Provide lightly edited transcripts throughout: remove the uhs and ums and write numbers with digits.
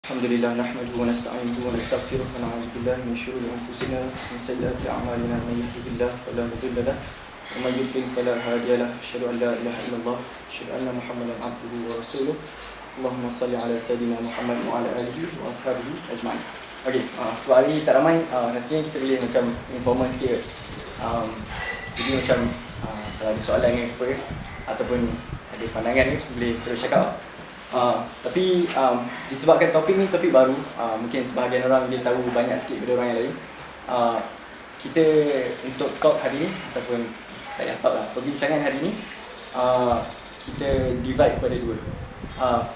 Alhamdulillah nahmaduhu wa nasta'inuhu wa nastaghfiruh wa na'udzu billahi min shururi anfusina wa min sayyiati a'malina may yahdihillahu fala mudilla lahu wa may yudlil fala hadiya lahu asyhadu an la ilaha illallah asyhadu anna muhammadan abduhu wa rasuluh. Allahumma salli ala sayidina Muhammad wa ala alihi wa ashabihi ajma'in. Okey, sebab hari ni tak ramai, rasanya kita boleh macam informal sikit. Jadi macam kalau ada soalan yang apa ataupun ada pandangan ni boleh terus cakap. Tapi disebabkan topik ni topik baru, mungkin sebahagian orang dia tahu banyak sikit daripada orang yang lain. Kita untuk talk hari ni ataupun tak payah talk lah, perbincangan hari ni kita divide kepada dua.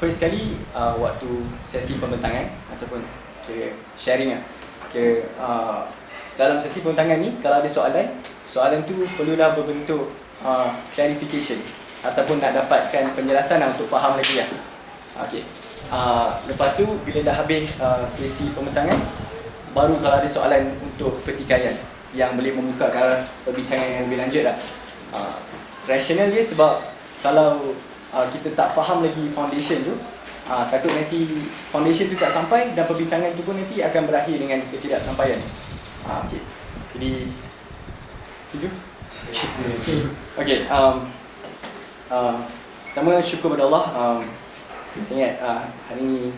First kali waktu sesi pembentangan ataupun kira sharing lah. Dalam sesi pembentangan ni kalau ada soalan tu perlulah berbentuk clarification ataupun nak dapatkan penjelasan lah untuk faham lagi lah. Okey. Lepas tu bila dah habis sesi pembentangan, baru kalau ada soalan untuk pertikaian yang boleh membuka ke arah perbincangan yang lebih lanjut lah. Rasional dia sebab kalau kita tak faham lagi foundation tu, takut nanti foundation tu tak sampai dan perbincangan tu pun nanti akan berakhir dengan ketidaksampaian. Okey. Jadi setuju? Okey. Pertama syukur kepada Allah. Saya ingat hari ni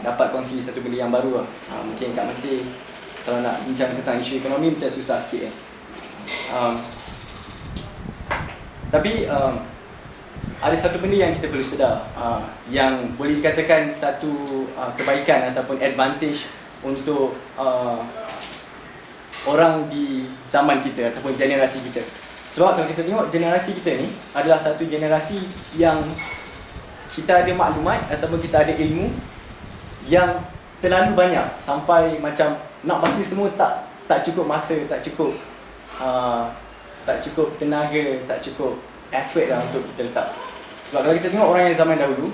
dapat kongsi satu benda yang baru lah. Mungkin kat Mesir kalau nak bincang tentang isu ekonomi macam susah sikit Tapi ada satu benda yang kita perlu sedar, yang boleh dikatakan satu kebaikan ataupun advantage untuk orang di zaman kita ataupun generasi kita. Sebab kalau kita tengok generasi kita ni adalah satu generasi yang kita ada maklumat ataupun kita ada ilmu yang terlalu banyak sampai macam nak baca semua tak cukup masa, tak cukup tenaga, tak cukup effort lah untuk kita letak. Sebab kalau kita tengok orang yang zaman dahulu,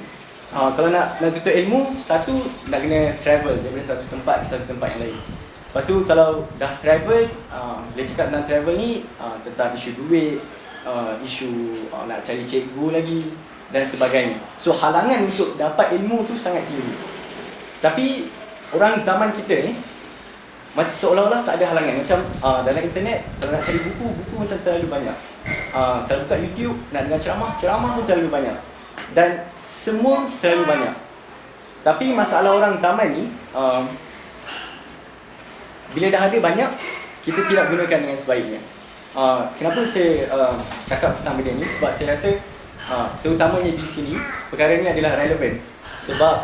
kalau nak tuntut ilmu, satu nak kena travel daripada satu tempat ke satu tempat yang lain. Lepas tu kalau dah travel, bila cakap tentang travel ni tentang isu duit, isu nak cari cikgu lagi dan sebagainya. So halangan untuk dapat ilmu tu sangat tinggi. Tapi orang zaman kita ni macam seolah-olah tak ada halangan. Macam dalam internet kalau nak cari buku macam terlalu banyak. Kalau buka YouTube nak dengar ceramah pun terlalu banyak. Dan semua terlalu banyak. Tapi masalah orang zaman ni, bila dah ada banyak, kita tidak gunakan dengan sebaiknya. Kenapa saya cakap tentang benda ni? Sebab saya rasa terutamanya di sini perkara ni adalah relevan. Sebab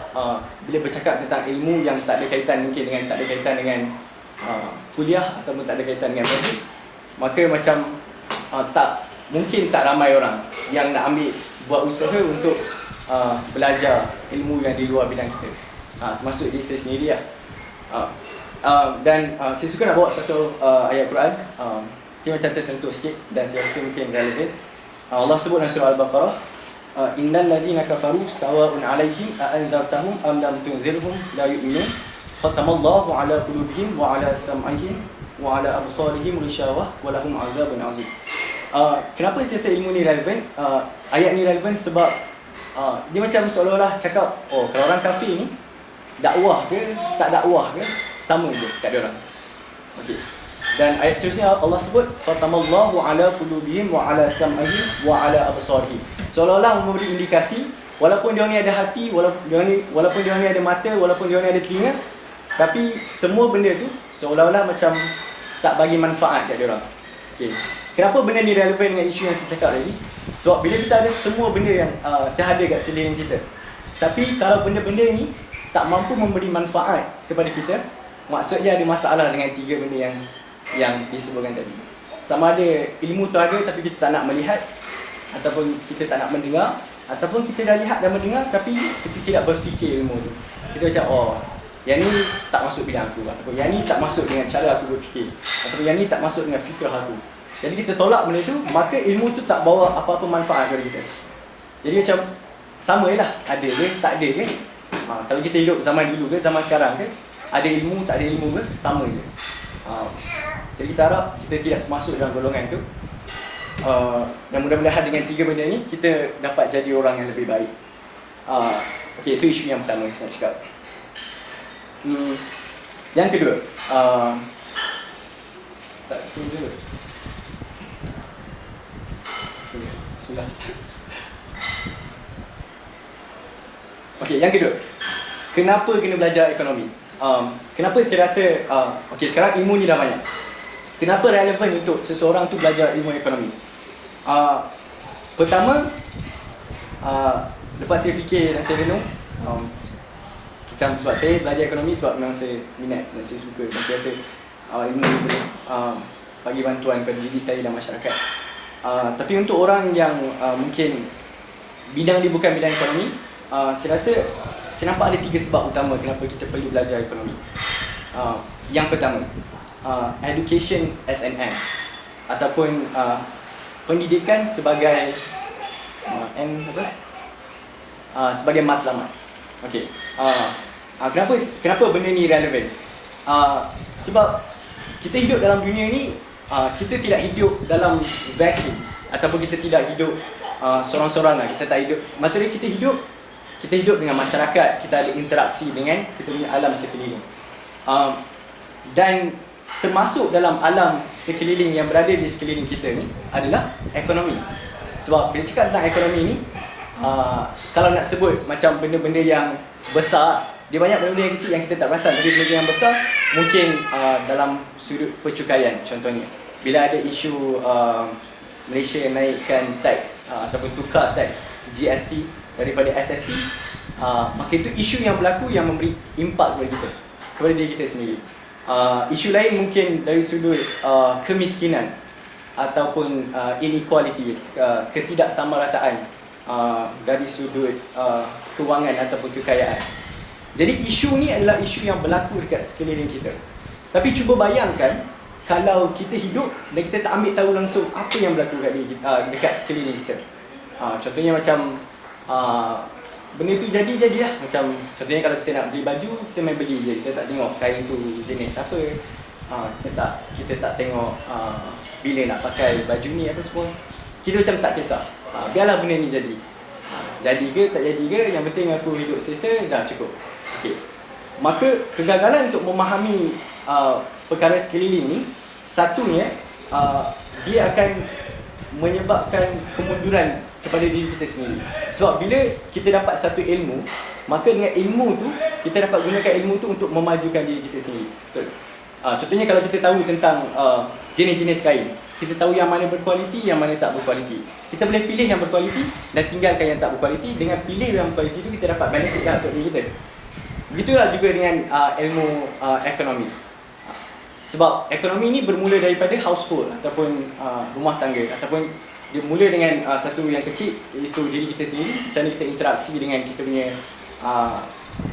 bila bercakap tentang ilmu yang tak ada kaitan mungkin dengan tak ada kaitan dengan kuliah ataupun tak ada kaitan dengan projek, maka macam tak ramai orang yang nak ambil buat usaha untuk belajar ilmu yang di luar bidang kita, termasuk diri saya sendiri lah. Dan saya suka nak bawa satu ayat Quran. Saya macam tersentuh sikit dan saya rasa mungkin relevan. Allah sebut dalam surah Al-Baqarah, innal ladzina kafaru sawa'un 'alaihim a anzartahum am lam tunzirhum la yu'minun khatamallahu 'ala qulubihim wa 'ala sam'ihim wa 'ala absarihim ghishawah wa lahum 'adzabun 'adzim. Kenapa saya rasa ilmu ni relevan? Ayat ni relevan sebab dia macam seolah-olah cakap, kalau orang kafir ni dakwah ke tak dakwah ke sama je kat dia orang. Okey. Dan ayat seterusnya Allah sebut fatamallahu ala qulubihim wa ala sam'ihim wa ala absarihim. Seolah-olah memberi indikasi walaupun dia ni ada hati, walaupun dia ni ada mata, walaupun dia ni ada telinga, tapi semua benda tu seolah-olah macam tak bagi manfaat kat dia orang. Okey. Kenapa benda ni relevan dengan isu yang saya cakap tadi? Sebab bila kita ada semua benda yang dah ada kat sekeliling kita, tapi kalau benda-benda ni tak mampu memberi manfaat kepada kita, maksudnya ada masalah dengan tiga benda yang disebutkan tadi. Sama ada ilmu tu ada tapi kita tak nak melihat, ataupun kita tak nak mendengar, ataupun kita dah lihat dan mendengar tapi kita tidak berfikir ilmu tu. Kita macam yang ni tak masuk bidang aku, ataupun yang ni tak masuk dengan cara aku berfikir, ataupun yang ni tak masuk dengan fikrah aku. Jadi kita tolak benda tu, maka ilmu tu tak bawa apa-apa manfaat kepada kita. Jadi macam sama je lah, ada ke tak ada ke. Kalau kita hidup zaman dulu ke zaman sekarang ke, ada ilmu tak ada ilmu ke, sama je. Jadi kita harap kita tidak masuk dalam golongan tu. Dan mudah-mudahan dengan tiga benda ni kita dapat jadi orang yang lebih baik. Okey, itu isu yang pertama saya nak cakap. Yang kedua, tak sini dulu. Sudah. Okey, yang kedua, kenapa kena belajar ekonomi? Kenapa saya rasa, okey, sekarang ilmu ni dah banyak. Kenapa relevan untuk seseorang tu belajar ilmu ekonomi? Pertama, lepas saya fikir dan saya renung, macam sebab saya belajar ekonomi sebab memang saya minat dan saya suka dan saya rasa ilmu ni boleh bagi bantuan kepada diri saya dan masyarakat. Tapi untuk orang yang mungkin bidang dia bukan bidang ekonomi, saya rasa saya nampak ada 3 sebab utama kenapa kita perlu belajar ekonomi. Yang pertama, education as an end, ataupun pendidikan sebagai sebagai matlamat. Okey. Kenapa benda ni relevan? Sebab kita hidup dalam dunia ni, kita tidak hidup dalam vacuum ataupun kita tidak hidup sorang-sorangan. Kita tak hidup. Maksudnya kita hidup dengan masyarakat, kita ada interaksi dengan kita punya alam sekeliling. Dan termasuk dalam alam sekeliling yang berada di sekeliling kita ni adalah ekonomi. Sebab bila cakap tentang ekonomi ni, kalau nak sebut macam benda-benda yang besar, dia banyak benda-benda yang kecil yang kita tak perasan. Tapi benda yang besar mungkin dalam sudut percukaian contohnya. Bila ada isu Malaysia naikkan tax ataupun tukar tax GST daripada SST, maka itu isu yang berlaku yang memberi impak kepada diri kita sendiri. Isu lain mungkin dari sudut kemiskinan ataupun inequality, ketidaksamarataan dari sudut kewangan ataupun kekayaan. Jadi isu ni adalah isu yang berlaku dekat sekeliling kita. Tapi cuba bayangkan kalau kita hidup dan kita tak ambil tahu langsung apa yang berlaku dekat sekeliling kita. Contohnya macam benda tu jadi lah. Macam contohnya kalau kita nak beli baju, kita main beli je. Kita tak tengok kain tu jenis apa. Kita tak tengok bila nak pakai baju ni apa semua. Kita macam tak kisah. Biarlah benda ni jadi. Jadi ke tak jadi ke, yang penting aku hidup selesa, dah cukup. Okey. Maka kegagalan untuk memahami perkara sekeliling ni, satunya dia akan menyebabkan kemunduran kepada diri kita sendiri. Sebab bila kita dapat satu ilmu, maka dengan ilmu tu kita dapat gunakan ilmu tu untuk memajukan diri kita sendiri. Betul? Contohnya kalau kita tahu tentang jenis-jenis kain, kita tahu yang mana berkualiti, yang mana tak berkualiti. Kita boleh pilih yang berkualiti dan tinggalkan yang tak berkualiti. Dengan pilih yang berkualiti tu kita dapat benefit lah untuk diri kita. Begitulah juga dengan ilmu ekonomi. Sebab ekonomi ni bermula daripada household ataupun rumah tangga, ataupun dia mula dengan satu yang kecil, iaitu diri kita sendiri, macam mana kita interaksi dengan kita punya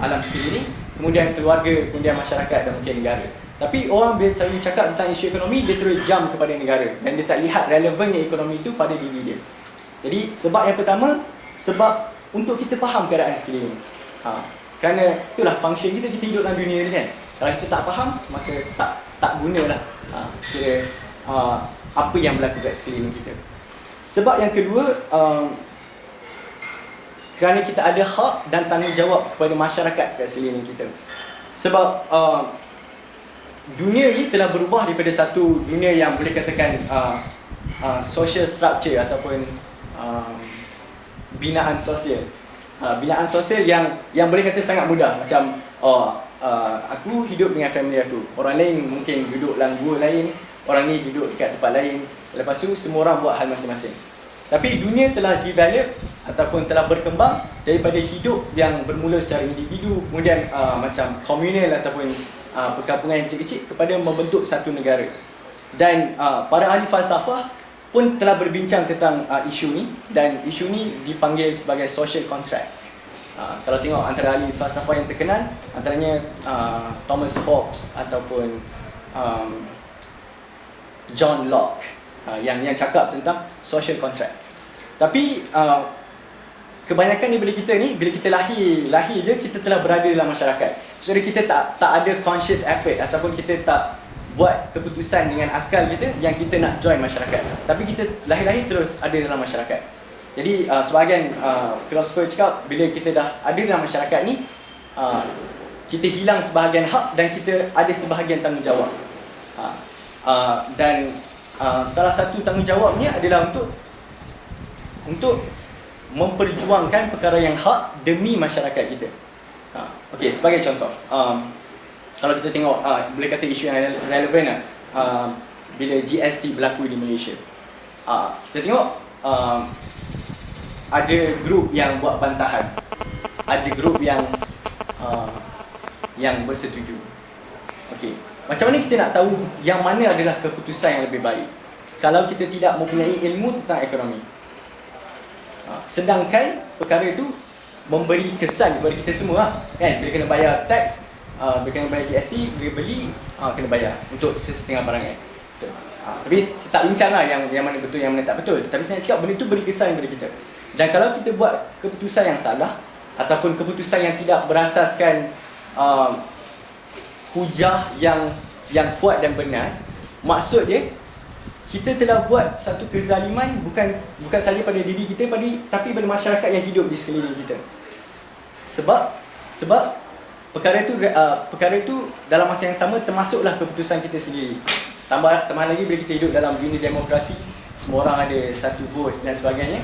alam sekeliling, kemudian keluarga, kemudian masyarakat dan mungkin negara. Tapi orang biasa cakap tentang isu ekonomi, dia terus jump kepada negara dan dia tak lihat relevannya ekonomi itu pada diri dia. Jadi sebab yang pertama, sebab untuk kita faham keadaan sekeliling. Kerana itulah function kita hidup dalam dunia ni kan. Kalau kita tak faham, maka tak gunalah kira apa yang berlaku kat sekeliling kita. Sebab yang kedua, kerana kita ada hak dan tanggungjawab kepada masyarakat kat sekeliling kita. Sebab dunia ni telah berubah daripada satu dunia yang boleh katakan social structure ataupun binaan sosial. Binaan sosial yang boleh kata sangat mudah. Macam aku hidup dengan family aku, orang lain mungkin duduk dalam gua lain, orang ni duduk dekat tempat lain. Lepas tu semua orang buat hal masing-masing. Tapi dunia telah develop ataupun telah berkembang daripada hidup yang bermula secara individu, kemudian macam komunal ataupun perkampungan yang kecil-kecil kepada membentuk satu negara. Dan para ahli falsafah pun telah berbincang tentang isu ni, dan isu ni dipanggil sebagai social contract. Kalau tengok antara ahli falsafah yang terkenal, antaranya Thomas Hobbes ataupun John Locke, yang cakap tentang social contract. Tapi kebanyakan daripada kita ni, bila kita lahir je, kita telah berada dalam masyarakat. Maksudnya kita tak ada conscious effort ataupun kita tak buat keputusan dengan akal kita yang kita nak join masyarakat. Tapi kita lahir-lahir terus ada dalam masyarakat. Jadi sebahagian filosofer cakap bila kita dah ada dalam masyarakat ni, kita hilang sebahagian hak dan kita ada sebahagian tanggungjawab. Dan salah satu tanggungjawabnya adalah untuk memperjuangkan perkara yang hak demi masyarakat kita. Okey, sebagai contoh, kalau kita tengok, boleh kata isu yang relevan bila GST berlaku di Malaysia. Kita tengok ada grup yang buat bantahan, ada grup yang bersetuju. Okey, macam mana kita nak tahu yang mana adalah keputusan yang lebih baik kalau kita tidak mempunyai ilmu tentang ekonomi? Sedangkan perkara itu memberi kesan kepada kita semua, kan? Bila kena bayar tax, bila kena bayar GST, bila beli, kena bayar untuk sesetengah barang, kan? Tapi saya tak bincang lah yang mana betul, yang mana tak betul. Tapi saya cakap benda itu beri kesan kepada kita. Dan kalau kita buat keputusan yang salah ataupun keputusan yang tidak berasaskan hujah yang kuat dan bernas, maksud dia kita telah buat satu kezaliman bukan sahaja pada diri kita tapi pada masyarakat yang hidup di sekeliling kita. Sebab perkara itu dalam masa yang sama termasuklah keputusan kita sendiri. Tambah lagi bila kita hidup dalam dunia demokrasi, semua orang ada satu vote dan sebagainya.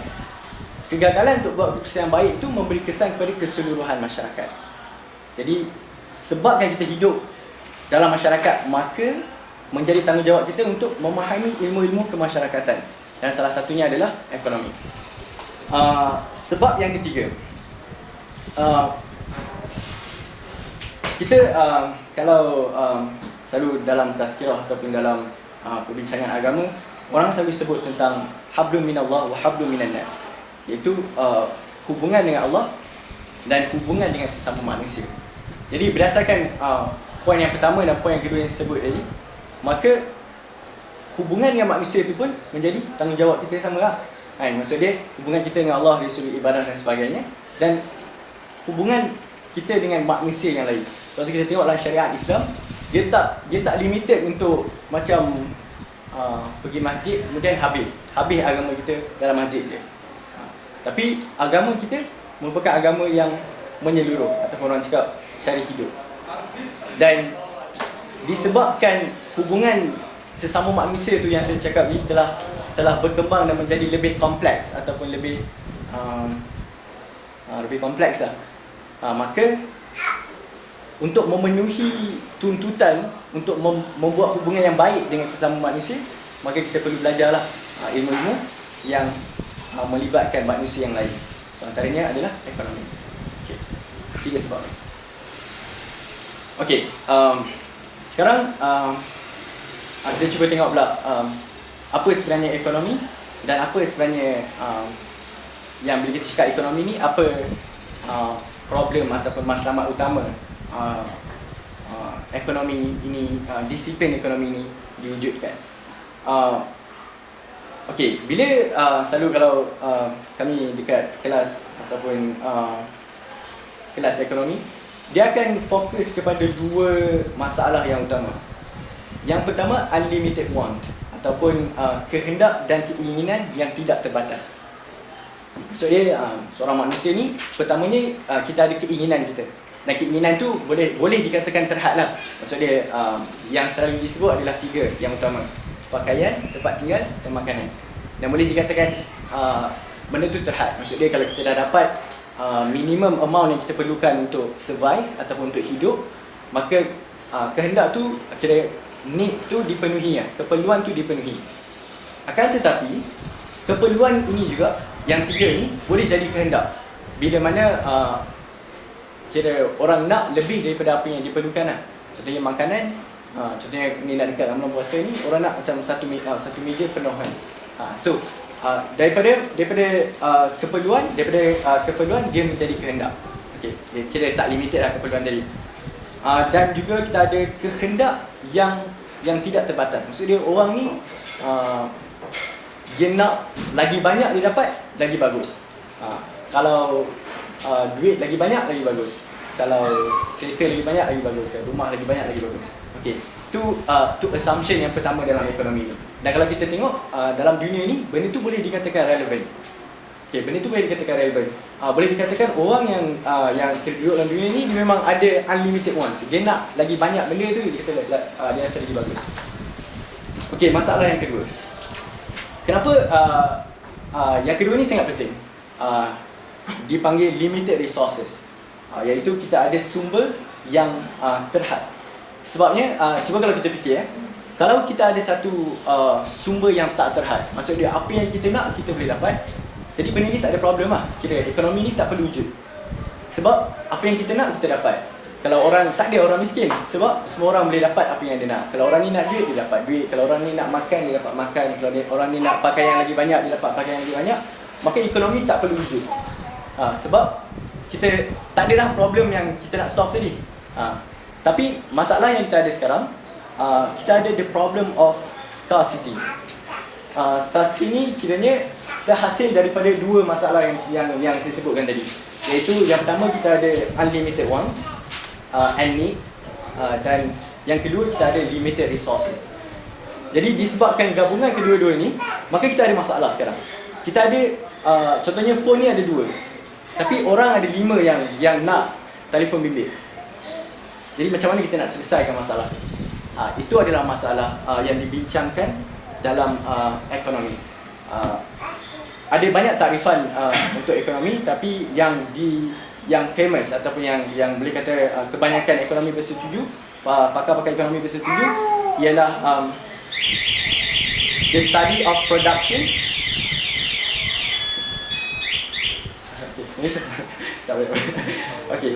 Kegagalan untuk buat keputusan yang baik itu memberi kesan kepada keseluruhan masyarakat. Jadi sebabkan kita hidup dalam masyarakat, maka menjadi tanggungjawab kita untuk memahami ilmu-ilmu kemasyarakatan, dan salah satunya adalah ekonomi. Sebab yang ketiga, kita kalau selalu dalam tazkirah ataupun dalam perbincangan agama, orang selalu sebut tentang hablum minallah wa hablum minan nas, iaitu hubungan dengan Allah dan hubungan dengan sesama manusia. Jadi berdasarkan poin yang pertama dan poin yang kedua yang disebut tadi, maka hubungan dengan manusia itu pun menjadi tanggungjawab kita sama lah. Maksud dia hubungan kita dengan Allah, dari sudut ibadah dan sebagainya, dan hubungan kita dengan manusia yang lain. Kalau kita tengok dalam syariat Islam, dia tak limited untuk macam pergi masjid kemudian habis agama kita dalam masjid je. Tapi agama kita merupakan agama yang menyeluruh, ataupun orang cakap syari hidup. Dan disebabkan hubungan sesama manusia tu yang saya cakap ni telah berkembang dan menjadi lebih kompleks ataupun lebih kompleks lah. Maka untuk memenuhi tuntutan untuk membuat hubungan yang baik dengan sesama manusia, maka kita perlu belajarlah ilmu-ilmu yang melibatkan manusia yang lain. So antaranya adalah ekonomi. Okay. 3 sebab. Okey, sekarang kita cuba tengok pula apa sebenarnya ekonomi dan apa sebenarnya yang bila kita cakap ekonomi ni, apa problem ataupun matlamat utama ekonomi ini, disiplin ekonomi ini diwujudkan. Okey, bila selalu kalau kami dekat kelas ataupun kelas ekonomi, dia akan fokus kepada 2 masalah yang utama. Yang pertama, unlimited want ataupun kehendak dan keinginan yang tidak terbatas. Maksud dia, seorang manusia ni pertamanya kita ada keinginan kita. Dan keinginan tu boleh dikatakan terhad lah. Maksud dia yang selalu disebut adalah 3 yang utama: pakaian, tempat tinggal dan makanan. Dan boleh dikatakan benda tu terhad. Maksud dia kalau kita dah dapat minimum amount yang kita perlukan untuk survive ataupun untuk hidup, maka kehendak tu, kira needs tu dipenuhi, keperluan tu dipenuhi. Akan tetapi keperluan ini juga, yang 3 ni boleh jadi kehendak bila mana kira orang nak lebih daripada apa yang diperlukan lah. Contohnya makanan, contohnya ni nak dekat bulan puasa ni, orang nak macam satu meja penuh kan. So daripada keperluan dia menjadi kehendak. Okey, dia kira tak limited lah keperluan tadi. Dan juga kita ada kehendak yang tidak terbatas. Maksud dia orang ni dia nak lagi banyak dia dapat, lagi bagus. Kalau duit lagi banyak, lagi bagus. Kalau kereta lagi banyak, lagi bagus. Kalau rumah lagi banyak, lagi bagus. Okey, tu assumption yang pertama dalam ekonomi ni. Dan kalau kita tengok dalam dunia ni, benda tu boleh dikatakan relevan. Okay, benda tu boleh dikatakan relevan. Boleh dikatakan orang yang duduk dalam dunia ni dia memang ada unlimited wants. Dia nak lagi banyak benda tu, dia kata dia rasa lagi bagus. Okay, masalah yang kedua. Kenapa yang kedua ni sangat penting. Dipanggil limited resources. Iaitu kita ada sumber yang terhad. Sebabnya, cuba kalau kita fikir kalau kita ada satu sumber yang tak terhad, maksud dia apa yang kita nak kita boleh dapat. Jadi benda ni tak ada problem lah. Kira ekonomi ni tak perlu wujud. Sebab apa yang kita nak kita dapat. Kalau orang tak ada orang miskin, sebab semua orang boleh dapat apa yang dia nak. Kalau orang ni nak duit, dia dapat duit. Kalau orang ni nak makan, dia dapat makan. Kalau orang ni nak pakai yang lagi banyak, dia dapat pakai yang lagi banyak. Maka ekonomi tak perlu wujud. Sebab kita tak adalah problem yang kita nak solve tadi. Tapi masalah yang kita ada sekarang, kita ada the problem of scarcity. Scarcity ni kiranya terhasil daripada dua masalah yang saya sebutkan tadi. Iaitu yang pertama kita ada unlimited wants and need, dan yang kedua kita ada limited resources. Jadi disebabkan gabungan kedua-dua ni, maka kita ada masalah sekarang. Kita ada contohnya phone ni ada 2. Tapi orang ada 5 yang nak telefon bimbit. Jadi macam mana kita nak selesaikan masalah? Itu adalah masalah yang dibincangkan dalam ekonomi. Ada banyak takrifan untuk ekonomi, tapi yang famous ataupun yang boleh kata kebanyakan ekonomi bersetuju, pakar-pakar ekonomi bersetuju, ialah the study of production. Okay.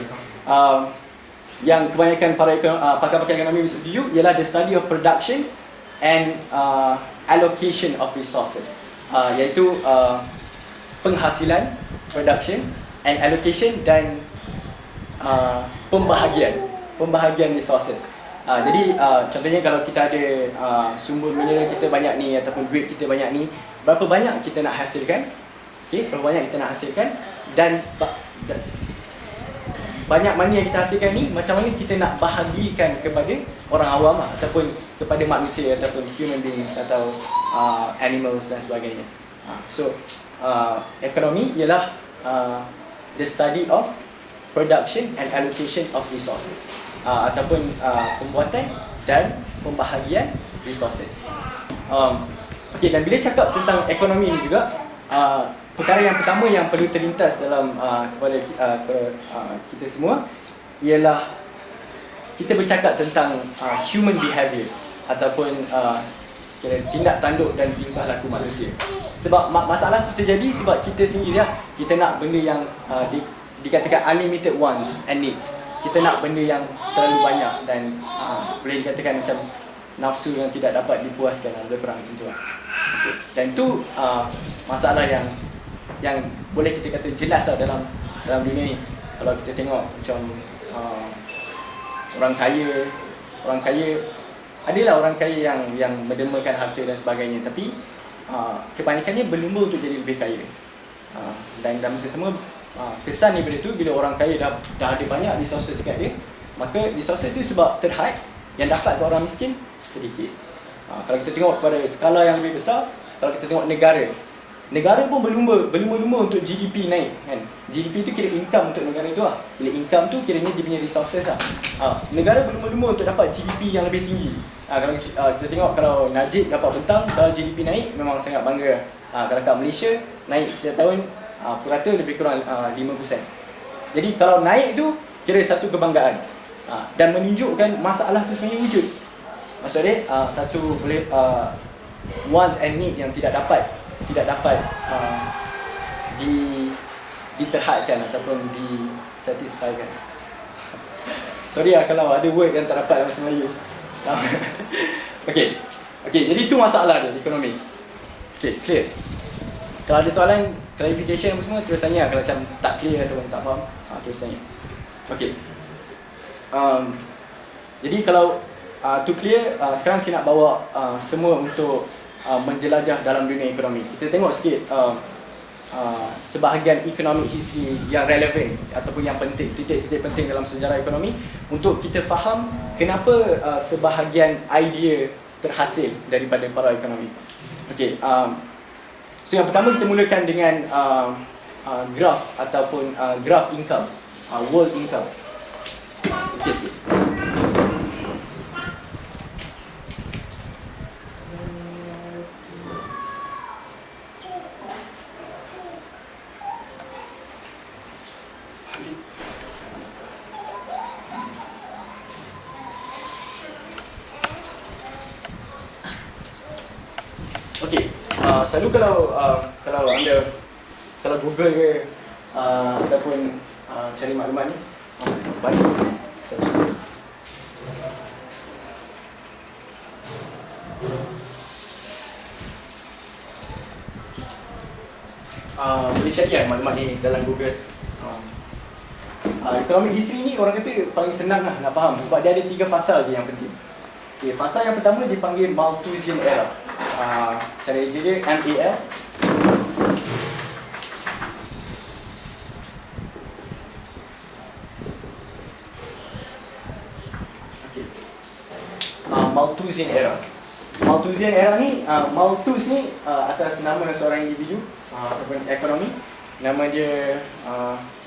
Yang kebanyakan para pakar-pakar ekonomi bersetuju ialah the study of production and allocation of resources. Iaitu penghasilan, production, and allocation, dan pembahagian resources. Jadi contohnya kalau kita ada sumber mineral kita banyak ni, ataupun duit kita banyak ni, berapa banyak kita nak hasilkan? Okay, berapa banyak kita nak hasilkan, dan banyak mana yang kita hasilkan ni, macam mana kita nak bahagikan kepada orang awam ataupun kepada manusia ataupun human beings atau animals dan sebagainya. So ekonomi ialah the study of production and allocation of resources, ataupun pembuatan dan pembahagian resources. Okay, dan bila cakap tentang ekonomi ni juga, perkara yang pertama yang perlu terlintas dalam kepala kita semua ialah kita bercakap tentang human behaviour ataupun tindak tanduk dan tingkah laku manusia. Sebab masalah tu terjadi sebab kita sendiri kita nak benda yang dikatakan unlimited wants and needs. Kita nak benda yang terlalu banyak dan boleh dikatakan macam nafsu yang tidak dapat dipuaskan, lebih kurang macam tu lah. Okay. Dan tu masalah yang boleh kita kata jelas lah dalam dunia ni. Kalau kita tengok macam orang kaya adalah orang kaya yang mendermakan harta dan sebagainya, tapi kebanyakannya berlumba untuk jadi lebih kaya. Dan dalam masa sama kesan daripada tu, bila orang kaya dah ada banyak resources dekat dia, maka resources tu sebab terhad, yang dapat ke orang miskin sedikit. Kalau kita tengok pada skala yang lebih besar, kalau kita tengok negara pun berlumba-lumba untuk GDP naik, kan. GDP tu kira income untuk negara tu lah. Bila income tu kiranya dia punya resources lah. Negara berlumba-lumba untuk dapat GDP yang lebih tinggi. Kalau kita tengok, kalau Najib dapat bentang, kalau GDP naik memang sangat bangga. Kalau kat Malaysia naik setiap tahun purata lebih kurang 5%. Jadi kalau naik tu kira satu kebanggaan, dan menunjukkan masalah tu sebenarnya wujud. Maksud dia satu boleh want and need yang tidak dapat diterhadkan ataupun disatisfykan. Sorry kalau ada word yang tak dapat dalam bahasa Melayu. Okay, jadi itu masalah dia ekonomi. Okay, clear. Kalau ada soalan, clarification apa semua, terus tanya. Kalau macam tak clear ataupun tak faham, terus tanya. Okay. Jadi kalau to clear, sekarang saya nak bawa semua untuk menjelajah dalam dunia ekonomi. Kita tengok sikit sebahagian economic history yang relevan ataupun yang penting, titik-titik penting dalam sejarah ekonomi untuk kita faham kenapa sebahagian idea terhasil daripada para ekonomi. Okay, So yang pertama kita mulakan dengan graph ataupun graph income, world income. Okey sikit. Okey, selalu kalau anda Google ke ataupun cari maklumat ni baik. Boleh cari kan maklumat ni dalam Google. Economic history ni orang kata paling senang lah nak faham sebab dia ada 3 fasa je yang penting. Okay, fasa yang pertama dipanggil Malthusian era. Cara dia MAL. Okay. Malthusian era. Malthusian era ni, Malthus ni atas nama seorang individu ataupun ekonomi, nama dia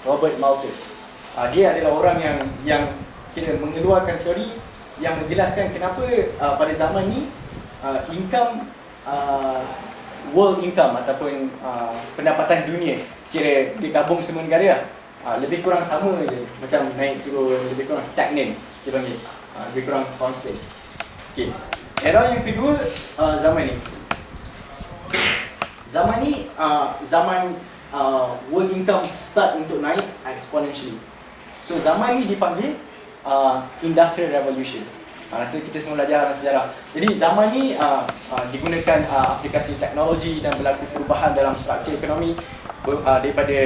Robert Malthus. Dia adalah orang yang kira mengeluarkan teori yang menjelaskan kenapa pada zaman ni income, world income ataupun pendapatan dunia kira digabung semua negara lebih kurang sama je, macam naik turun, lebih kurang stagnan dia panggil, lebih kurang constant. Okay. Era yang kedua, zaman ni zaman world income start untuk naik exponentially. So zaman ni dipanggil Industrial Revolution. Rasa kita semua belajar dalam sejarah. Jadi zaman ni digunakan aplikasi teknologi dan berlaku perubahan dalam struktur ekonomi daripada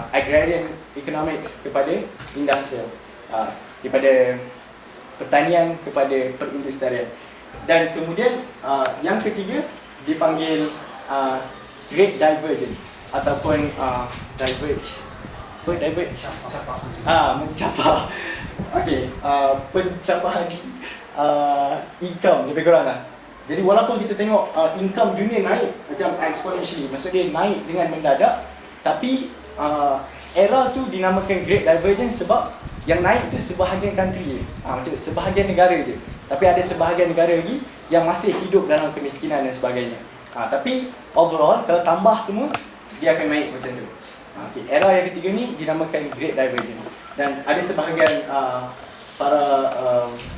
agrarian economics kepada industrial, daripada pertanian kepada perindustrian. Dan kemudian yang ketiga dipanggil Great Divergence ataupun diverge. Mencapai. Okey, pencapahan income lebih kurang lah. Jadi walaupun kita tengok income dunia naik macam exponentially, maksudnya naik dengan mendadak, tapi era tu dinamakan Great Divergence sebab yang naik tu sebahagian country je, macam sebahagian negara je. Tapi ada sebahagian negara lagi yang masih hidup dalam kemiskinan dan sebagainya. Tapi overall kalau tambah semua dia akan naik macam tu. Okay. Era yang ketiga ni dinamakan Great Divergence. Dan ada sebahagian para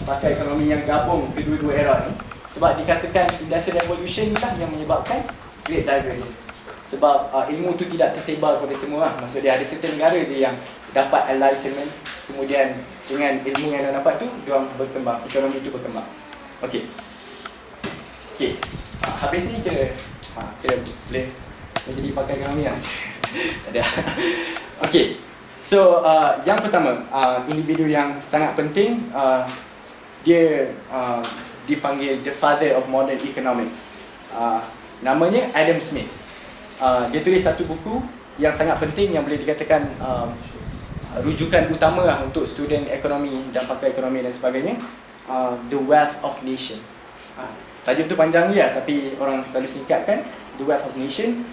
pakar ekonomi yang gabung kedua-dua era ni sebab dikatakan Industrial Revolution ni lah yang menyebabkan Great Divergence. Sebab ilmu tu tidak tersebar kepada semua lah. Maksudnya ada certain negara je yang dapat enlightenment, kemudian dengan ilmu yang dah dapat tu diorang berkembang, ekonomi tu berkembang. Okey. Okey. Habis ni kira boleh menjadi pakar ekonomi lah. Ada. Okey. So yang pertama, individu yang sangat penting, dia dipanggil the father of modern economics. Namanya Adam Smith. Dia tulis satu buku yang sangat penting yang boleh dikatakan rujukan utama lah untuk student ekonomi dan pakar ekonomi dan sebagainya, The Wealth of Nation. Tajuk tu panjang je lah, tapi orang selalu singkatkan The Wealth of Nation.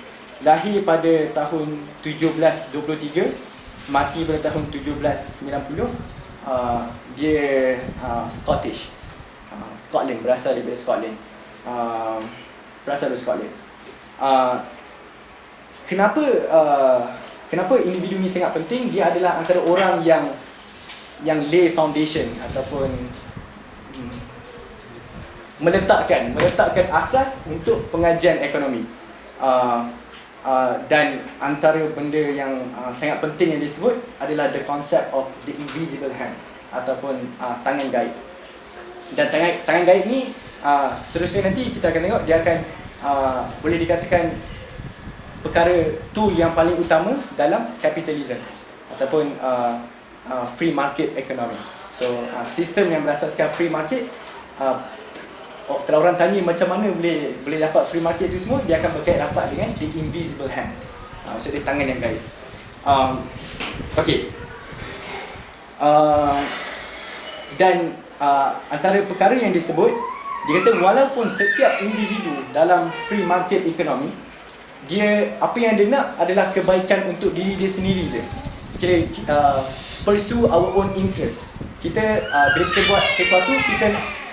Lahir pada tahun 1723, mati pada tahun 1790. Dia Scottish, Scotland, berasal daripada Scotland. Kenapa individu ni sangat penting? Dia adalah antara orang yang lay foundation ataupun meletakkan asas untuk pengajian ekonomi. Dan antara benda yang sangat penting yang disebut adalah the concept of the invisible hand ataupun tangan gaib. Dan tangan gaib ni seterusnya nanti kita akan tengok dia akan boleh dikatakan perkara tool yang paling utama dalam capitalism ataupun free market economy. So sistem yang berasaskan free market, kalau orang tanya macam mana boleh dapat free market itu semua, dia akan berkait rapat dengan the invisible hand. Maksudnya tangan yang gaib. Okey. Dan antara perkara yang disebut, dia kata walaupun setiap individu dalam free market economy dia apa yang dia nak adalah kebaikan untuk diri dia sendiri je. Kira pursue our own interest. Kita bila kita buat sesuatu,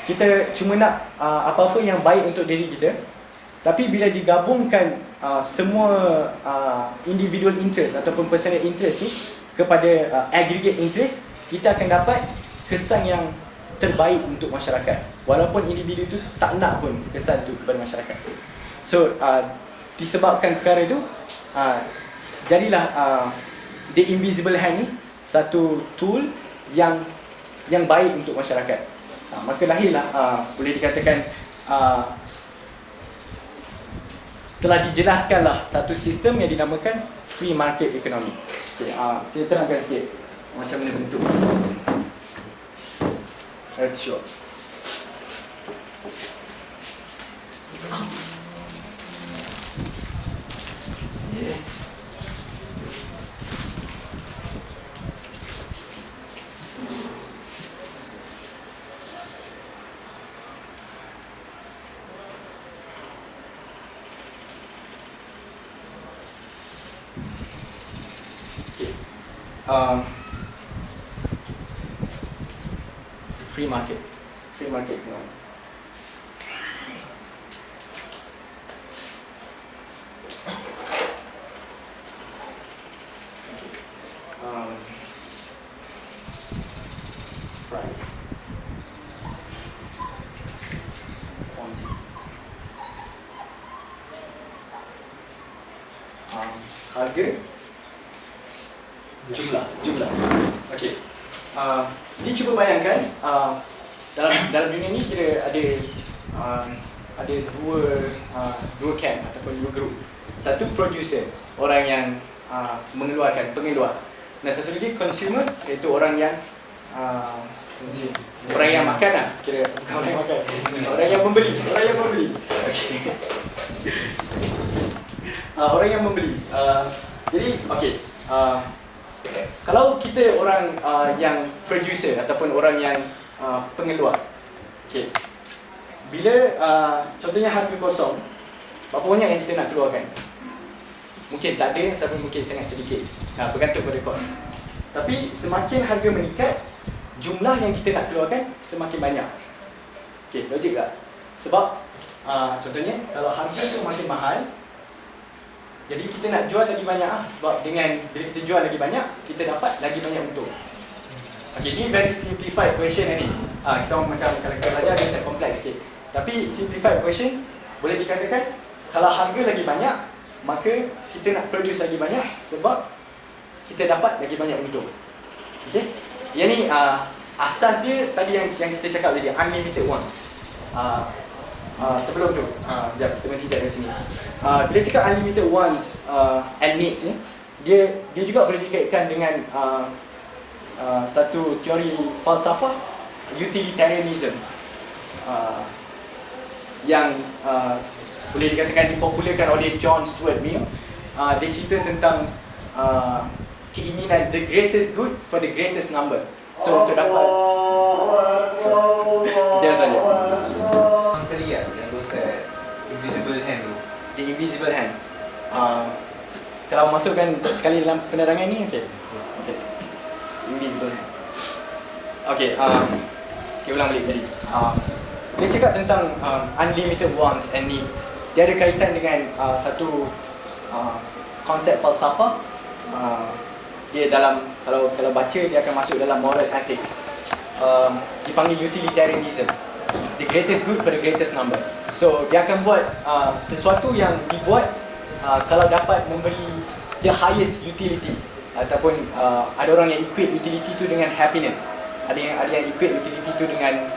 kita cuma nak apa-apa yang baik untuk diri kita. Tapi bila digabungkan semua individual interest ataupun personal interest ni kepada aggregate interest, kita akan dapat kesan yang terbaik untuk masyarakat. Walaupun individu tu tak nak pun kesan tu kepada masyarakat. So disebabkan perkara itu, jadilah The Invisible Hand ni satu tool yang baik untuk masyarakat. Maka lahirlah boleh dikatakan telah dijelaskanlah satu sistem yang dinamakan free market economy. Okay, saya terangkan sikit macam mana bentuk. Sure. Free market no. Price, quantity, harga, jumlah. Okey. Ni cuba bayangkan dalam dunia ni kira ada dua camp ataupun dua group. Satu producer, orang yang mengeluarkan, pengeluar. Dan satu lagi consumer, iaitu orang yang orang yang makan lah, kira bukan orang yang makan, orang yang membeli. Okay. Orang yang membeli. Jadi okey. Kalau kita orang yang producer ataupun orang yang pengeluar, okay, bila contohnya harga kosong, berapa banyak yang kita nak keluarkan? Mungkin tak ada ataupun mungkin sangat sedikit, bergantung pada kos. Tapi semakin harga meningkat, jumlah yang kita nak keluarkan semakin banyak. Okay, logik tak? Sebab contohnya kalau harga tu makin mahal, jadi kita nak jual lagi banyak sebab bila kita jual lagi banyak, kita dapat lagi banyak untung. Okay, ni very simplified question ni. Kita macam kalau kita belajar dia macam kompleks sikit. Tapi simplified question boleh dikatakan kalau harga lagi banyak, maka kita nak produce lagi banyak sebab kita dapat lagi banyak untung. Okay? Yang ni asas dia tadi yang kita cakap tadi, unlimited want. Sebelum tu, sekejap kita berhenti dari sini. Bila cakap unlimited want and needs ni, dia juga boleh dikaitkan dengan satu teori falsafah utilitarianism yang boleh dikatakan dipopularkan oleh John Stuart Mill. Dia cerita tentang keinginan the greatest good for the greatest number. So untuk dapat dia saja. Sekali yang konsep invisible hand tu. The invisible hand. Kalau masukkan sekali dalam penerangan ni, okey. Okey. Invisible hand. Okey, kita ulang balik tadi. Dia cakap tentang unlimited wants and needs. Dia ada kaitan dengan satu konsep falsafah. Dia dalam kalau baca dia akan masuk dalam moral ethics. Dipanggil utilitarianism. The greatest good for the greatest number. So dia akan buat sesuatu yang dibuat kalau dapat memberi the highest utility, ataupun ada orang yang equate utility tu dengan happiness. Ada yang equate utility tu dengan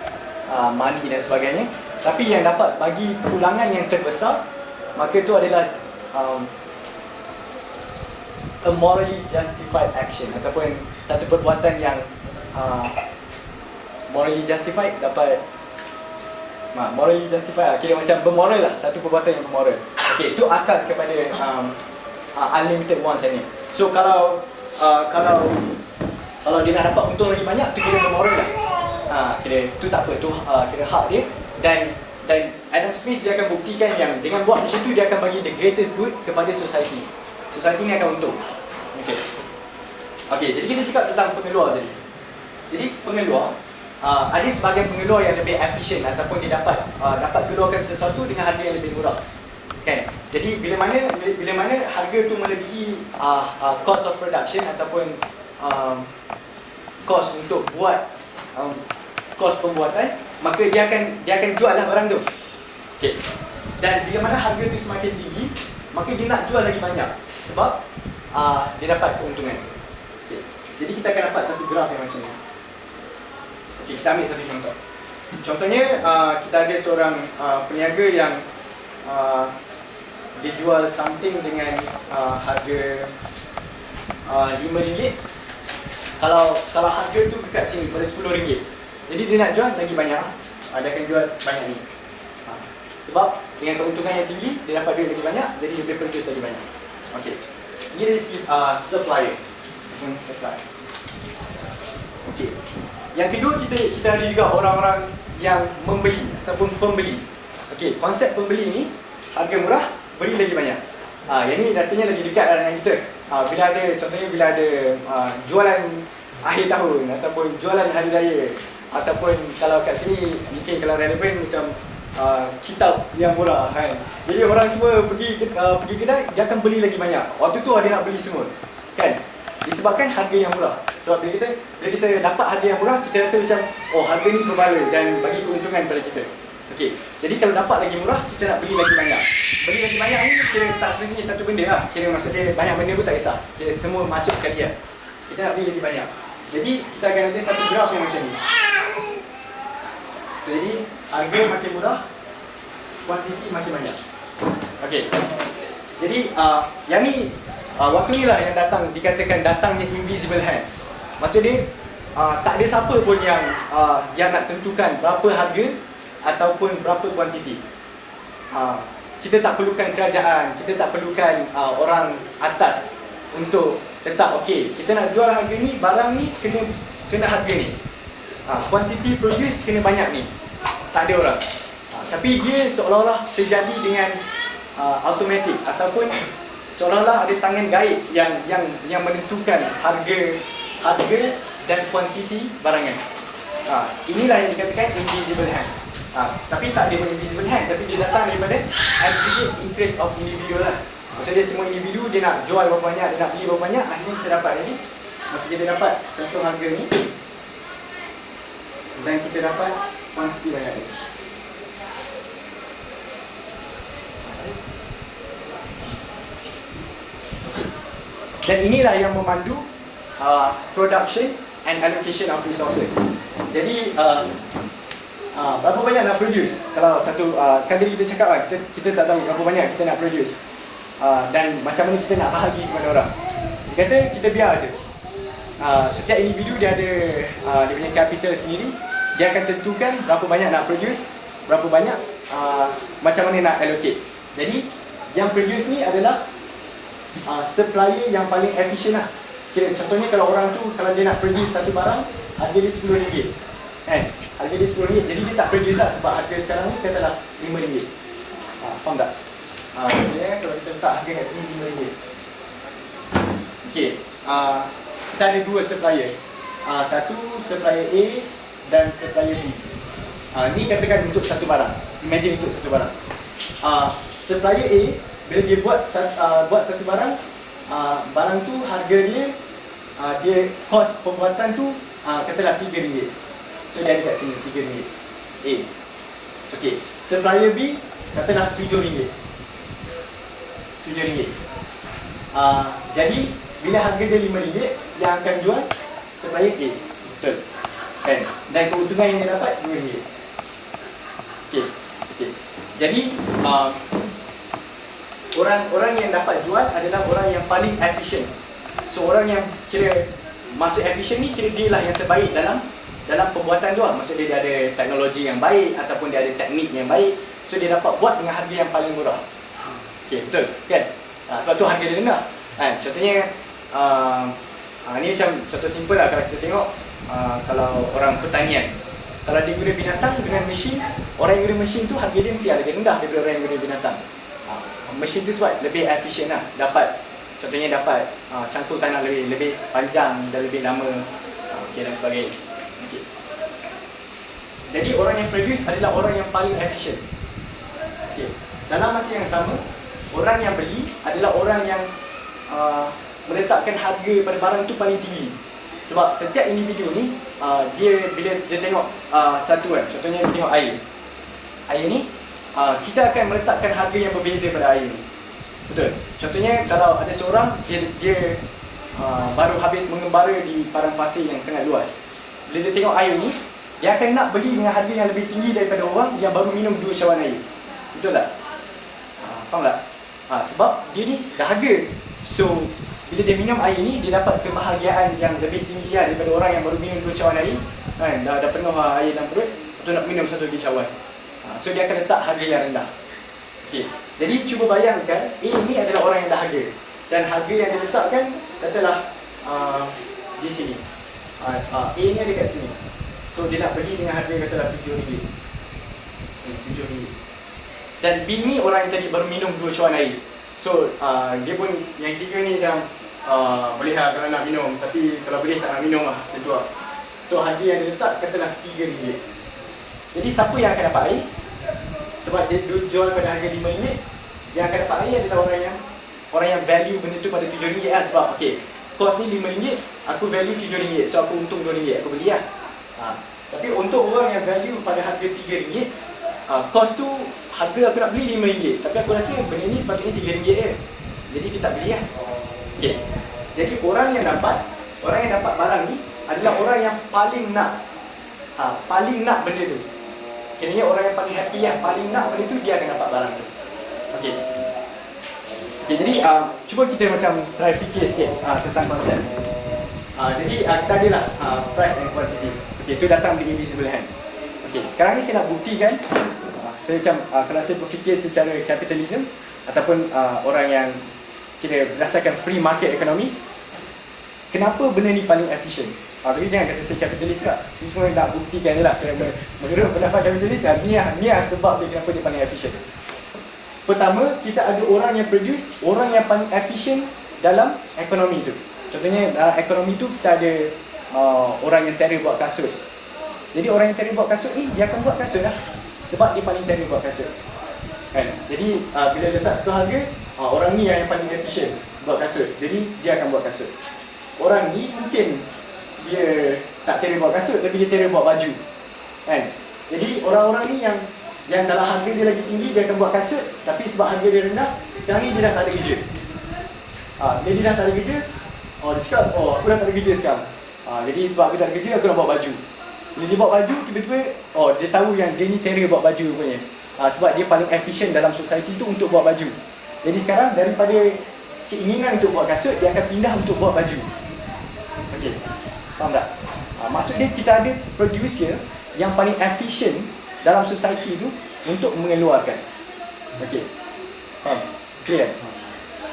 money dan sebagainya. Tapi yang dapat bagi pulangan yang terbesar, maka itu adalah a morally justified action, ataupun satu perbuatan yang morally justified dapat morally justified, kira macam bermoral lah, satu perbuatan yang bermoral. Okay, itu asas kepada unlimited wants ni. So kalau dia nak dapat untung lagi banyak, tu kira bermoral lah. Kira tu tak apa, tu kira hak dia. Dan Dan Adam Smith dia akan buktikan yang dengan buat macam tu dia akan bagi the greatest good kepada society. Society ni akan untung. Okey, jadi kita cakap tentang pengeluar tadi. Jadi pengeluar, ada sebahagian pengeluar yang lebih efisien ataupun dia dapat keluarkan sesuatu dengan harga yang lebih murah. Kan? Jadi bila mana harga tu melebihi cost of production ataupun cost untuk buat kos pembuatan, maka dia akan jual lah barang tu. Okey. Dan bila mana harga tu semakin tinggi, maka dia nak jual lagi banyak sebab dia dapat keuntungan. Okey. Jadi kita akan dapat satu graf yang macam ni. Okey, kita ambil satu contoh. Contohnya kita ada seorang peniaga yang dia jual something dengan harga RM5. Kalau harga tu dekat sini pada RM10, jadi dia nak jual lagi banyak, dia akan jual banyak ni. Sebab dengan keuntungan yang tinggi, dia dapat duit lagi banyak, jadi dia boleh produce lagi banyak. Okey. Ini dari segi supplier. Supply. Okey. Yang kedua, kita ada juga orang-orang yang membeli ataupun pembeli. Okey, konsep pembeli ni harga murah, beli lagi banyak. Yang ni rasanya lagi dekat dengan kita. Contohnya bila ada jualan akhir tahun ataupun jualan hari raya, ataupun kalau kat sini mungkin kalau relevan macam kitab yang murah kan. Jadi orang semua pergi kedai, dia akan beli lagi banyak. Waktu tu dia nak beli semua. Kan? Disebabkan harga yang murah. Sebab bila kita dapat harga yang murah, kita rasa macam harga ni berbaloi dan bagi keuntungan pada kita. Okey. Jadi kalau dapat lagi murah, kita nak beli lagi banyak. Beli lagi banyak ni kira tak sebenarnya satu benda lah. Kira maksud dia banyak benda pun tak kisah. Kira semua masuk sekali lah. Kita nak beli lagi banyak. Jadi kita akan ada satu graf yang macam ni. Jadi harga makin murah, kuantiti makin banyak. Okey. Jadi yang ni waktu ni lah yang dikatakan datangnya invisible hand. Maksud dia tak ada siapa pun yang nak tentukan berapa harga ataupun berapa kuantiti. Kita tak perlukan kerajaan, kita tak perlukan orang atas untuk letak okey, kita nak jual harga ni, barang ni kena harga ni. Kuantiti produce kena banyak ni. Tak ada orang. Tapi dia seolah-olah terjadi dengan automatik ataupun seolah-olah ada tangan gaib yang menentukan harga dan kuantiti barangan. Inilah yang dikatakan invisible hand. Tapi tak dia pun invisible hand, tapi dia datang daripada aggregate interest of individual lah. Maksudnya semua individu dia nak jual berapa banyak, dia nak beli berapa banyak, akhirnya kita dapat ni. Maka kita dapat satu harga ni dan kita dapat kuantiti banyak ni. Dan inilah yang memandu production and allocation of resources. Jadi berapa banyak nak produce? Kalau satu kan tadi kita cakap lah, kita tak tahu berapa banyak kita nak produce, dan macam mana kita nak bahagi kepada orang. Dia kata kita biar je. Setiap individu dia ada dia punya capital sendiri. Dia akan tentukan berapa banyak nak produce, berapa banyak macam mana nak allocate. Jadi yang produce ni adalah supplier yang paling efisien lah. Kira contohnya kalau orang tu, kalau dia nak produce satu barang, harga dia RM10 kan? Harga dia RM10, jadi dia tak produce lah. Sebab harga sekarang ni katalah RM5. Faham tak? Maksudnya kalau kita letak harga kat sini RM5. Okay, kita ada dua supplier. Satu supplier A dan supplier B. Ni katakan untuk satu barang. Imagine untuk satu barang. Supplier A, bila dia buat satu barang, barang tu harga dia kos pembuatan tu katalah RM3. So dia ada kat sini RM3. A. Okey, supplier B katalah RM7. RM7. Jadi bila harga dia RM5, yang akan jual supplier A. Betul. Kan? Dan keuntungan yang dia dapat RM2. Okey. Jadi orang yang dapat jual adalah orang yang paling efisien. So orang yang kira masuk efisien ni, kira dia lah yang terbaik dalam pembuatan tu lah. Maksud dia ada teknologi yang baik ataupun dia ada teknik yang baik. So dia dapat buat dengan harga yang paling murah. Okey, betul kan? Sebab tu harga dia rendah. Contohnya ni macam contoh simple lah. Kalau kita tengok kalau orang pertanian, Kalau dia guna binatang dengan mesin, orang yang guna mesin tu harga dia mesti lebih rendah daripada orang yang guna binatang. Mesin tu sebab lebih efisien lah, contohnya dapat cangkul tanah lebih panjang dan lebih lama, dan sebagainya. Okay. Jadi orang yang produce adalah orang yang paling efisien. Okay. Dalam masa yang sama, orang yang beli adalah orang yang meletakkan harga pada barang tu paling tinggi. Sebab setiap individu ni bila dia tengok satu kan, contohnya dia tengok air ni, kita akan meletakkan harga yang berbeza pada air ni. Betul? Contohnya kalau ada seorang dia baru habis mengembara di padang pasir yang sangat luas. Bila dia tengok air ni, dia akan nak beli dengan harga yang lebih tinggi daripada orang yang baru minum 2 cawan air. Betul tak? Faham tak? Sebab dia ni dahaga. So bila dia minum air ni, dia dapat kebahagiaan yang lebih tinggi daripada orang yang baru minum 2 cawan air kan, dah penuh air dalam perut, lepas tu nak minum 1 lagi cawan. So dia akan letak harga yang rendah. Okay. Jadi cuba bayangkan, A ni adalah orang yang dahaga, dan harga yang dia letakkan katalah di sini. A ni ada kat sini. So dia nak beli dengan harga katalah RM7. RM7. Dan B ni orang yang tadi baru minum 2 cawan air. So dia pun yang tiga ni macam boleh lah kalau nak minum, tapi kalau boleh tak nak minum lah, macam tu lah. So harga yang dia letak katalah RM3. Jadi siapa yang akan dapat air? Sebab dia jual pada harga RM5, yang akan dapat air adalah orang yang value benda tu pada RM7 lah. Sebab okay, kos ni RM5, aku value RM7, so aku untung RM2, aku beli lah. Tapi untuk orang yang value pada harga RM3, kos tu harga aku nak beli RM5, tapi aku rasa benda ni sepatutnya RM3 je, jadi kita tak beli lah. Okay. Jadi orang yang dapat barang ni adalah orang yang paling nak benda tu. Kiranya orang yang paling happy, yang paling nak benda tu, dia akan dapat barang tu. Okay, jadi cuba kita macam try fikir sikit tentang konsep. Jadi kita ada lah price and quantity. Okay, tu datang dari invisible hand. Okay, sekarang ni saya nak buktikan. Saya macam kalau saya berfikir secara kapitalism ataupun orang yang kira berdasarkan free market economy, kenapa benda ni paling efisien? Tapi jangan kata saya kapitalis lah. Saya semua nak buktikan je lah. Menurut pendapat kapitalis, ni lah sebab dia kenapa dia paling efisien. Pertama, kita ada orang yang produce, orang yang paling efisien dalam ekonomi tu. Contohnya dalam ekonomi tu kita ada orang yang terror buat kasut. Jadi orang yang terror buat kasut ni, dia akan buat kasut lah, sebab dia paling terror buat kasut kan? Jadi bila letak satu harga, orang ni yang paling efisien buat kasut, jadi dia akan buat kasut. Orang ni mungkin dia tak terror buat kasut, tapi dia terror buat baju kan? Jadi orang-orang ni yang dalam harga dia lagi tinggi, dia akan buat kasut, tapi sebab harga dia rendah, sekarang ni dia dah tak ada kerja. Bila dia dah tak ada kerja, dia cakap, aku dah tak ada kerja sekarang. Jadi sebab aku tak ada kerja, aku nak buat baju. Bila dia buat baju, tiba-tiba dia tahu yang dia ni terror buat baju rupanya. Sebab dia paling efisien dalam society tu untuk buat baju. Jadi sekarang daripada keinginan untuk buat kasut, dia akan pindah untuk buat baju. Okey, faham tak? Maksudnya kita ada producer yang paling efisien dalam society tu untuk mengeluarkan. Okey, faham? Clear?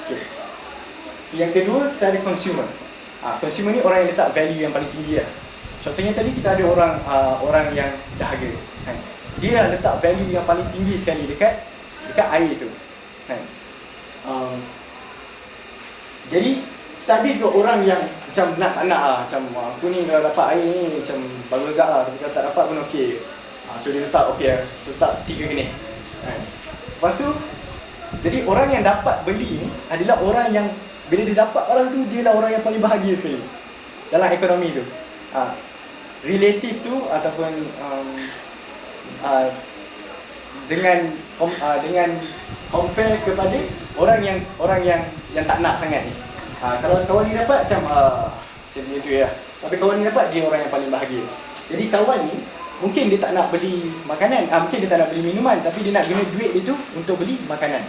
Okey. Yang kedua, kita ada consumer. Consumer ni orang yang letak value yang paling tinggi lah. Contohnya tadi kita ada orang yang dahaga kan? Dia letak value yang paling tinggi sekali dekat air tu kan? Jadi kita ada juga orang yang macam nak tak nak macam aku ni kalau dapat air ni macam baru agak lah, tapi kalau tak dapat pun okey. So dia letak letak 3 gini kan? Lepas tu, jadi orang yang dapat beli ni adalah orang yang bila dia dapat barang tu, dia lah orang yang paling bahagia sekali dalam ekonomi tu. Relatif tu ataupun dengan compare kepada orang yang tak nak sangat ni. Kalau kawan ni dapat macam dia tu ya. Tapi kawan ni dapat, dia orang yang paling bahagia. Jadi kawan ni mungkin dia tak nak beli makanan, mungkin dia tak nak beli minuman, tapi dia nak guna duit itu untuk beli makanan.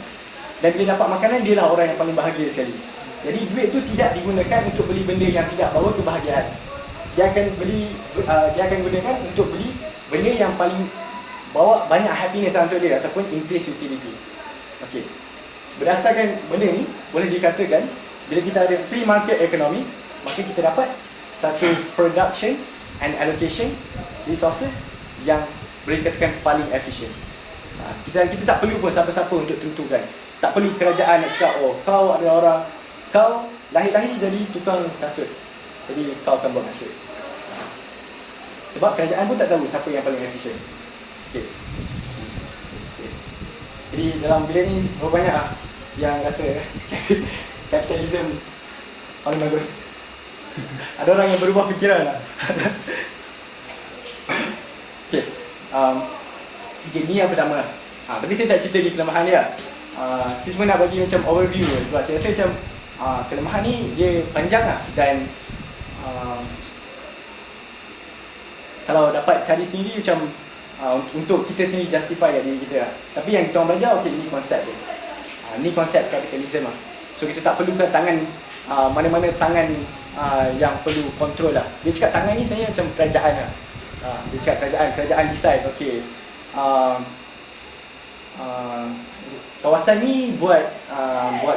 Dan bila dapat makanan, dia lah orang yang paling bahagia sekali. Jadi duit tu tidak digunakan untuk beli benda yang tidak bawa kebahagiaan. Dia akan gunakan untuk beli benda yang paling bawa banyak happiness untuk dia ataupun increase utility. Okey. Berdasarkan benda ni, boleh dikatakan bila kita ada free market economy, maka kita dapat satu production and allocation resources yang boleh dikatakan paling efisien. Kita tak perlu pun siapa-siapa untuk tentukan. Tak perlu kerajaan nak cakap, oh kau adalah orang, kau lahir-lahir jadi tukang kasut, jadi kau akan buat kasut. Sebab kerajaan pun tak tahu siapa yang paling efisien. Okay. Jadi dalam bilik ni berapa banyak yang rasa kapitalisme paling bagus. Ada orang yang berubah fikiran lah. Okay. Okay, ni yang pertama lah. Tapi saya tak cerita lagi kelemahan dia. Saya cuma nak bagi macam overview je. Sebab saya rasa macam kelemahan ni dia panjang lah. Dan kalau dapat cari sendiri macam untuk kita sendiri justify diri kita lah. Tapi yang kita orang belajar, okay, ni konsep dia. Ni konsep kapitalisme lah. So kita tak perlukan tangan, mana-mana tangan yang perlu kontrol lah. Dia cakap tangan ni sebenarnya macam kerajaan lah. Dia cakap kerajaan decide, okay, kawasan ni buat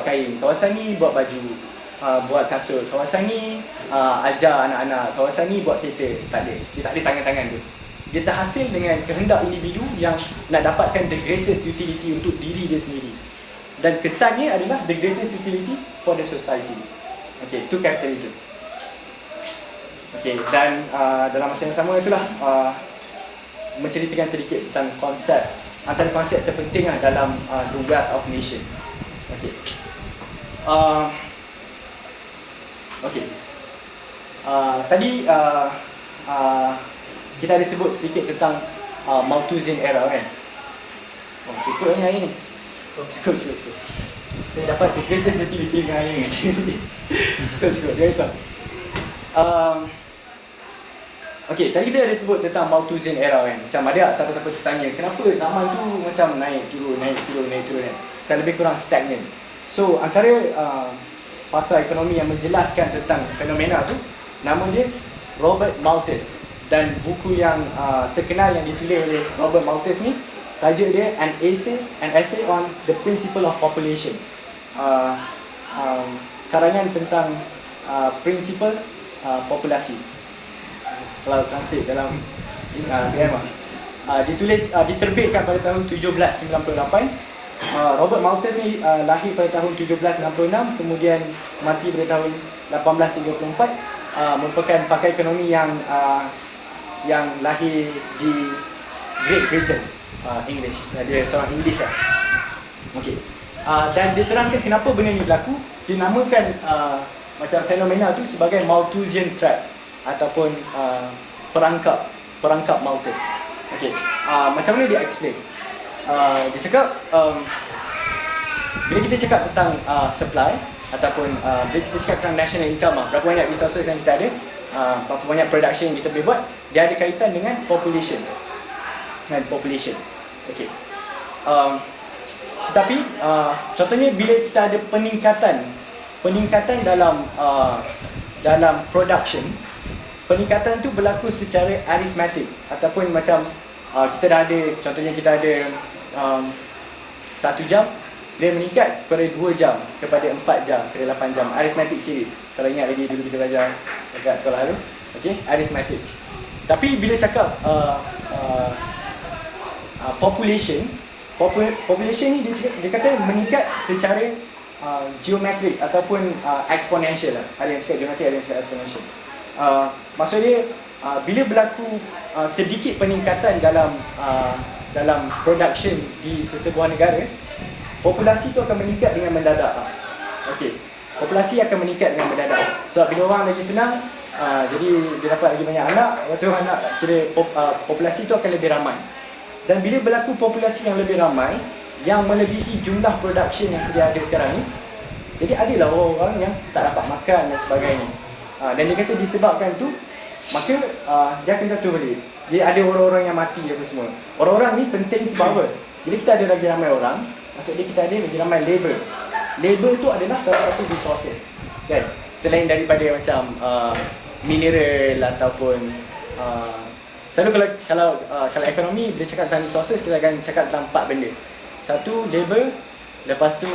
kain, kawasan ni buat baju, buat kasut, kawasan ni ajar anak-anak, kawasan ni buat kereta. Tak ada, dia tak ada tangan-tangan tu. Dia terhasil dengan kehendak individu yang nak dapatkan the greatest utility untuk diri dia sendiri. Dan kesannya adalah the greatest utility for the society. Okay, itu kapitalisme. Okay, dan dalam masa yang sama itulah menceritakan sedikit tentang konsep, antara konsep terpenting dalam the wealth of nation. Okay. Okay. Tadi kita ada sebut sedikit tentang Malthusian era kan. Cukup dengan air ni. Cukup. Saya dapat the greatest utility dengan air ni. Cukup, jangan risau. Okay, tadi kita ada sebut tentang Malthusian era kan. Macam ada siapa-siapa tertanya, kenapa zaman tu macam naik turun kan. Macam lebih kurang stagnan. So, antara pakar ekonomi yang menjelaskan tentang fenomena tu, nama dia Robert Malthus. Dan buku yang terkenal yang ditulis oleh Robert Malthus ni, tajuk dia An Essay on the Principle of Population. Karangan tentang prinsipal populasi. Kalau translate dalam PM diterbitkan pada tahun 1798. Robert Malthus ni lahir pada tahun 1766, kemudian mati pada tahun 1834. Merupakan pakar ekonomi yang lahir di Great Britain, English. Dia seorang English lah. Okay. Dan dia terangkan kenapa benda ni berlaku. Dia namakan macam fenomena tu sebagai Malthusian trap ataupun perangkap Malthus. Okay. Macam mana dia explain? Dia cakap bila kita cakap tentang supply ataupun bila kita cakap tentang national income, berapa banyak resources yang kita ada, berapa banyak production yang kita boleh buat, dia ada kaitan dengan population. Okay. Tetapi contohnya bila kita ada peningkatan dalam production, peningkatan tu berlaku secara arithmetic ataupun macam kita dah ada, contohnya kita ada 1 jam, dia meningkat kepada 2 jam, kepada 4 jam, kepada 8 jam. Arithmetic series. Kalau ingat lagi dulu kita belajar dekat sekolah tu. Okay, arithmetic. Tapi bila cakap population ni dia kata meningkat secara geometrik ataupun exponential lah. Ada yang cakap geometrik, ada yang cakap exponential. Maksudnya bila berlaku sedikit peningkatan dalam production di sesebuah negara, populasi tu akan meningkat dengan mendadak. Okey, populasi akan meningkat dengan mendadak. Sebab bila orang lagi senang, jadi dia dapat lagi banyak anak, waktu anak kira populasi tu akan lebih ramai. Dan bila berlaku populasi yang lebih ramai, yang melebihi jumlah production yang sedia ada sekarang ni, jadi adalah orang-orang yang tak dapat makan dan sebagainya. Dan dia kata disebabkan tu, maka dia akan jatuh balik. Dia ada orang-orang yang mati apa semua. Orang-orang ni penting sebab apa? Bila kita ada lagi ramai orang, maksudnya kita ada lagi ramai labor. Labor tu adalah salah satu resources, kan? Selain daripada macam mineral ataupun selalu kalau ekonomi dia cakap tentang resources, kita akan cakap tentang 4 benda. Satu, labor. Lepas tu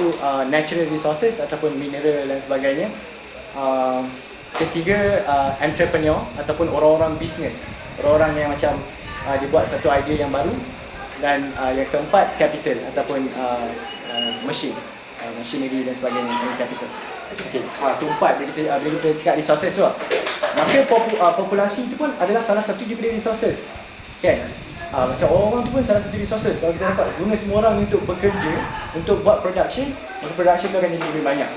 natural resources ataupun mineral dan sebagainya. Ketiga, entrepreneur ataupun orang-orang bisnes. Orang-orang yang macam dia buat satu idea yang baru. Dan yang keempat, capital ataupun machinery dan sebagainya, capital. Okey, tu empat bila kita cakap resources tu lah. Maka populasi itu pun adalah salah satu daripada resources. Kan? Macam orang tu pun salah satu resources. Kalau kita dapat guna semua orang untuk bekerja, untuk buat production, maka production tu akan jadi lebih banyak.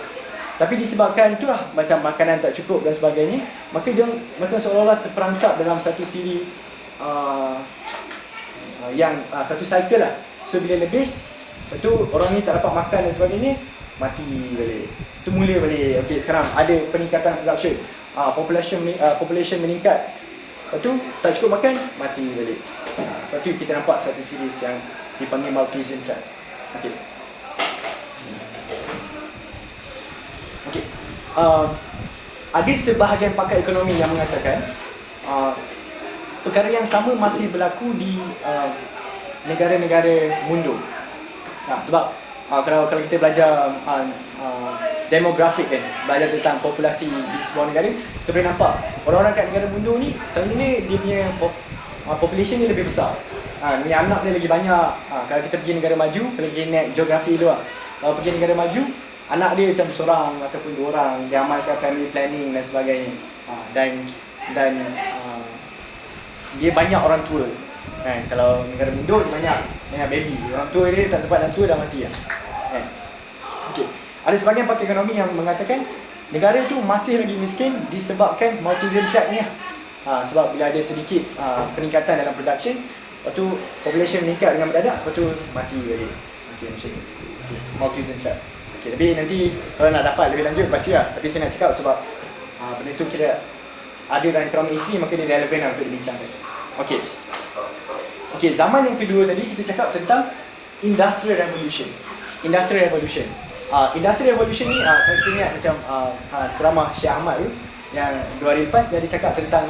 Tapi disebabkan itulah macam makanan tak cukup dan sebagainya, maka dia macam seolah-olah terperangkap dalam satu siri yang satu cycle lah. So bila lebih, lepas tu orang ni tak dapat makan dan sebagainya, mati balik. Tu mula balik. Okey, sekarang ada peningkatan production, population meningkat. Lepas tu tak cukup makan, mati balik. Lepas tu kita nampak satu series yang dipanggil Malthusian trap. Okey. Okey. Ada sebahagian pakar ekonomi yang mengatakan perkara yang sama masih berlaku di negara-negara mundur. Sebab kalau kita belajar demografik kan, belajar tentang populasi di sebuah negara, kita boleh nampak orang-orang kat negara mundur ni selalunya dia punya population dia lebih besar. Ni anak dia lagi banyak. Kalau kita pergi negara maju, kalau kita naik geografi dulu kalau pergi negara maju, anak dia macam seorang ataupun dua orang, dia amalkan family planning dan sebagainya. Dan dia banyak orang tua. Kalau negara mundur dia banyak baby. Orang tua dia tak sempat dan tua dah mati lah. Okey. Ada sebahagian pakar ekonomi yang mengatakan negara tu masih lagi miskin disebabkan Malthusian trap ni. Sebab bila ada sedikit peningkatan dalam production, lepas tu population meningkat dengan mendadak, lepas tu mati balik. Okey, macam ni. Malthusian trap. Okey, tapi nanti kalau nak dapat lebih lanjut baca lah. Tapi saya nak cakap sebab benda tu kira ada dalam ekonomi isi, maka dia relevan lah untuk dibincangkan. Okey. Okey, zaman yang kedua tadi kita cakap tentang Industrial Revolution. Industrial Revolution. Industrial Revolution ni kalau kita ingat macam ceramah Syekh Ahmad tu yang 2 hari lepas, dia ada cakap tentang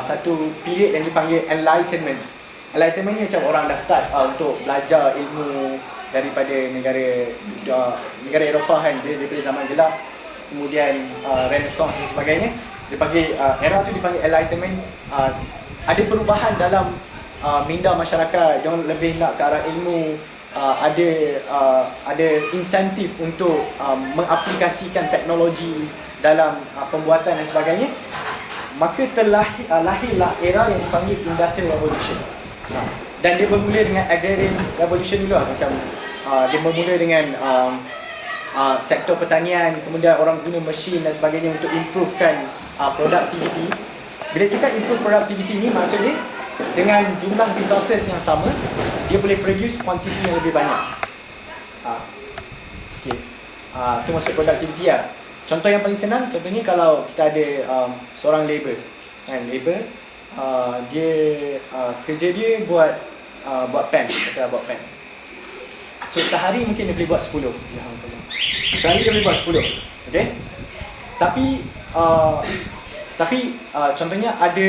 satu period yang dipanggil Enlightenment. Enlightenment ni macam orang dah start untuk belajar ilmu daripada negara Eropah kan, dia daripada zaman gelap, kemudian Renaissance dan sebagainya. Dia panggil era tu dipanggil Enlightenment. Ada perubahan dalam minda masyarakat, dia lebih nak ke arah ilmu, ada insentif untuk mengaplikasikan teknologi dalam pembuatan dan sebagainya. Maka lahirlah era yang dipanggil Industrial Revolution. Dan dia bermula dengan Agrarian Revolution dulu lah. Macam dia bermula dengan sektor pertanian, kemudian orang guna mesin dan sebagainya untuk improvekan productivity. Bila cakap improve productivity ni, maksudnya dengan jumlah resources yang sama, dia boleh produce quantity yang lebih banyak. Okay. Itu maksud productivity lah. Contoh yang paling senang, contohnya kalau kita ada seorang labor kan, dia kerja dia buat pen, kata buat pen. So sehari mungkin dia boleh buat 10. Sehari dia boleh buat 10. Okay? Tapi contohnya ada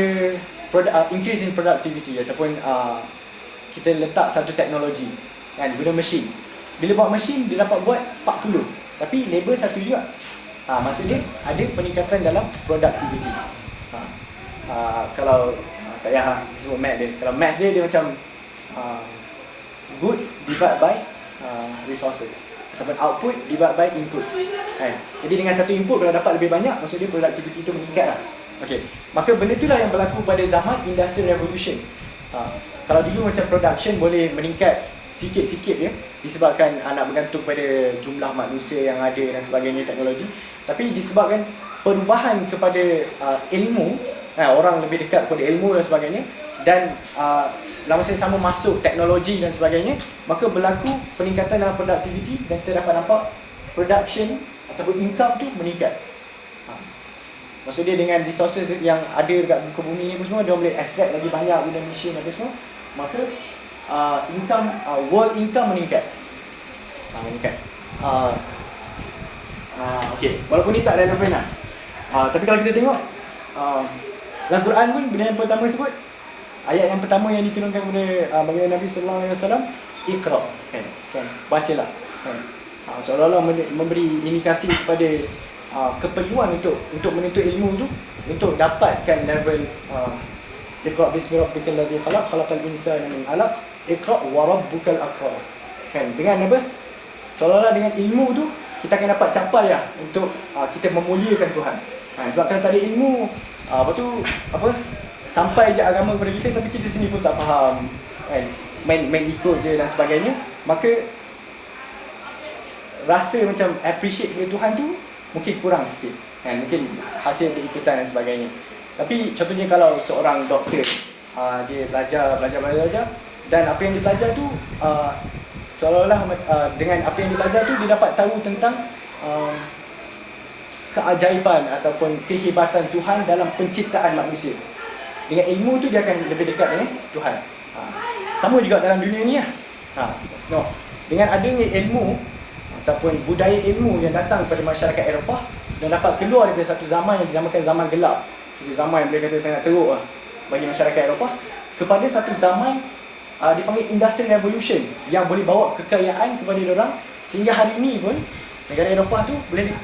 increase in productivity ataupun kita letak satu teknologi kan, guna mesin. Bila buat mesin dia dapat buat 40, tapi labor satu juga. Maksudnya ada peningkatan dalam productivity. Kalau tak payah sebut math dia. Kalau math dia macam goods divide by resources ataupun output divide by input. Jadi dengan satu input kalau dapat lebih banyak, maksudnya productivity itu meningkat lah. Okay. Maka benda itulah yang berlaku pada zaman Industrial Revolution. Kalau dulu macam production boleh meningkat sikit-sikit ya, disebabkan nak bergantung pada jumlah manusia yang ada dan sebagainya, teknologi. Tapi disebabkan perubahan kepada ilmu, orang lebih dekat kepada ilmu dan sebagainya, dan dalam masa yang sama masuk teknologi dan sebagainya, maka berlaku peningkatan dalam productivity dan kita dapat nampak production ataupun income tu meningkat. Maksudnya dengan resources yang ada dekat muka bumi ni apa semua, dia boleh extract lagi banyak guna mesin apa semua, maka income, world income meningkat. Okay, walaupun ni tak relevan lah. Tapi kalau kita tengok dalam Quran pun, benda yang pertama sebut, ayat yang pertama yang diturunkan kepada baginda Nabi sallallahu alaihi wasallam, Iqra, kan, bacalah, kan. Seolah-olah memberi indikasi kepada keperluan untuk menuntut ilmu tu, untuk dapatkan level Iqra bismi rabbikal ladzi khalaq, khalaqal insana min 'alaq, Iqra wa rabbukal akram. Kan, dengan apa? Seolah-olah dengan ilmu tu kita akan dapat capai lah untuk kita memuliakan Tuhan. Sebab kalau tak ada ilmu, sampai je agama kepada kita tapi kita sendiri pun tak faham, kan? Main ikut je dan sebagainya, maka rasa macam appreciate kepada Tuhan tu mungkin kurang sikit, kan? Mungkin hasil ikutan dan sebagainya. Tapi contohnya kalau seorang doktor, dia belajar dan apa yang dia belajar tu seolah-olah dengan apa yang dia belajar tu dia dapat tahu tentang keajaiban ataupun kehebatan Tuhan dalam penciptaan manusia. Dengan ilmu tu dia akan lebih dekat dengan Tuhan. Sama juga dalam dunia ni lah. Dengan adanya ilmu ataupun budaya ilmu yang datang pada masyarakat Eropah dan dapat keluar daripada satu zaman yang dinamakan zaman gelap, zaman yang boleh kata sangat teruk bagi masyarakat Eropah, kepada satu zaman dipanggil Industrial Revolution yang boleh bawa kekayaan kepada orang, sehingga hari ini pun negara Eropah tu boleh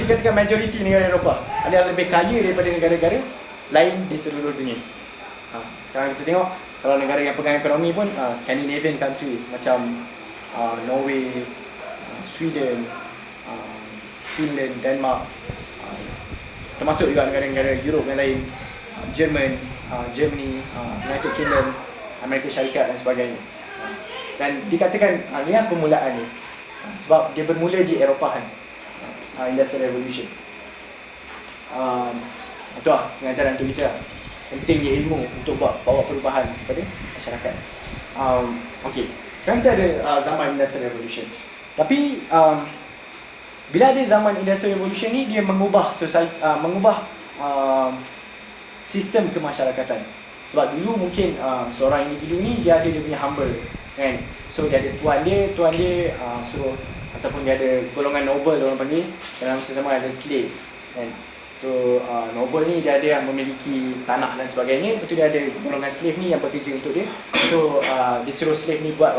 dikatakan majoriti negara Eropah adalah lebih kaya daripada negara-negara lain di seluruh dunia. Sekarang kita tengok kalau negara yang pegang ekonomi pun Scandinavian countries macam Norway, Sweden, Finland, Denmark, termasuk juga negara-negara Europe yang lain, Germany, United Kingdom, Amerika Syarikat dan sebagainya. Dan dikatakan ini permulaan ni, sebab dia bermula di Eropah kan, Industrial Revolution. Itu lah pengajaran untuk kita, pentingnya ilmu untuk bawa perubahan kepada masyarakat. Okey, sekarang kita ada zaman Industrial Revolution. Tapi bila ada zaman Industrial Revolution ni, dia mengubah sistem kemasyarakatan. Sebab dulu mungkin seorang individu ni dia ada dia punya hamba, kan? So dia ada tuan dia suruh, ataupun dia ada golongan noble orang panggil, dalam sama ada slave, kan? So noble ni dia ada yang memiliki tanah dan sebagainya, lepas tu dia ada golongan slave ni yang bekerja untuk dia. So dia suruh slave ni buat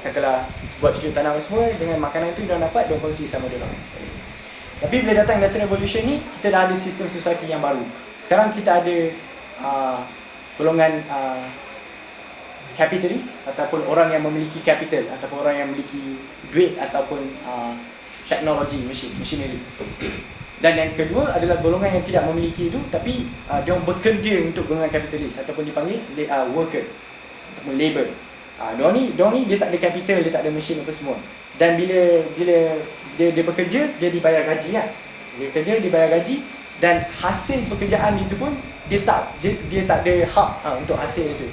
katalah buat cucuk tanam semua, dengan makanan tu dia dapat, dia kongsi sama dia orang. Tapi bila datang Industrial Revolution ni, kita dah ada sistem society yang baru. Sekarang kita ada golongan kapitalis ataupun orang yang memiliki capital, ataupun orang yang memiliki duit ataupun teknologi, machinery. Dan yang kedua adalah golongan yang tidak memiliki itu, tapi dia bekerja untuk golongan kapitalis ataupun dipanggil worker ataupun labor. Diorang ni dia tak ada capital, dia tak ada mesin apa semua. Dan bila dia bekerja, dia dibayar gaji lah. Dia bekerja, dibayar gaji, dan hasil pekerjaan itu pun dia tak ada hak untuk hasil itu.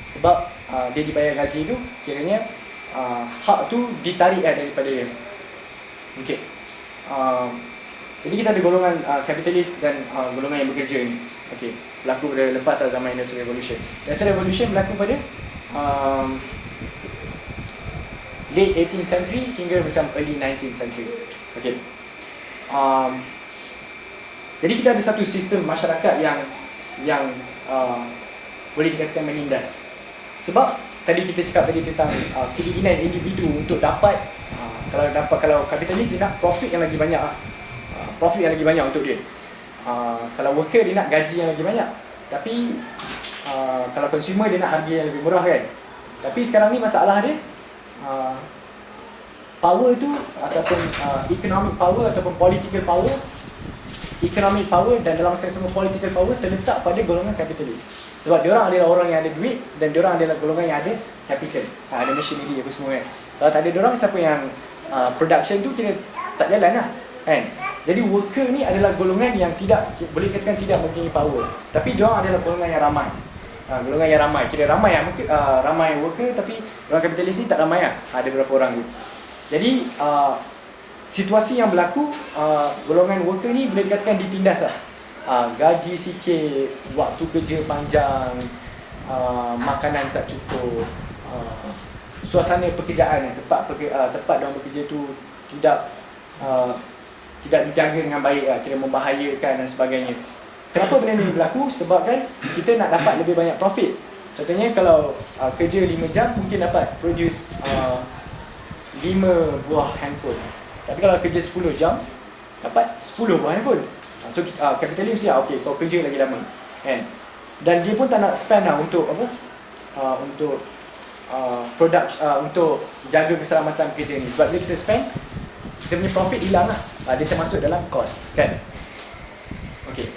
Sebab dia dibayar gaji itu, kiranya hak tu ditarik daripada dia. Okey. Jadi kita ada golongan kapitalis dan golongan yang bekerja ni. Okey, berlaku pada lepas zaman Industrial Revolution. Industrial Revolution berlaku pada late 18th century hingga macam early 19th century. Okey. Jadi kita ada satu sistem masyarakat yang boleh dikatakan menindas. Sebab tadi kita cakap tentang keinginan individu untuk dapat kalau kapitalis dia nak profit yang lagi banyak, profit yang lagi banyak untuk dia. Kalau worker dia nak gaji yang lagi banyak. Tapi kalau consumer dia nak harga yang lebih murah, kan. Tapi sekarang ni masalah dia power tu ataupun economic power ataupun political power, economic power dan dalam masa yang sama political power terletak pada golongan kapitalis. Sebab diorang adalah orang yang ada duit dan diorang adalah golongan yang ada capital, ada machinery apa semua, kan. Kalau tak ada diorang, siapa yang production tu kira tak jalan lah, kan. Jadi worker ni adalah golongan yang tidak, boleh katakan tidak mempunyai power, tapi diorang adalah golongan yang ramai. Golongan yang ramai, kira ramai lah, ramai worker, tapi orang kapitalis ni tak ramai lah, ada beberapa orang tu. Jadi situasi yang berlaku, golongan worker ni boleh dikatakan ditindas lah. Gaji sikit, waktu kerja panjang, makanan tak cukup, suasana pekerjaan, tempat diorang bekerja tu tidak dijaga dengan baik lah, kira membahayakan dan sebagainya. Kenapa benda ni berlaku? Sebab kan kita nak dapat lebih banyak profit. Contohnya kalau kerja 5 jam mungkin dapat produce 5 buah handphone. Tapi kalau kerja 10 jam dapat 10 buah handphone. So kapitalis mesti okey, kau kerja lagi lama. kan. Dan dia pun tak nak spend lah untuk apa, untuk produk, untuk jaga keselamatan kerja ni. Sebab bila kita spend, kita punya profit hilang lah, dia termasuk dalam cost, kan. Okey.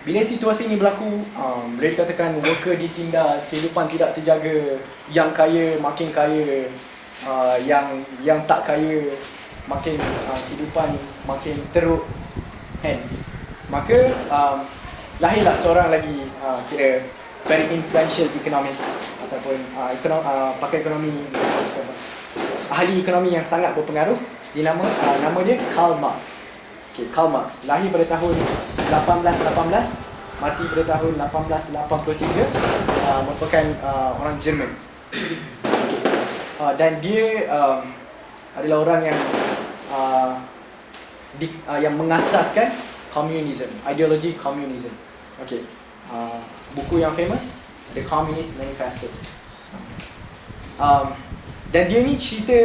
Bila situasi ini berlaku, boleh dikatakan worker ditindas, kehidupan tidak terjaga, yang kaya makin kaya, yang tak kaya makin kehidupan makin teruk, kan. Maka lahirlah seorang lagi kira very influential economist ataupun pakar ekonomi, ahli ekonomi yang sangat berpengaruh. Nama dia Karl Marx. Okay, Karl Marx lahir pada tahun 1818, mati pada tahun 1883, merupakan orang Jerman. Dan dia adalah orang yang mengasaskan komunisme, ideologi komunisme. Okey. Buku yang famous, The Communist Manifesto. Dan dia ni cerita,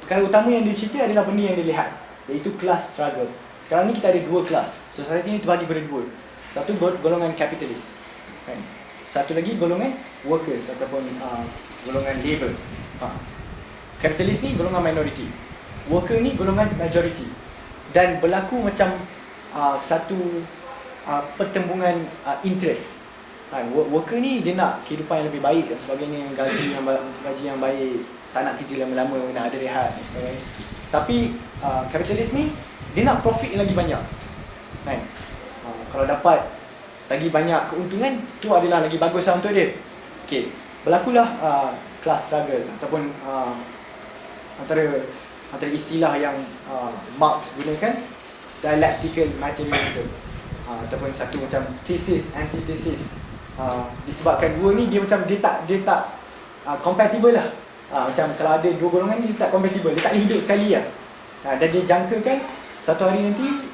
perkara utama yang dia cerita adalah benda yang dia lihat, iaitu class struggle. Sekarang ni kita ada dua kelas. Society ni terbagi pada dua. Satu golongan kapitalis, kan? Satu lagi golongan workers ataupun golongan labor. Kapitalis ni golongan minority, worker ni golongan majority. Dan berlaku macam satu pertembungan interest. Worker ni dia nak kehidupan yang lebih baik dan sebagainya, gaji yang baik, tak nak kerja lama-lama, nak ada rehat dan sebagainya. Tapi kapitalis ni dia nak profit yang lagi banyak, kan? Kalau dapat lagi banyak keuntungan, tu adalah lagi bagus lah untuk dia. Okey, berlakulah class struggle ataupun antara istilah yang Marx gunakan, dialectical materialism, ataupun satu macam thesis, antitesis. Disebabkan dua ni dia tak compatible lah. Macam kalau ada dua golongan ni, dia tak compatible, dia tak boleh hidup sekali lah. Dan dia jangkakan satu hari nanti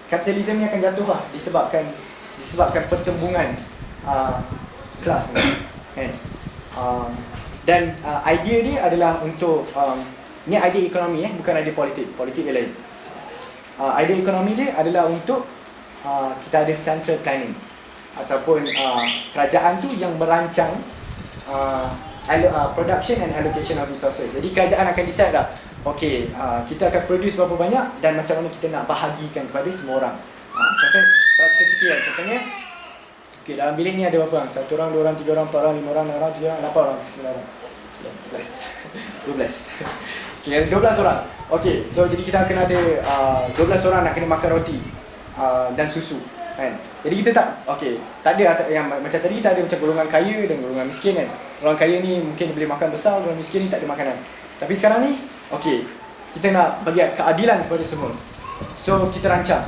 kapitalisme ni akan jatuh lah, disebabkan pertembungan kelas ni, kan. Dan idea dia adalah untuk ni idea ekonomi, bukan idea politik dia lain. Idea ekonomi dia adalah untuk kita ada central planning, ataupun kerajaan tu yang merancang production and allocation of resources. Jadi kerajaan akan decide dah, okey, kita akan produce berapa banyak dan macam mana kita nak bahagikan kepada semua orang. Contoh, kalau kita fikir, contohnya, okey, dalam bilik ni ada berapa orang? 1 orang, 2 orang, 3 orang, 4 orang, 5 orang, 6 orang, 7 orang, 8 orang, 9 orang, 11, 12. Okey, ada 12 orang. Okey, so jadi kita akan ada 12 orang nak kena makan roti dan susu, kan. Jadi kita tak ada yang macam tadi, kita ada macam golongan kaya dan golongan miskin, kan. Orang kaya ni mungkin boleh makan besar, orang miskin ni tak ada makanan. Tapi sekarang ni, okey, kita nak bagi keadilan kepada semua. So kita rancang,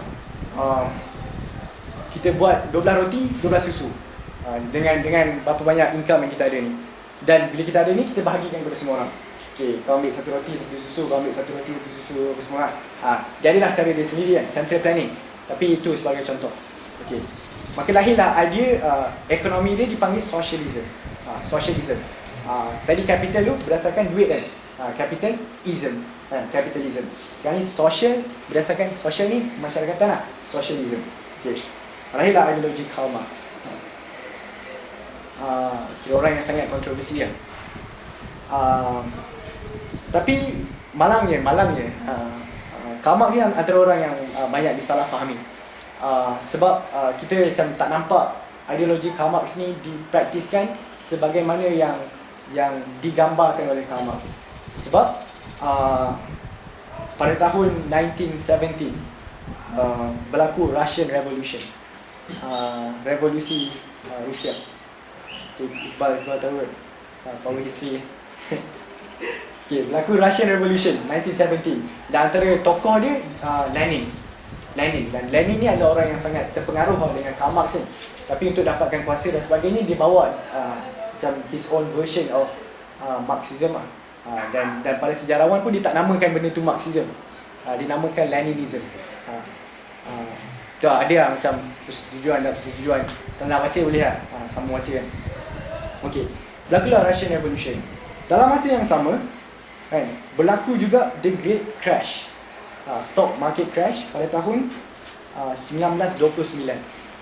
kita buat 12 roti, 12 susu, dengan berapa banyak income yang kita ada ni. Dan bila kita ada ni, kita bahagikan kepada semua orang. Okey, kau ambil 1 roti, 1 susu, kau ambil 1 roti, 1 susu, apa semua. Dia adalah cara dia sendiri, kan, central planning. Tapi itu sebagai contoh. Okey, maka lahirlah idea ekonomi dia dipanggil socialism. Socialism. Tadi capital tu berdasarkan duit, kan. Capitalism, capitalism. Sekarang ni social, berdasarkan social ni masyarakatan lah, socialism. Okey, lahirlah ideologi Karl Marx. Kira orang yang sangat kontroversi lah. Tapi malangnya Karl Marx ni antara orang yang banyak disalah fahami. Sebab kita macam tak nampak ideologi Karl Marx ni dipraktiskan sebagaimana yang digambarkan oleh Karl Marx. Sebab pada tahun 1917 berlaku Russian Revolution, revolusi Rusia. Iqbal tahu kan, power history. Okay, berlaku Russian Revolution 1917. Dan antara tokoh dia Lenin. Dan Lenin ni adalah orang yang sangat terpengaruh dengan Karl Marx ni. Tapi untuk dapatkan kuasa dan sebagainya, dia bawa macam his own version of Marxism lah. Dan pada sejarawan pun dia tak namakan benda tu Marxism, dia namakan Leninism. Tu ada lah macam persetujuan dan persetujuan. Kalau nak baca boleh lah, sama baca kan. Okey, berlakulah Russian Revolution. Dalam masa yang sama, kan, berlaku juga The Great Crash, stock market crash pada tahun 1929.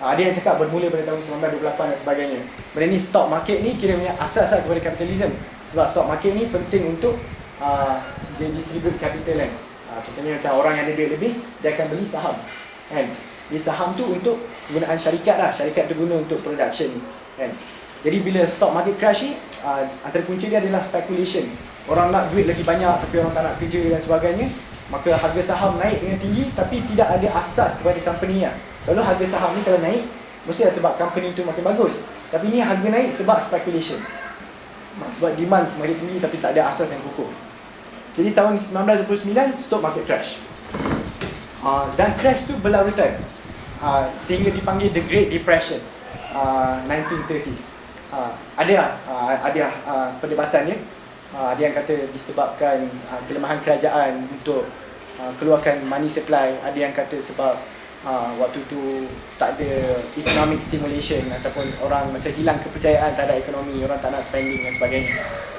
Ada yang cakap bermula pada tahun 1928 dan sebagainya. Benda ni stock market ni kiranya asas kepada kapitalisme. Sebab stock market ni penting untuk dia distribute capital kan. Contohnya macam orang yang ada duit lebih, dia akan beli saham kan. Di saham tu untuk penggunaan syarikat lah. Syarikat tu guna untuk production kan. Jadi bila stock market crash ni, antara punca dia adalah speculation. Orang nak duit lagi banyak tapi orang tak nak kerja dan sebagainya. Maka harga saham naik dengan tinggi tapi tidak ada asas kepada company lah. Selalu harga saham ni kalau naik, mesti sebab company tu makin bagus. Tapi ni harga naik sebab speculation. Sebab demand makin tinggi tapi tak ada asas yang kukuh. Jadi tahun 1929, stock market crash. Dan crash tu berlarutan. Sehingga dipanggil The Great Depression, 1930s. Ada perdebatannya. Ada yang kata disebabkan kelemahan kerajaan untuk keluarkan money supply. Ada yang kata sebab waktu tu tak ada economic stimulation ataupun orang macam hilang kepercayaan terhadap ekonomi, orang tak nak spending dan sebagainya.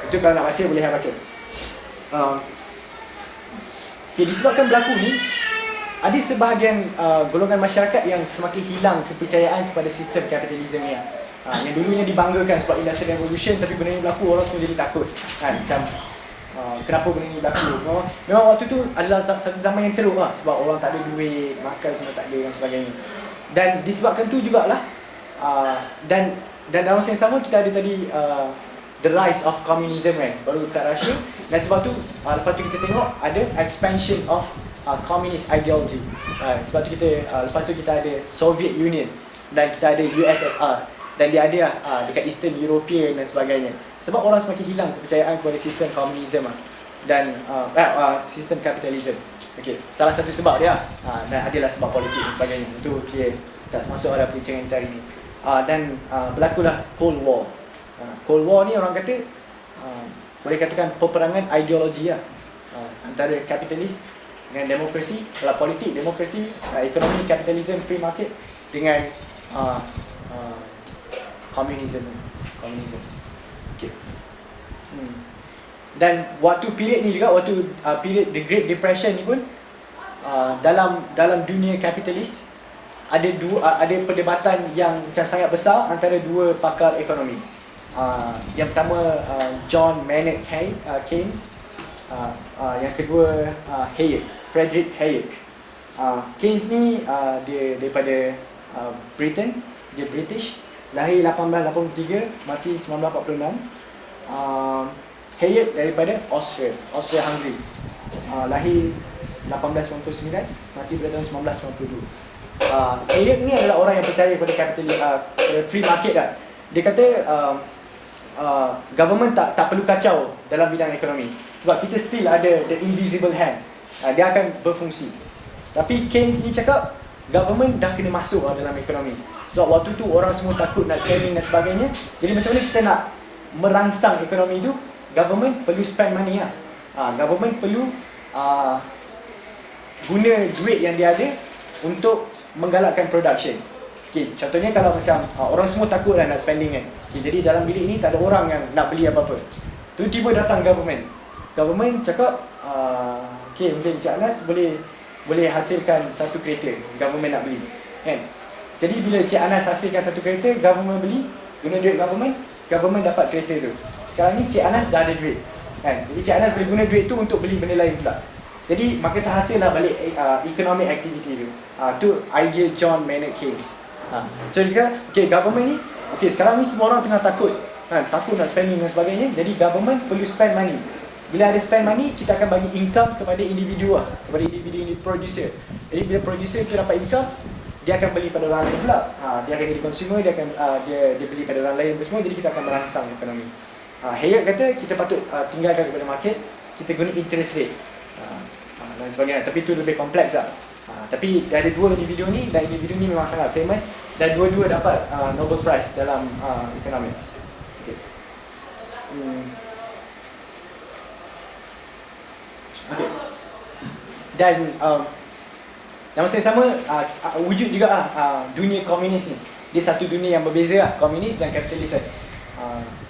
Itu kalau nak baca boleh baca. Disebabkan berlaku ni, ada sebahagian golongan masyarakat yang semakin hilang kepercayaan kepada sistem kapitalisme ni. Yang dulunya dibanggakan sebab Industrial Revolution, tapi benda ni berlaku orang semua jadi takut kan. Macam kenapa benda ni berlaku. Memang waktu tu adalah satu zaman yang teruk lah, sebab orang tak ada duit, makan semua tak ada dan sebagainya. Dan disebabkan tu jugalah dan dalam masa yang sama kita ada tadi the rise of communism kan, baru kat Russia. Dan sebab tu lepas tu kita tengok ada expansion of communist ideology. Sebab tu kita lepas tu kita ada Soviet Union dan kita ada USSR. Dan dia ada dekat Eastern European dan sebagainya. Sebab orang semakin hilang kepercayaan kepada sistem komunisme dan sistem kapitalisme. Okey, salah satu sebab dia dan adalah sebab politik dan sebagainya. Itu tak masuk dalam perbincangan kita hari ini. Dan berlakulah Cold War. Cold War ni orang kata boleh katakan peperangan ideologi lah, antara kapitalis dengan demokrasi. Kalau politik, demokrasi, ekonomi, kapitalisme, free market dengan komunisme. Okay. Dan waktu period ni juga, waktu period The Great Depression ni pun dalam dunia kapitalis ada perdebatan yang macam sangat besar antara dua pakar ekonomi. Yang pertama John Maynard Keynes, yang kedua Friedrich Hayek. Keynes ni dia daripada Britain, dia British. Lahir 1883, mati 1946. Hayek daripada Austria-Hungary. Lahir 1899, mati pada tahun 1992. Hayek ni adalah orang yang percaya pada free market lah. Dia kata government tak perlu kacau dalam bidang ekonomi, sebab kita still ada the invisible hand. Dia akan berfungsi. Tapi Keynes ni cakap government dah kena masuk dalam ekonomi. Sebab waktu tu orang semua takut nak spending dan sebagainya. Jadi macam mana kita nak merangsang ekonomi tu? Government perlu spend money lah. Government perlu guna duit yang dia ada untuk menggalakkan production. Okay, contohnya kalau macam orang semua takut nak spending kan. Okay, jadi dalam bilik ni tak ada orang yang nak beli apa-apa. Tiba-tiba datang government. Government cakap, okay, mungkin Encik Anas boleh hasilkan satu kereta, government nak beli kan. Jadi bila Cik Anas hasilkan satu kereta, government beli, guna duit government dapat kereta tu. Sekarang ni Cik Anas dah ada duit kan. Jadi Cik Anas boleh guna duit tu untuk beli benda lain pula. Jadi maka terhasillah balik economic activity tu. Tu idea John Maynard Keynes. So dia kata, okay, government ni, okay, sekarang ni semua orang tengah takut kan, takut nak spending dan sebagainya. Jadi government perlu spend money. Bila ada spend money, kita akan bagi income kepada individu lah, kepada individu producer. Jadi bila producer tu dapat income, dia akan beli pada orang lain pula. Dia akan jadi consumer, dia akan dia beli pada orang lain semua. Jadi kita akan merangsang ekonomi. Hayek kata kita patut tinggalkan kepada market, kita guna interest rate dan sebagainya. Tapi itu lebih kompleks lah. Tapi ada dua individu ni, dan individu ni memang sangat famous, dan dua-dua dapat Nobel Prize dalam economics. Okay. Okay. Dan dalam masa yang sama wujud juga dunia komunis ni. Dia satu dunia yang berbeza lah, komunis dan kapitalis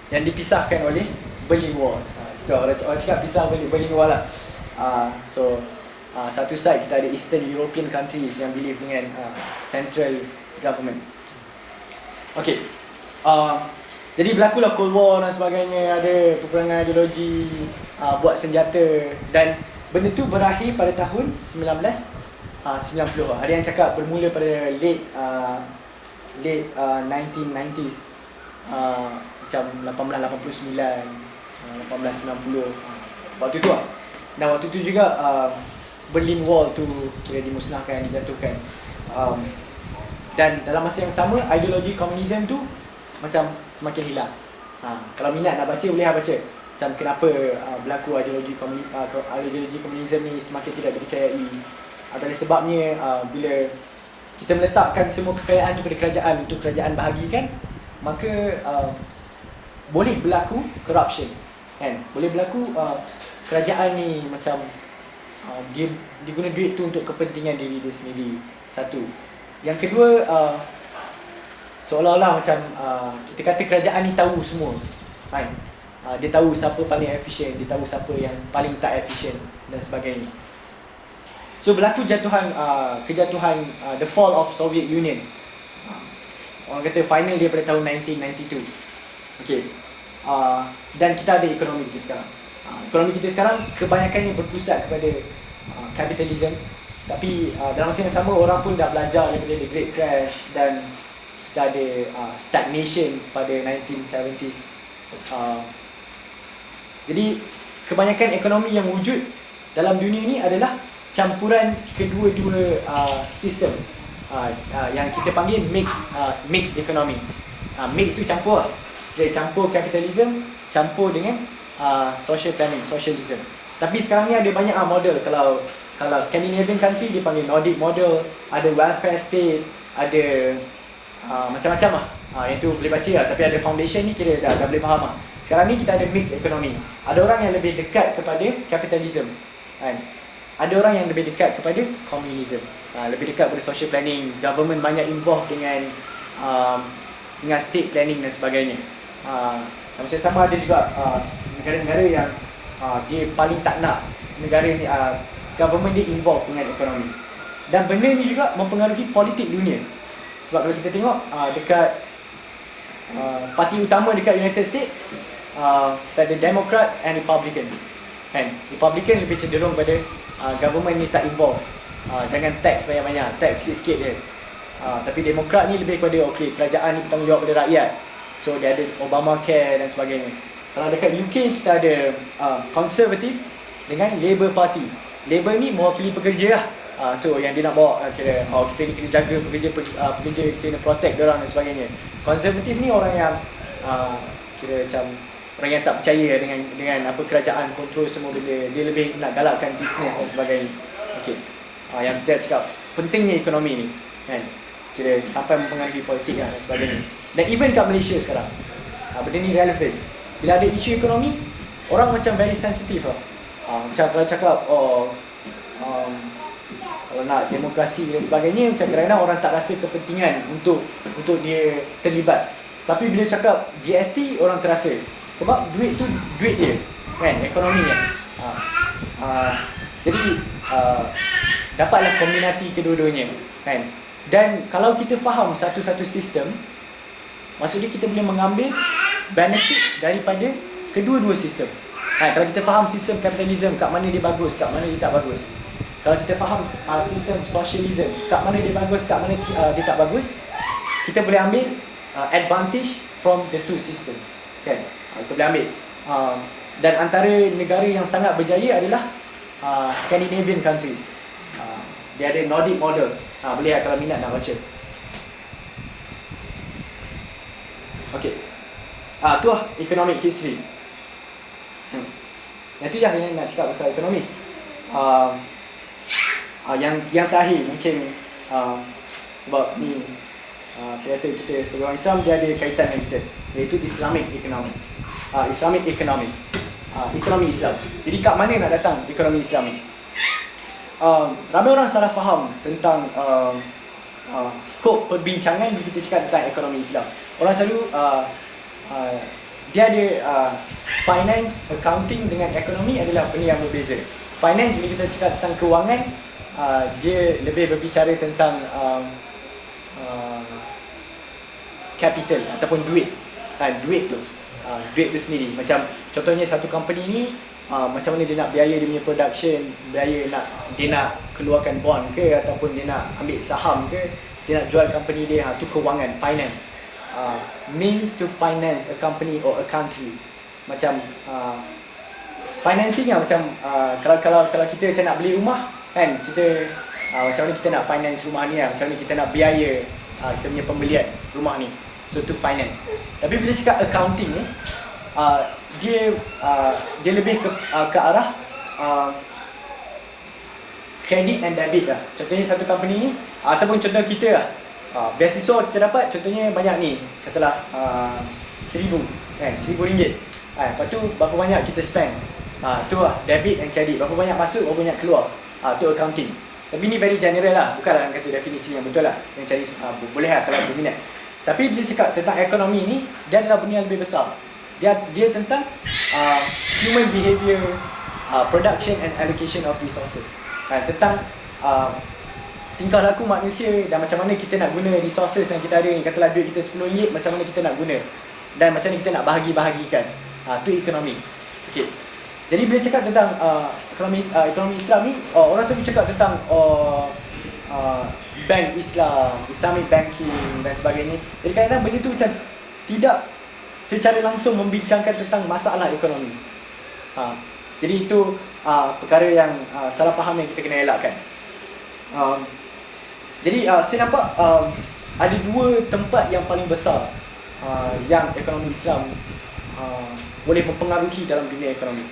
yang dipisahkan oleh Berlin Wall. Orang cakap pisah Berlin Wall lah. So Satu side kita ada Eastern European countries yang believe dengan central government. Okay, jadi berlakulah Cold War dan sebagainya, ada peperangan ideologi, buat senjata, dan benda tu berakhir pada tahun 1990. Ada yang cakap bermula pada late 1990s, macam 1889, 1890, waktu tu lah. Dan waktu tu juga Berlin Wall tu kira dimusnahkan, dijatuhkan. Dan dalam masa yang sama, ideologi komunisme tu macam semakin hilang. Kalau minat nak baca, boleh baca macam kenapa berlaku ideologi komunisme ni semakin tidak dipercayai. Antara sebabnya bila kita meletakkan semua kekayaan kepada kerajaan untuk kerajaan bahagikan, maka boleh berlaku corruption, kan? Boleh berlaku kerajaan ni macam dia guna duit tu untuk kepentingan diri dia sendiri. Satu. Yang kedua, seolah-olah macam kita kata kerajaan ni tahu semua, kan? Dia tahu siapa paling efisien, dia tahu siapa yang paling tak efisien dan sebagainya. So berlaku kejatuhan the fall of Soviet Union. Orang kata final dia pada tahun 1992. Okay. Dan kita ada ekonomi kita sekarang. Ekonomi kita sekarang kebanyakannya berpusat kepada kapitalisme. Tapi dalam masa yang sama, orang pun dah belajar daripada the Great Crash, dan kita ada stagnation pada 1970s. Jadi kebanyakan ekonomi yang wujud dalam dunia ni adalah campuran kedua-dua sistem, yang kita panggil mixed economy. Mix tu campur lah. Dia campur kapitalisme, campur dengan social planning, socialism. Tapi sekarang ni ada banyak model. Kalau Scandinavian country dia panggil Nordic model, ada welfare state, ada macam-macam lah. Yang tu boleh baca lah, tapi ada foundation ni kira dah boleh faham lah. Sekarang ni kita ada mixed economy. Ada orang yang lebih dekat kepada capitalism, kan? Ada orang yang lebih dekat kepada communism, lebih dekat pada social planning. Government banyak involved dengan state planning dan sebagainya. Macam sama ada juga negara-negara yang dia paling tak nak negara ni, government dia involved dengan ekonomi. Dan benda ni juga mempengaruhi politik dunia. Sebab kalau kita tengok dekat parti utama dekat United States, ada Democrat and Republican. Kan? Republican lebih cenderung pada government ni tak involved, jangan tax banyak-banyak, tax sikit-sikit je. Tapi Demokrat ni lebih kepada okey, kerajaan ni bertanggungjawab pada rakyat. So dia ada Obamacare dan sebagainya. Kalau dekat UK kita ada Conservative dengan Labour Party. Labour ni mewakili pekerja lah. So yang dia nak bawa kira kita ni kena jaga pekerja, kita kena protect diorang dan sebagainya. Conservative ni orang yang kira macam orang yang tak percaya dengan apa kerajaan kontrol semua benda. Dia lebih nak galakkan bisnes dan sebagainya. Okey. Yang kita cakap pentingnya ekonomi ni, kan? Kira sampai mempengaruhi politik dan sebagainya. Dan even kat Malaysia sekarang, benda ni relevan. Bila ada isu ekonomi, orang macam very sensitive lah. Macam kalau cakap kalau nak demokrasi dan sebagainya, macam kadang-kadang orang tak rasa kepentingan untuk dia terlibat. Tapi bila cakap GST, orang terasa. Sebab duit tu duit dia, kan, ekonomi kan. Jadi dapatlah kombinasi kedua-duanya, kan. Dan kalau kita faham satu-satu sistem, maksudnya kita boleh mengambil benefit daripada kedua-dua sistem. Kalau kita faham sistem kapitalisme, kat mana dia bagus, kat mana dia tak bagus. Kalau kita faham sistem socialism, kat mana dia bagus, kat mana dia tak bagus, kita boleh ambil advantage from the two systems, kan. Kita boleh ambil. Dan antara negara yang sangat berjaya adalah Scandinavian countries. Dia ada Nordic model. Boleh kalau minat nak baca. Okey. Tu lah economic history. Yang tu yang nak cakap pasal ekonomi. Yang terakhir mungkin sebab ni saya rasa kita sebagai orang Islam dia ada kaitan dengan kita, iaitu Islamic economics. Islamic economy. Ekonomi Islam. Jadi kat mana nak datang ekonomi Islam ni? Ramai orang salah faham tentang skop perbincangan bila kita cakap tentang ekonomi Islam. Orang selalu dia ada finance, accounting dengan ekonomi adalah benda yang berbeza. Finance, bila kita cakap tentang kewangan, dia lebih berbicara tentang capital ataupun duit. Duit tu sendiri. Macam contohnya satu company ni, macam mana dia nak biaya dia punya production, dia nak keluarkan bond ke, ataupun dia nak ambil saham ke, dia nak jual company dia, tu kewangan, finance. Means to finance a company or a country. Macam financing lah, macam kalau kita macam nak beli rumah kan, kita macam mana kita nak finance rumah ni lah, macam mana kita nak biaya kita punya pembelian rumah ni. So to finance. Tapi bila cakap accounting ni, dia lebih ke arah credit and debit lah. Contohnya satu company ni, ataupun contoh kita lah, beasiswa kita dapat, contohnya banyak ni, katalah RM1,000 kan, RM1,000. Lepas tu berapa banyak kita spend, tu lah debit and credit. Berapa banyak masuk, berapa banyak keluar, tu accounting. Tapi ni very general lah, bukanlah kata definisi yang betul lah, yang cari boleh lah kalau berminat. Tapi bila cakap tentang ekonomi ni, dia adalah benda yang lebih besar. Dia tentang human behaviour, production and allocation of resources. Tentang tingkah laku manusia dan macam mana kita nak guna resources yang kita ada ni. Katalah duit kita RM10, macam mana kita nak guna dan macam mana kita nak bahagi-bahagikan. Tu ekonomi. Okay. Jadi bila cakap tentang ekonomi Islam ni, orang selalu cakap tentang bank Islam, Islamic banking dan sebagainya. Jadi kadang-kadang benda tu macam tidak secara langsung membincangkan tentang masalah ekonomi. Jadi itu perkara yang salah faham yang kita kena elakkan. Jadi saya nampak ada dua tempat yang paling besar yang ekonomi Islam boleh mempengaruhi dalam dunia ekonomi.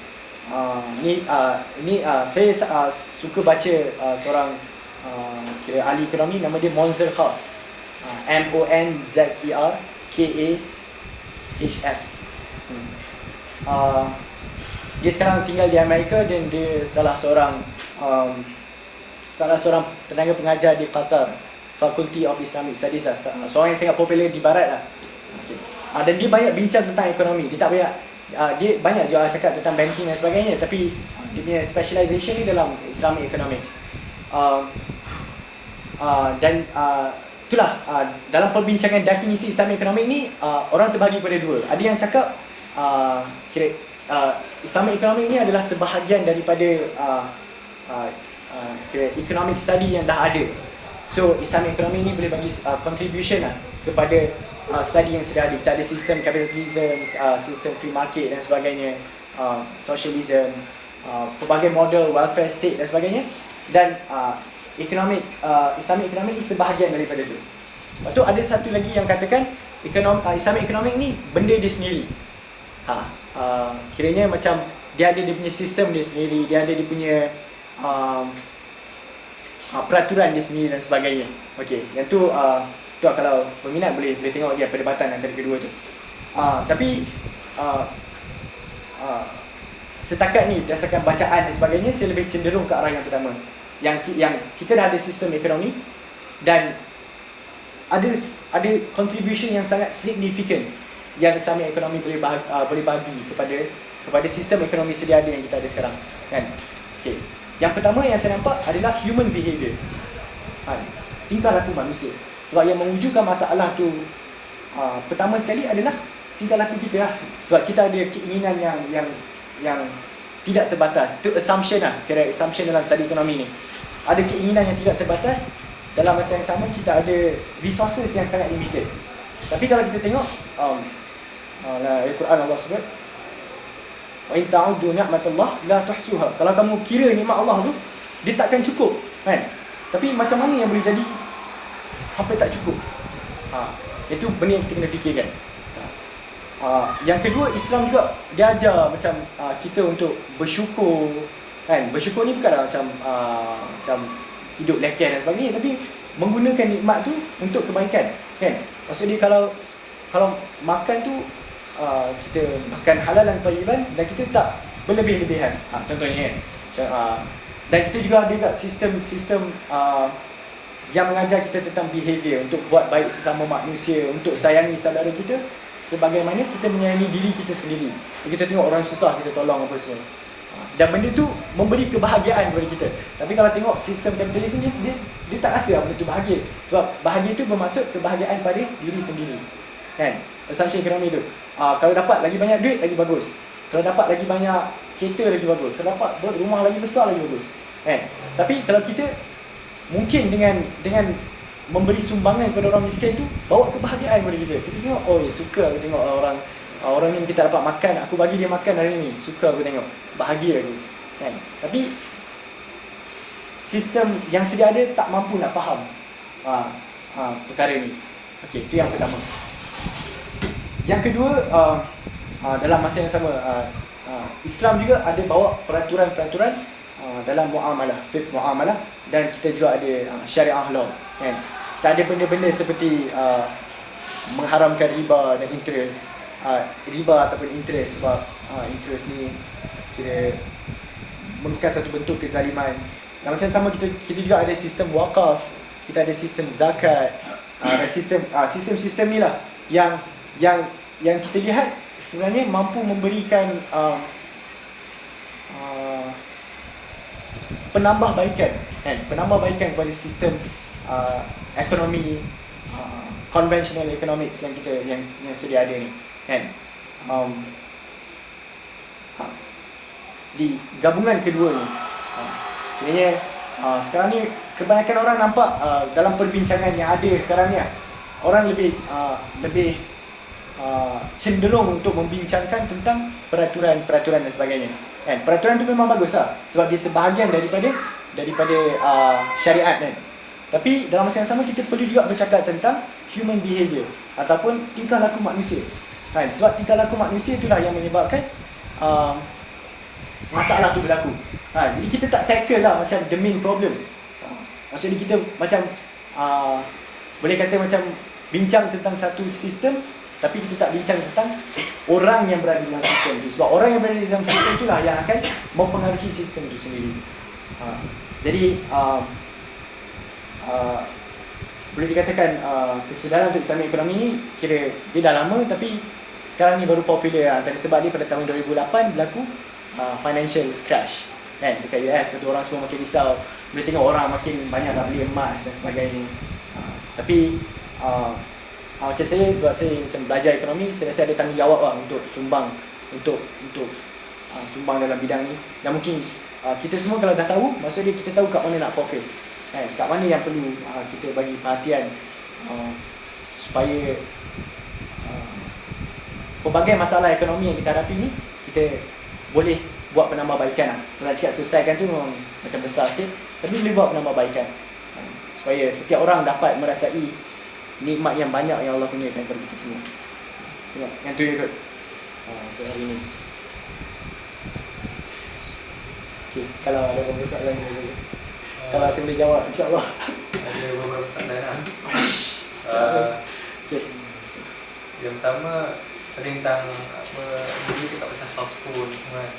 Saya suka baca seorang kira ahli ekonomi, nama dia Monzer Khaff, Monzerkhaf. Dia sekarang tinggal di Amerika dan dia salah seorang tenaga pengajar di Qatar, Faculty of Islamic Studies lah. Seorang yang sangat popular di barat lah. Okay. Dan dia banyak bincang tentang ekonomi. Dia tak banyak dia banyak juga cakap tentang banking dan sebagainya, tapi dia punya specialization ni dalam Islamic economics. Dan itulah dalam perbincangan definisi Islamic economics ni, orang terbagi pada dua. Ada yang cakap Islamic economics ni adalah sebahagian daripada economic study yang dah ada. So Islamic economics ni boleh bagi contribution lah kepada study yang sudah ada. Kita ada sistem capitalism, sistem free market dan sebagainya, socialism, pelbagai model welfare state dan sebagainya. Dan Islamic economics ni sebahagian daripada tu. Lepas tu ada satu lagi yang katakan Islamic economics ni benda dia sendiri. Kiranya macam dia ada dia punya sistem dia sendiri, dia ada dia punya peraturan dia sendiri dan sebagainya. Okey, yang tu kalau berminat boleh tengok dia perdebatan antara kedua tu. Tapi setakat ni berdasarkan bacaan dan sebagainya, saya lebih cenderung ke arah yang pertama. Yang kita dah ada sistem ekonomi dan ada contribution yang sangat signifikan yang Islamic economy boleh bagi kepada sistem ekonomi sedia ada yang kita ada sekarang, kan? Okey. Yang pertama yang saya nampak adalah human behaviour. Tingkah laku manusia. Sebab yang mewujudkan masalah tu pertama sekali adalah tingkah laku kita lah. Sebab kita ada keinginan yang tidak terbatas. Itu assumption lah, kira assumption dalam studi ekonomi ni. Ada keinginan yang tidak terbatas, dalam masa yang sama kita ada resources yang sangat limited. Tapi kalau kita tengok Al-Quran Allah sebut, wa in ta'uddu ni'matallah la tuhsuha. Kalau kamu kira nikmat Allah tu, dia takkan cukup, kan? Tapi macam mana yang boleh jadi sampai tak cukup? Itu benda yang kita kena fikirkan. Yang kedua, Islam juga dia ajar macam kita untuk bersyukur, kan? Bersyukur ni bukanlah macam hidup lekeh dan sebagainya, tapi menggunakan nikmat tu untuk kebaikan, kan? Maksud dia kalau makan tu kita makan halal dan thayyiban dan kita tak berlebih-lebihan, contohnya, kan? Dan kita juga ada sistem yang mengajar kita tentang behavior untuk buat baik sesama manusia, untuk sayangi saudara kita sebagaimana kita menyayangi diri kita sendiri. Kita tengok orang susah, kita tolong apa semua. Dan benda tu memberi kebahagiaan kepada kita. Tapi kalau tengok sistem kapitalis ni, dia tak rasa benda tu bahagia. Sebab bahagia tu bermaksud kebahagiaan pada diri sendiri. Kan? Assumption ekonomi tu. Kalau dapat lagi banyak duit, lagi bagus. Kalau dapat lagi banyak kereta, lagi bagus. Kalau dapat rumah lagi besar, lagi bagus. Kan? Tapi kalau kita mungkin dengan memberi sumbangan kepada orang miskin tu, bawa kebahagiaan kepada kita. Kita tengok, oh suka aku tengok orang ni kita dapat makan, aku bagi dia makan hari ni, suka aku tengok, bahagia aku. Kan? Tapi sistem yang sedia ada tak mampu nak faham perkara ni. Okey, itu yang pertama. Yang kedua, dalam masa yang sama, Islam juga ada bawa peraturan-peraturan dalam muamalah, fiqh muamalah, dan kita juga ada syariah law. Kan? Tak ada benda-benda seperti mengharamkan riba dan interest. Riba ataupun interest, sebab interest ni kira merupakan satu bentuk kezaliman. Dan masa yang sama kita juga ada sistem wakaf, kita ada sistem zakat, dan sistem ni lah yang kita lihat sebenarnya mampu memberikan penambahbaikan, kan? Penambahbaikan kepada sistem ekonomi conventional economics yang kita yang sedia ada ni, kan? Di gabungan kedua ni, kiranya sekarang ni kebanyakan orang nampak dalam perbincangan yang ada sekarang ni, orang lebih cenderung untuk membincangkan tentang peraturan dan sebagainya. Kan? Peraturan tu memang bagus lah, sebab dia sebahagian daripada syariat, kan. Tapi dalam masa yang sama kita perlu juga bercakap tentang human behavior ataupun tingkah laku manusia. Kan? Sebab tingkah laku manusia itulah yang menyebabkan masalah tu berlaku. Jadi kita tak tackle lah macam the main problem. Maksudnya kita macam boleh kata macam bincang tentang satu sistem, tapi kita tak bincang tentang orang yang berada dalam sistem itu. Sebab orang yang berada dalam sistem itulah yang akan mempengaruhi sistem itu sendiri. Jadi boleh dikatakan kesedaran untuk Islamic ekonomi ni kira dia dah lama, tapi sekarang ni baru popular. Antara sebab dia pada tahun 2008 berlaku financial crash, kan, dekat US. Kata orang semua makin risau, boleh tengok orang makin banyak nak beli emas dan sebagainya. Tapi macam saya, sebab saya macam belajar ekonomi, saya rasa ada tanggungjawab lah untuk sumbang sumbang dalam bidang ni. Dan mungkin kita semua kalau dah tahu, maksudnya kita tahu kat mana nak fokus, kan, kat mana yang perlu kita bagi perhatian supaya pelbagai masalah ekonomi yang kita hadapi ni kita boleh buat penambahbaikan lah. Kalau nak cakap selesaikan tu memang macam besar sikit, tapi boleh buat penambahbaikan supaya setiap orang dapat merasai nikmat yang banyak yang Allah kurniakan kepada kita semua. Tengok, yang tu je kot untuk hari ni. Okay, kalau ada beberapa soalan kalau saya boleh jawab, insyaAllah. Ada beberapa pertanyaan. Okay. Yang pertama tentang dulu cakap pasal household kan.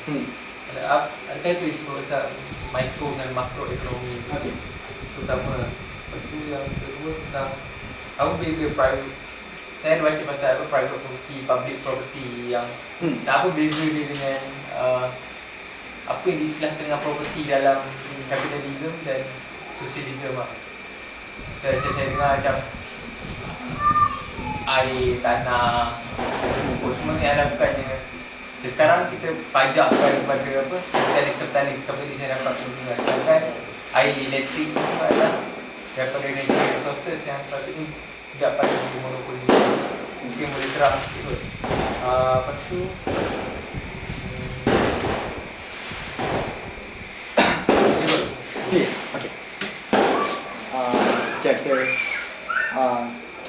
Adakah itu disebut pasal mikro dan makro ekonomi? Okay. Terutama. Lepas tu yang kedua tentang apa beza private. Saya ada baca pasal private property, public property, yang apa beza dia dengan apa yang diistilahkan dengan property dalam kapitalisme dan sosialisme lah. Saya dengar macam air, tanah, semua ni ada bukannya. Sekarang kita pajakkan kepada apa? Kapitalis yang dapat keuntungan. Sedangkan air, elektrik ni semua adalah daripada natural resources yang sepatutnya tidak patut dimonopoli. Mungkin boleh terang ikut. Lepas tu Okay.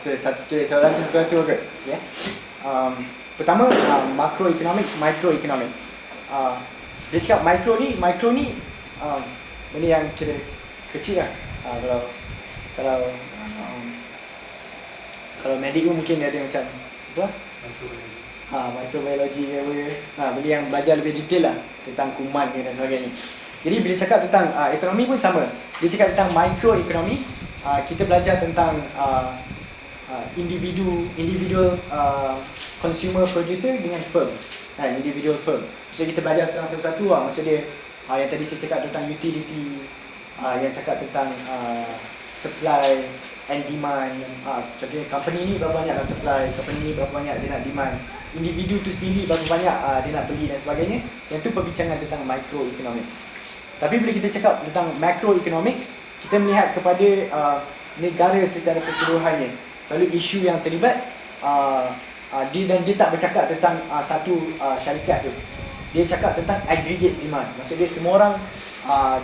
Kita soalan tu ke? Yeah. Pertama, macroeconomics, microeconomics. Dia cakap micro ni benda yang kira kecil lah. Kalau medik pun mungkin dia ada macam apa? Microbiologi ke apa. Benda yang belajar lebih detail lah tentang kuman dan sebagainya. Jadi bila cakap tentang ekonomi pun sama. Dia cakap tentang microeconomy, kita belajar tentang individual consumer producer dengan firm, kan, individual firm. So kita belajar tentang satu-satu lah. Maksud dia yang tadi saya cakap tentang utility, yang cakap tentang supply and demand. Contohnya company ni berapa banyak nak supply, company ni berapa banyak dia nak demand, individu tu sendiri berapa banyak dia nak beli dan sebagainya. Yang tu perbincangan tentang microeconomics. Tapi bila kita cakap tentang macroeconomics, kita melihat kepada negara secara keseluruhannya. Selalu isu yang terlibat, dia tak bercakap tentang satu syarikat tu. Dia cakap tentang aggregate demand. Maksud dia semua orang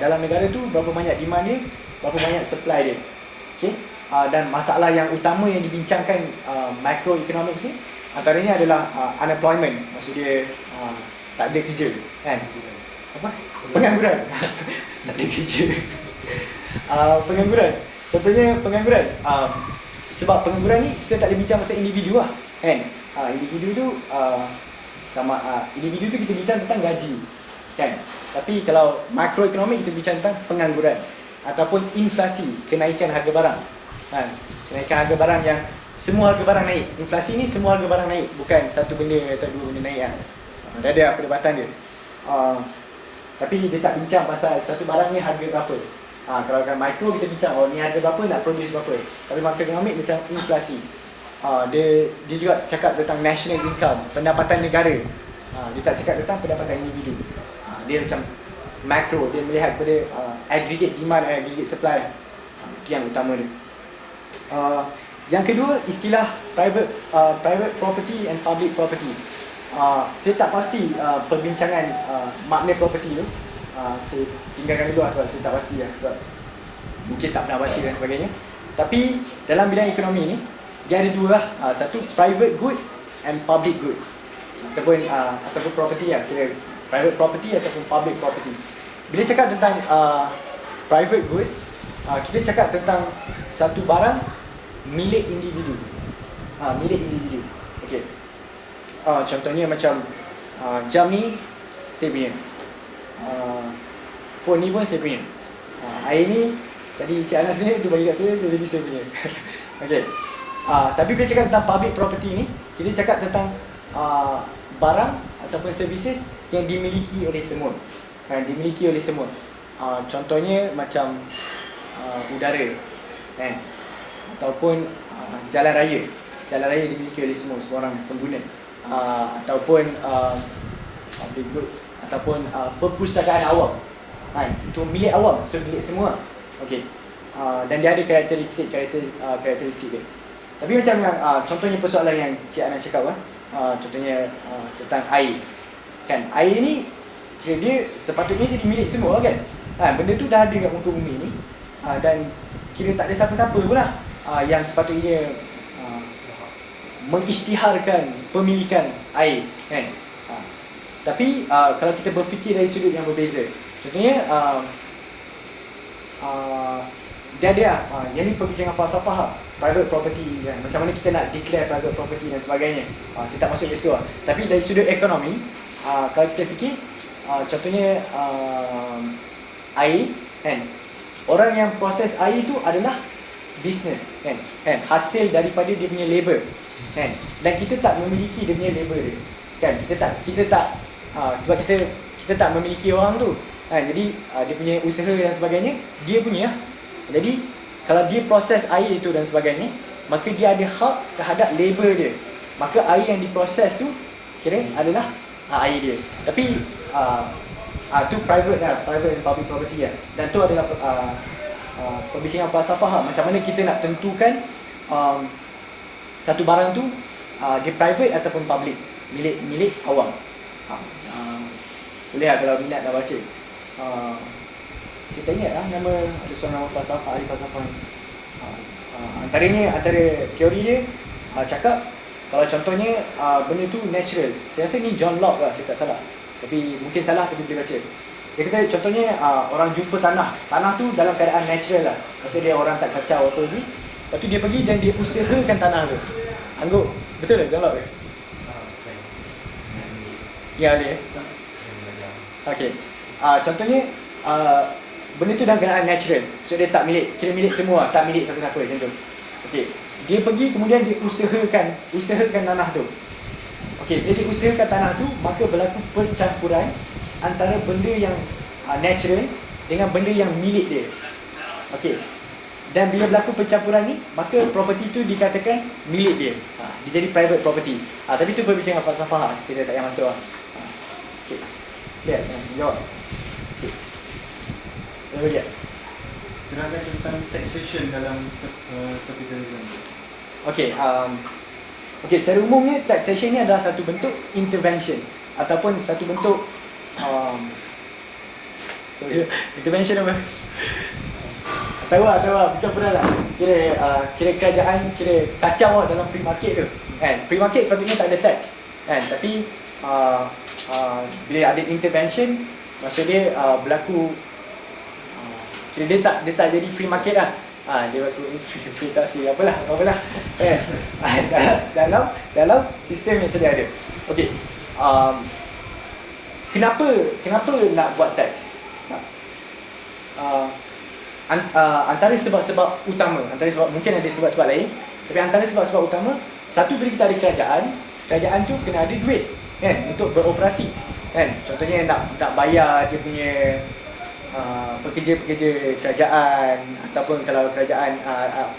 dalam negara tu berapa banyak demand dia, berapa banyak supply dia. Okay? Dan masalah yang utama yang dibincangkan macroeconomics ni, antaranya adalah unemployment. Maksud dia tak ada kerja, kan? Apa? Pengangguran. Tak ada kerja. Pengangguran. Contohnya pengangguran. Sebab pengangguran ni kita tak boleh bincang pasal individu lah, kan? Individu tu individu tu kita bincang tentang gaji, kan? Tapi kalau makroekonomik kita bincang tentang pengangguran ataupun inflasi, kenaikan harga barang, kan? Kenaikan harga barang yang semua harga barang naik. Inflasi ni semua harga barang naik, bukan satu benda atau dua benda naik kan. Dia ada perdebatan dia. Tapi dia tak bincang pasal satu barang ni harga berapa. Kalau kan mikro kita bincang ni harga berapa, nak produce berapa. Tapi makroekonomik macam inflasi. Dia juga cakap tentang national income, pendapatan negara. Dia tak cakap tentang pendapatan individu. Dia macam makro, dia melihat kepada aggregate demand dan aggregate supply. Itu yang utama dia. Yang kedua, istilah private property and public property. Saya tak pasti perbincangan makna property tu. Saya tinggalkan dulu sebab saya tak pasti sebab mungkin tak pernah baca dan sebagainya. Tapi dalam bidang ekonomi ni, dia ada dua lah. Satu private good and public good, ataupun property lah, kira private property ataupun public property. Bila cakap tentang private good, kita cakap tentang satu barang milik individu. Milik individu. Okey. Contohnya macam jam ni saya punya, phone ni pun saya punya, air ni tadi Cik Anas ni tu bagi kat saya, jadi saya punya. Okey. Tapi bila cakap tentang public property ni, kita cakap tentang barang ataupun services yang dimiliki oleh semua, dimiliki oleh semua. Contohnya macam udara, kan? Ataupun jalan raya dimiliki oleh semua orang pengguna. Ataupun public good, ataupun perpustakaan awam, kan? Itu milik awam, so milik semua. Okey. Dan dia ada karakteristik dia. Tapi macam yang contohnya persoalan yang Cik Anas cakap kan, contohnya tentang air, kan? Air ni kira dia sepatutnya jadi milik semua, kan? Benda tu dah ada kat muka bumi ni, dan kira tak ada siapa-siapa pun lah yang sepatutnya mengisytiharkan pemilikan air, kan? Tapi kalau kita berfikir dari sudut yang berbeza, contohnya dia ada yang ni perbincangan falsafah lah, private property, kan? Macam mana kita nak declare private property dan sebagainya. Saya tak masuk ke situ lah. Tapi dari sudut ekonomi, kalau kita fikir, contohnya air, kan? Orang yang proses air tu adalah business, kan? Hasil daripada dia punya labor, kan? Dan kita tak memiliki dia punya labor dia, kan? Kita tak sebab kita tak memiliki orang tu, kan? Jadi dia punya usaha dan sebagainya dia punya. Jadi kalau dia proses air itu dan sebagainya, maka dia ada hak terhadap labor dia. Maka air yang diproses tu kira adalah air dia. Tapi tu private lah, private and public property lah. Dan tu adalah perbincangan falsafah lah. Macam mana kita nak tentukan satu barang tu dia private ataupun public, milik awam. Boleh lah kalau minat nak baca. Saya tak ingat lah nama, ada seorang nama falsafah, ahli falsafah ni. Antara teori dia cakap kalau contohnya benda tu natural. Saya rasa ni John Locke lah, saya tak salah. Tapi mungkin salah, tapi boleh baca. Dia kata contohnya orang jumpa tanah tu dalam keadaan natural lah. Maksudnya dia orang tak kacau atau lagi. Lepas tu dia pergi dan dia usahakan tanah tu. Anggap betul tak John Locke? Ya, boleh. Okey. Contohnya benda tu dalam keadaan natural. So dia tak milik, kira milik semua, tak milik siapa-siapa macam tu. Okey. Dia pergi kemudian dia usahakan tanah tu. Okey, bila diusahakan tanah tu, maka berlaku percampuran antara benda yang natural dengan benda yang milik dia. Okey. Dan bila berlaku pencampuran ni, maka property tu dikatakan milik dia. Dia jadi private property. Tapi tu perbincangan falsafah, kita tak payah masuk lah. Okey. Lihat, jawab. Okey. Lalu lihat. Terangkan tentang taxation dalam capitalism. Okey, okey, secara umumnya taxation ni adalah satu bentuk intervention ataupun satu bentuk intervention apa? Tahu lah, pencampuran lah. Kira kerajaan kira kacau lah dalam free market tu. Kan? Free market sepatutnya tak ada tax. Kan? Tapi bila ada intervention, maksud dia berlaku kira dia tak jadi free market lah. Dia berlaku infiltrasi apalah. Dalam sistem yang sedia ada. Okey. Kenapa nak buat tax? Antara sebab-sebab utama, mungkin ada sebab-sebab lain, tapi antara sebab-sebab utama, satu, bila kita ada kerajaan tu kena ada duit kan untuk beroperasi kan. Contohnya nak bayar dia punya pekerja-pekerja kerajaan, ataupun kalau kerajaan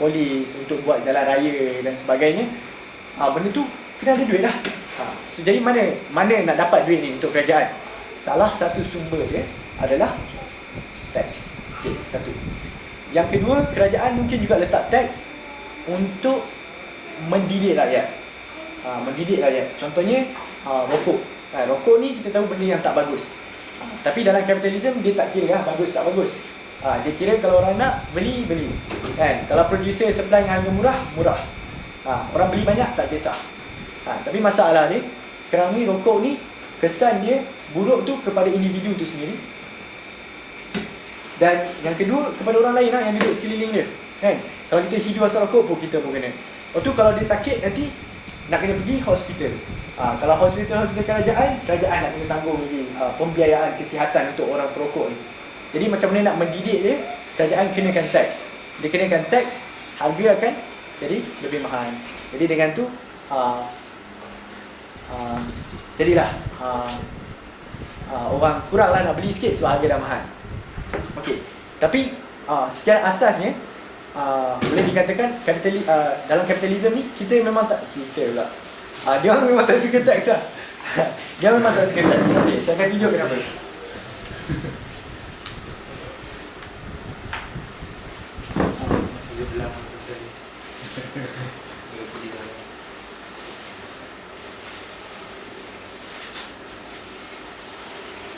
polis untuk buat jalan raya dan sebagainya, benda tu kena ada duit lah. So, jadi mana nak dapat duit ni untuk kerajaan? Salah satu sumber dia adalah tax. Okey, satu. Yang kedua, kerajaan mungkin juga letak tax untuk mendidik rakyat. Contohnya rokok. Rokok ni kita tahu benda yang tak bagus. Tapi dalam kapitalisme dia tak kira bagus tak bagus. Dia kira kalau orang nak beli. Kan? Kalau producer supply dengan harga murah. Orang beli banyak tak kisah. Tapi masalah dia sekarang ni rokok ni kesan dia buruk tu kepada individu tu sendiri. Dan yang kedua kepada orang lain yang duduk sekeliling dia. Kan? Kalau kita hidu asal rokok pun kita pun kena. Lepas tu kalau dia sakit nanti nak kena pergi hospital. Kalau hospital kerajaan nak kena tanggung lagi pembiayaan kesihatan untuk orang perokok ni. Jadi macam mana nak mendidik dia, kerajaan kenakan tax. Dia kenakan tax, harga akan jadi lebih mahal. Jadi dengan tu jadilah orang kuranglah nak beli sikit sebab harga dah mahal. Okey. Tapi secara asasnya boleh dikatakan dalam kapitalisme ni kita memang tak pula. Dia orang memang tak suka tax lah. Dia memang tak suka tax. Okey, saya akan tunjuk kenapa.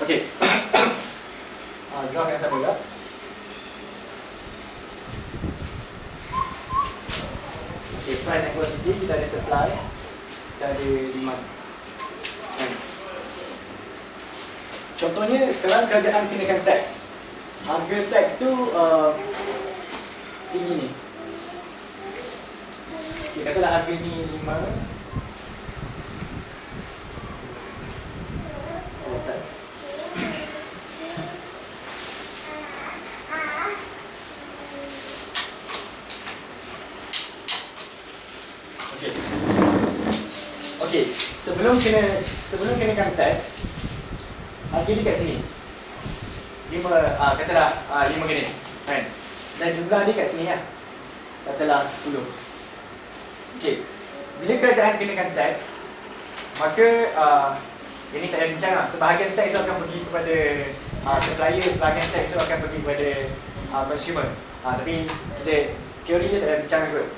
Okey. Graf yang sama juga. Okay, price and quantity, kita ada supply, kita ada demand. Contohnya sekarang kerajaan kenakan tax. Harga tax tu tinggi ni. Okay, katalah harga ni 5. Tax. Okey, sebelum kenakan tax, harga dia kat sini. 5 katalah 5 gini. Kan? Dan jumlah dia kat sini kan. Katalah 10. Okey. Bila kerajaan kenakan tax, maka ini tak ada bincang lah. Sebahagian tax tu akan pergi kepada supplier, sebahagian tax tu akan pergi kepada consumer. Tapi teori dia tak ada bincang kot.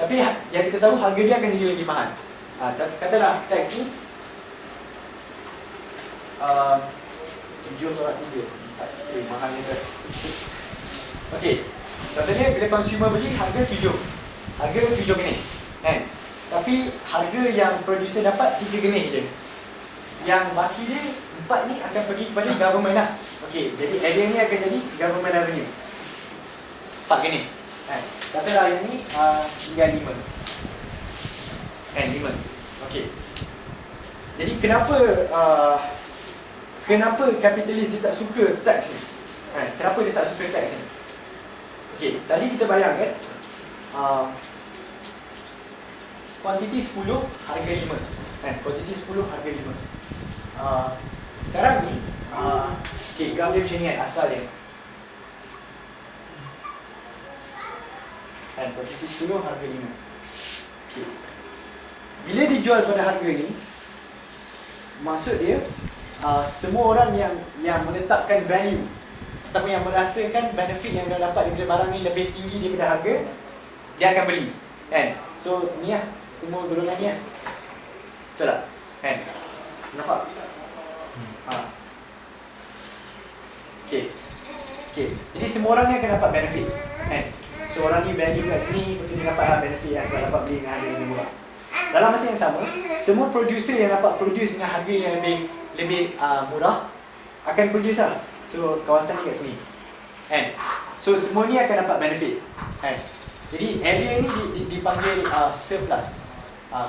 Tapi yang kita tahu harga dia akan jadi lagi mahal. Katalah tax ni 7 tolak 3. Mahalnya tax. Okey. Contohnya bila consumer beli harga 7. Harga 7 genih. Kan? Tapi harga yang producer dapat 3 genih je. Yang baki dia 4 ni akan pergi kepada government lah. Okey, jadi area ni akan jadi government revenue. 4 genih. Kan? Katalah yang ni tinggal 5. Kan 5. Okey. Jadi kenapa kapitalis dia tak suka tax ni? Kenapa dia tak suka tax ni? Okey, tadi kita bayangkan kuantiti 10, harga 5. Kan, kuantiti 10, harga 5. Sekarang ni, okay, graf dia macam ni kan, asal dia. Kan, kuantiti 10, harga 5. Okay. Bila dijual pada harga ni, maksud dia, semua orang yang menetapkan value ataupun yang merasakan benefit yang dia dapat daripada barang ni lebih tinggi daripada harga, dia akan beli. Kan? So, ni lah, semua golongan ni lah. Betul tak? Kan? Nampak? Okay. Jadi semua orang ni akan dapat benefit. Kan? So, orang ni value kat sini, betul dia dapat benefit lah sebab dapat beli dengan harga yang murah. Dalam masa yang sama, semua producer yang dapat produce dengan harga yang lebih murah akan produce lah. So, kawasan ni kat sini. Kan? So, semua ni akan dapat benefit. Kan? Jadi, area ni dipanggil surplus.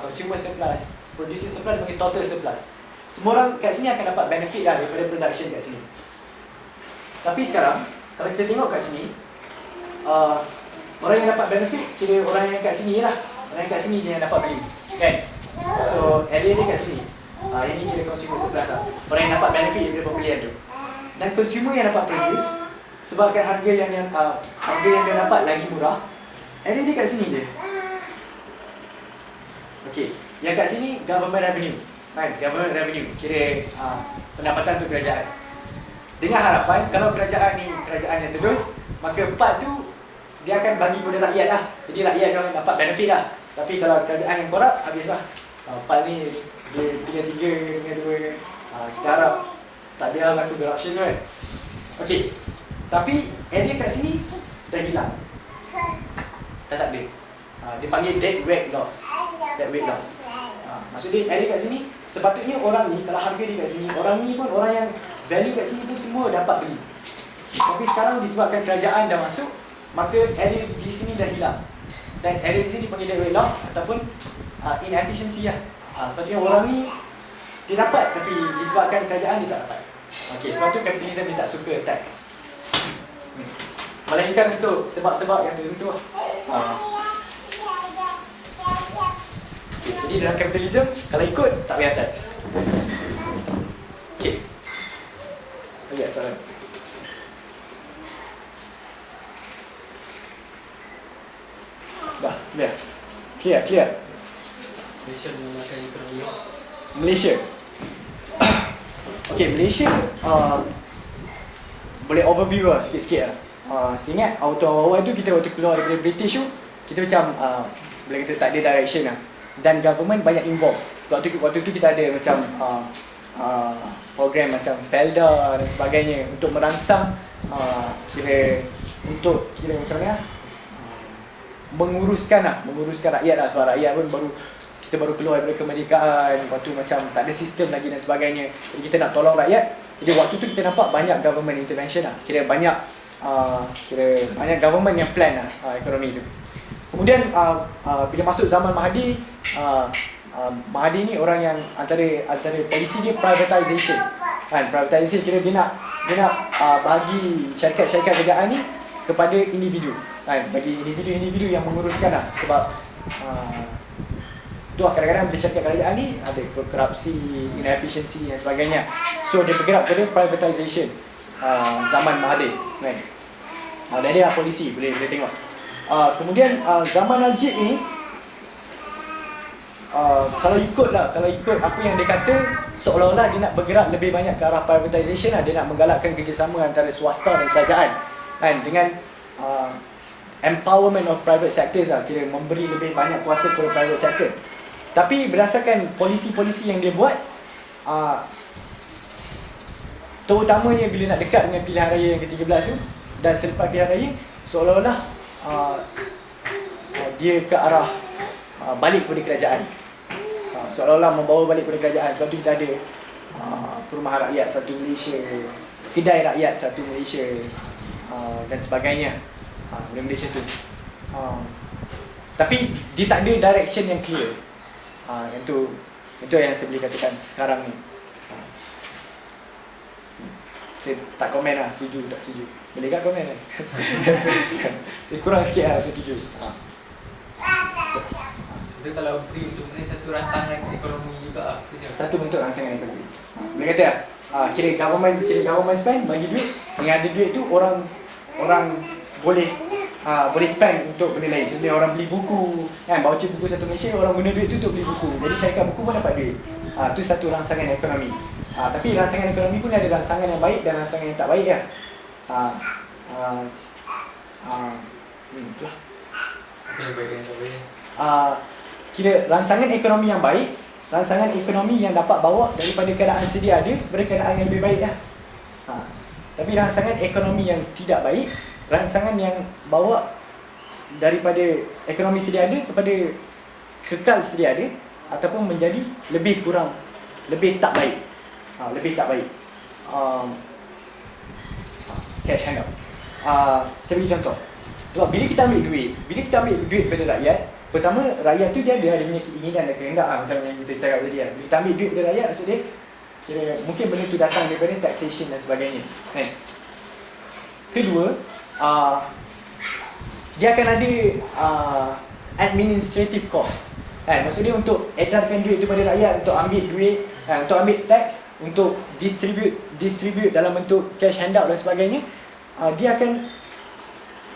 Consumer surplus, producer surplus dipanggil total surplus. Semua orang kat sini akan dapat benefit lah daripada production kat sini. Tapi sekarang, kalau kita tengok kat sini, orang yang dapat benefit, kira orang yang kat sini lah. Orang yang kat sini je yang dapat beli. Kan? So, area dia kat sini. Yang ni kira consumer surplus lah. Orang yang dapat benefit daripada pembelian tu. Dan consumer yang dapat produce, sebabkan harga yang dia dapat lagi murah, area dia kat sini je. Okay. Yang kat sini, government revenue. Kan? Government revenue. Kira pendapatan untuk kerajaan. Dengan harapan, kalau kerajaan ni kerajaan yang terus, maka part tu, dia akan bagi kepada rakyat lah. Jadi rakyat yang dapat benefit lah. Tapi kalau kerajaan yang korup, habis lah. Part ni, dia 3-3 dengan 2. Kita harap tak ada berlaku corruption kan. Okay. Tapi area kat sini dah hilang. Dah tak ada. Dia panggil dead weight loss. Dead weight loss. Maksud dia area kat sini, sepatutnya orang ni, kalau harga dia kat sini, orang ni pun, orang yang value kat sini pun semua dapat beli. Tapi sekarang disebabkan kerajaan dah masuk, maka area di sini dah hilang. Dan area di sini dipanggil dead weight loss ataupun inefficiency lah. Sepatutnya orang ni dia dapat, tapi disebabkan kerajaan dia tak dapat. Okey, sebab tu kapitalisme dia tak suka tax. Melainkan untuk sebab-sebab yang tertentu lah. Okay, jadi dalam kapitalisme, kalau ikut, tak payah tax. Okey. Okay, salam. Dah, biar. Clear. Malaysia mengalahkan ekonomi. Malaysia. Okay, Malaysia boleh overview lah sikit-sikit lah. Ingat waktu awal tu kita waktu keluar daripada British tu, kita macam boleh kata tak ada direction lah. Dan government banyak involved. Sebab tu waktu tu kita ada macam program macam Felda dan sebagainya untuk merangsang kira macam mana menguruskan rakyat lah. Sebab rakyat pun kita baru keluar daripada kemerdekaan, lepas tu macam tak ada sistem lagi dan sebagainya. Jadi kita nak tolong rakyat. Jadi waktu tu kita nampak banyak government intervention lah. Kira banyak government yang plan lah ekonomi tu. Kemudian bila masuk zaman Mahathir, Mahathir ni orang yang antara polisi dia privatisation. Kan, privatisation kira dia nak bagi syarikat-syarikat kerajaan ni kepada individu. Kan, bagi individu yang menguruskan lah. Sebab tu lah kadang-kadang bila syarikat kerajaan ni ada korupsi, inefficiency dan sebagainya. So dia bergerak kepada privatisation zaman Mahathir. Kan? Dan dia polisi, boleh tengok. Kemudian zaman Najib ni, kalau ikut apa yang dia kata, seolah-olah dia nak bergerak lebih banyak ke arah privatisation lah. Dia nak menggalakkan kerjasama antara swasta dan kerajaan. Kan? Dengan empowerment of private sectors lah. Kira memberi lebih banyak kuasa kepada private sector. Tapi berdasarkan polisi-polisi yang dia buat, terutamanya bila nak dekat dengan pilihan raya yang ke-13 tu dan selepas pilihan raya, seolah-olah dia ke arah balik kepada kerajaan. Seolah-olah membawa balik kepada kerajaan. Sebab tu kita ada Perumahan Rakyat Satu Malaysia, Kedai Rakyat Satu Malaysia, dan sebagainya. Benda-benda macam tu. Tapi dia tak ada direction yang clear. Itu yang saya boleh katakan sekarang ni. Saya tak komen lah, setuju tak setuju. Boleh tak komen lah? Saya kurang sikit lah setuju. Itu kalau beri untuk ni satu rangsangan ekonomi juga lah. Satu bentuk rangsangan ekonomi. Boleh kata tak? Kira government spend, bagi duit. Yang ada duit tu orang boleh spend untuk benda lain. Contohnya orang beli buku, kan, voucher buku satu Malaysia, orang guna duit tu untuk beli buku. Jadi syarikat buku pun dapat duit. Tu satu rangsangan ekonomi. Tapi rangsangan ekonomi pun ada rangsangan yang baik dan rangsangan yang tak baik lah. Itulah. Apa yang baik dan tak baik? Kira rangsangan ekonomi yang baik, rangsangan ekonomi yang dapat bawa daripada keadaan sedia ada kepada keadaan yang lebih baik lah. Tapi rangsangan ekonomi yang tidak baik, rangsangan yang bawa daripada ekonomi sedia ada kepada kekal sedia ada ataupun menjadi lebih kurang, lebih tak baik. Lebih tak baik. Cash handout. Saya bagi contoh. Sebab bila kita ambil duit daripada rakyat, pertama rakyat tu dia ada punya keinginan dan kehendak macam yang kita cakap tadi kan. Bila kita ambil duit daripada rakyat, maksud dia kira mungkin benda tu datang daripada taxation dan sebagainya. Kan? Kedua, dia akan ada administrative cost. Kan? Maksud dia untuk edarkan duit daripada rakyat, untuk ambil duit, untuk ambil tax, untuk distribute dalam bentuk cash handout dan sebagainya, dia akan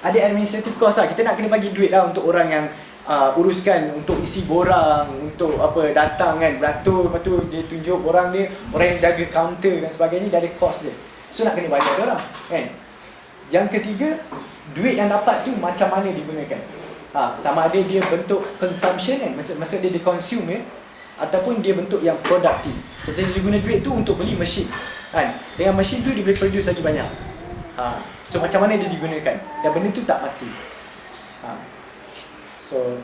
ada administrative cost lah. Kita nak kena bagi duit lah untuk orang yang uruskan, untuk isi borang, untuk apa, datang kan, beratur, lepas tu dia tunjuk orang dia, orang yang jaga kaunter dan sebagainya, dia ada cost dia. So nak kena bayar dia orang kan. Yang ketiga, duit yang dapat tu macam mana digunakan. Sama ada dia bentuk consumption kan, maksud dia di-consume ya, ataupun dia bentuk yang produktif. Contohnya dia guna duit tu untuk beli mesin kan. Dengan mesin tu dia boleh produce lagi banyak. So macam mana dia digunakan, dan benda tu tak pasti. So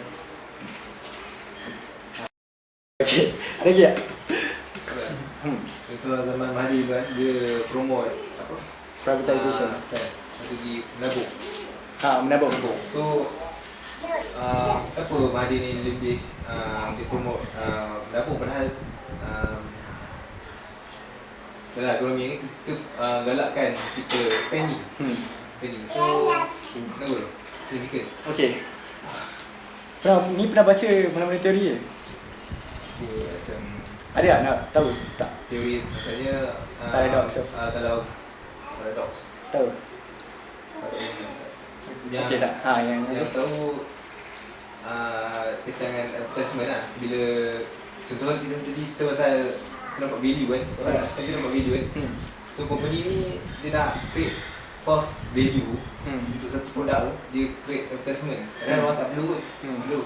okay, ada lagi tak? Contoh zaman Mahathir dia promote apa? Privatisation. Strategi menabung. Menabung. So apa Mahathir ni lebih dia promote menabung, padahal dalam ekonomi ni kita galakkan kita spending. So kenapa? Signifikan. Okay. Pernah baca mana-mana teori ke? Macam Ada tak nak tahu? Tak. teori maksudnya Paradox. kalau paradox. Tahu. Yang Okey tak? Yang tahu kita dengan advertisement lah. Bila contoh kita pasal nampak value kan, orang nak spend nampak value kan. So company ni dia nak create false value untuk satu produk tu, dia create advertisement. Kadang orang tak perlu pun. Perlu.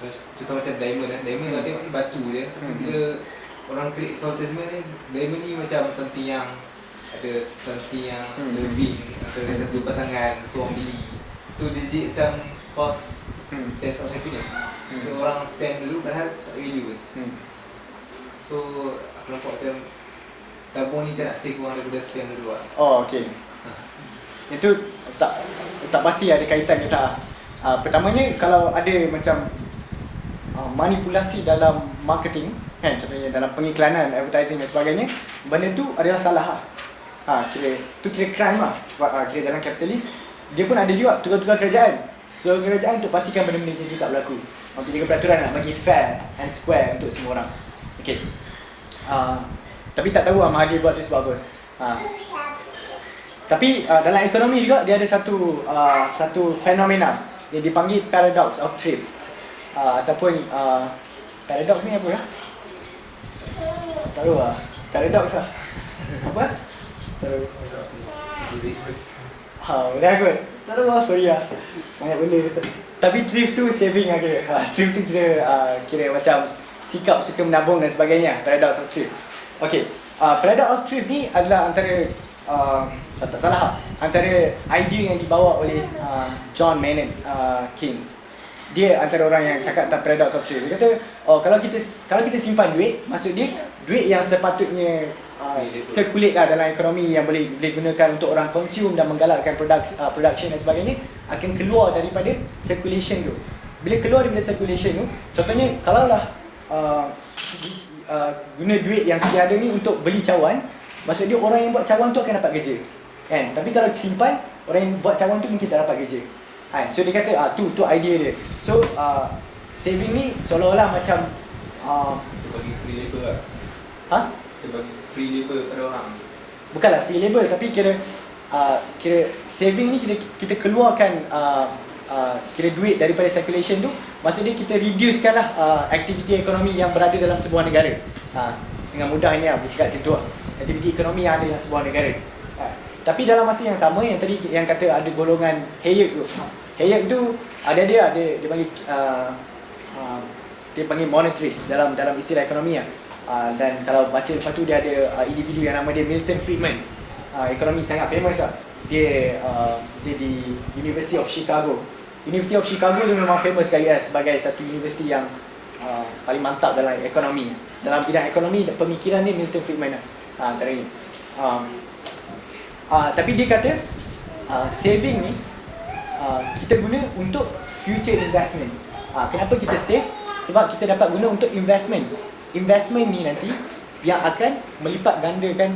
Terus contoh macam diamond kan. Diamond nak tengok ni batu je. Tapi bila orang create advertisement ni, diamond ni macam something yang ada something yang living, antara satu pasangan seorang beli. So dia jadi macam false sense of happiness. So orang spend dulu padahal tak value pun. So aku nampak macam tabung ni macam nak save orang daripada spend dulu lah. Oh, okey. Itu tak pasti ada kaitan ke tak. Pertamanya kalau ada macam manipulasi dalam marketing kan, contohnya dalam pengiklanan, advertising dan sebagainya, benda tu adalah salah lah. Kira crime lah. Sebab kira dalam kapitalis dia pun ada juga tukar-tukar kerajaan. Tukar kerajaan untuk pastikan benda-benda macam tu tak berlaku. Untuk jaga peraturan nak bagi fair and square untuk semua orang. Okey. Tapi tak tahu Mahathir buat tu sebab apa. Tapi dalam ekonomi juga dia ada satu fenomena yang dipanggil paradox of thrift. Ataupun paradox ni apa ya? Tak tahu lah. Paradox lah. Apa? Tak tahu. Dah kot. Tak tahu lah, sorry lah. Banyak benda. Tapi thrift tu saving lah kira. Thrift tu kira macam sikap suka menabung dan sebagainya. Paradox of thrift. Okay. Paradox of thrift ni adalah antara tak salah, antara idea yang dibawa oleh John Maynard Keynes. Dia antara orang yang cakap tentang paradox of thrift. Dia kata, kalau kita simpan duit, maksud dia duit yang sepatutnya circulate lah dalam ekonomi, yang boleh gunakan untuk orang consume dan menggalakkan production dan sebagainya, akan keluar daripada circulation tu. Bila keluar daripada circulation tu, contohnya kalaulah guna duit yang sedia ada ni untuk beli cawan, maksud dia orang yang buat cawan tu akan dapat kerja kan. Tapi kalau simpan, orang yang buat cawan tu mungkin tak dapat kerja kan. So dia kata tu idea dia. So saving ni seolah-olah macam Dia bagi free labor lah. Dia bagi free labor pada orang. bukanlah free labor, tapi kira saving ni kita keluarkan kira duit daripada circulation tu, maksudnya kita reducekan lah aktiviti ekonomi yang berada dalam sebuah negara. Dengan mudahnya boleh cakap macam tu lah, aktiviti ekonomi yang ada dalam sebuah negara. Tapi dalam masa yang sama, yang tadi yang kata ada golongan Hayek tu, Hayek tu dia panggil dia panggil monetarist dalam istilah ekonomi lah. Dan kalau baca lepas tu dia ada individu yang nama dia Milton Friedman, ekonomi sangat famous lah. Dia di University of Chicago. University of Chicago tu memang famous sekali sebagai satu universiti yang paling mantap dalam ekonomi. Dalam bidang ekonomi, pemikiran ni Milton Friedman lah, antara ini. Tapi dia kata saving ni kita guna untuk future investment. Kenapa kita save? Sebab kita dapat guna untuk investment. Investment ni nanti yang akan melipat gandakan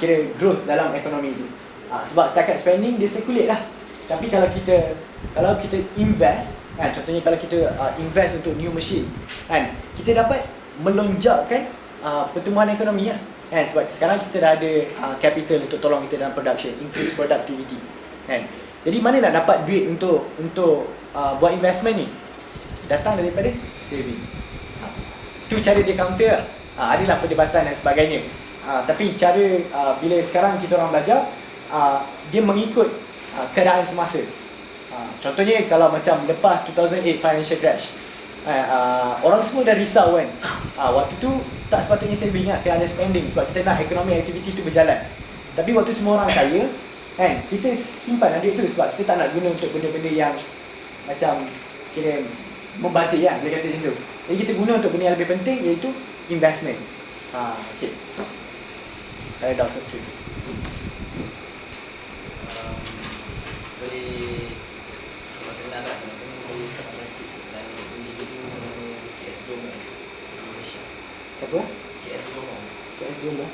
kira growth dalam ekonomi tu. Sebab setakat spending dia circulate lah. Tapi kalau kita invest, contohnya kalau kita invest untuk new machine, kita dapat melonjakkan pertumbuhan ekonomi lah. Sebab sekarang kita dah ada capital untuk tolong kita dalam production, increase productivity. Jadi mana nak dapat duit untuk buat investment ni? Datang daripada saving. Tu cara dia counter lah. Adalah perdebatan dan sebagainya. Tapi cara bila sekarang kita orang belajar, dia mengikut keadaan semasa. Contohnya kalau macam lepas 2008 financial crash, orang semua dah risau kan. Waktu tu tak sepatutnya saving lah, kena ada spending sebab kita nak ekonomi aktiviti tu berjalan. Tapi waktu semua orang kaya, kita simpan duit tu sebab kita tak nak guna untuk benda-benda yang macam kira membazir lah, boleh kata macam tu. Jadi kita guna untuk benda yang lebih penting, iaitu investment. Okay. Paradox of truth. Boleh kalau kenal tak, boleh kenal sikit dan individu namanya CS Domo di Malaysia. Siapa? CS Domo. KS dulu.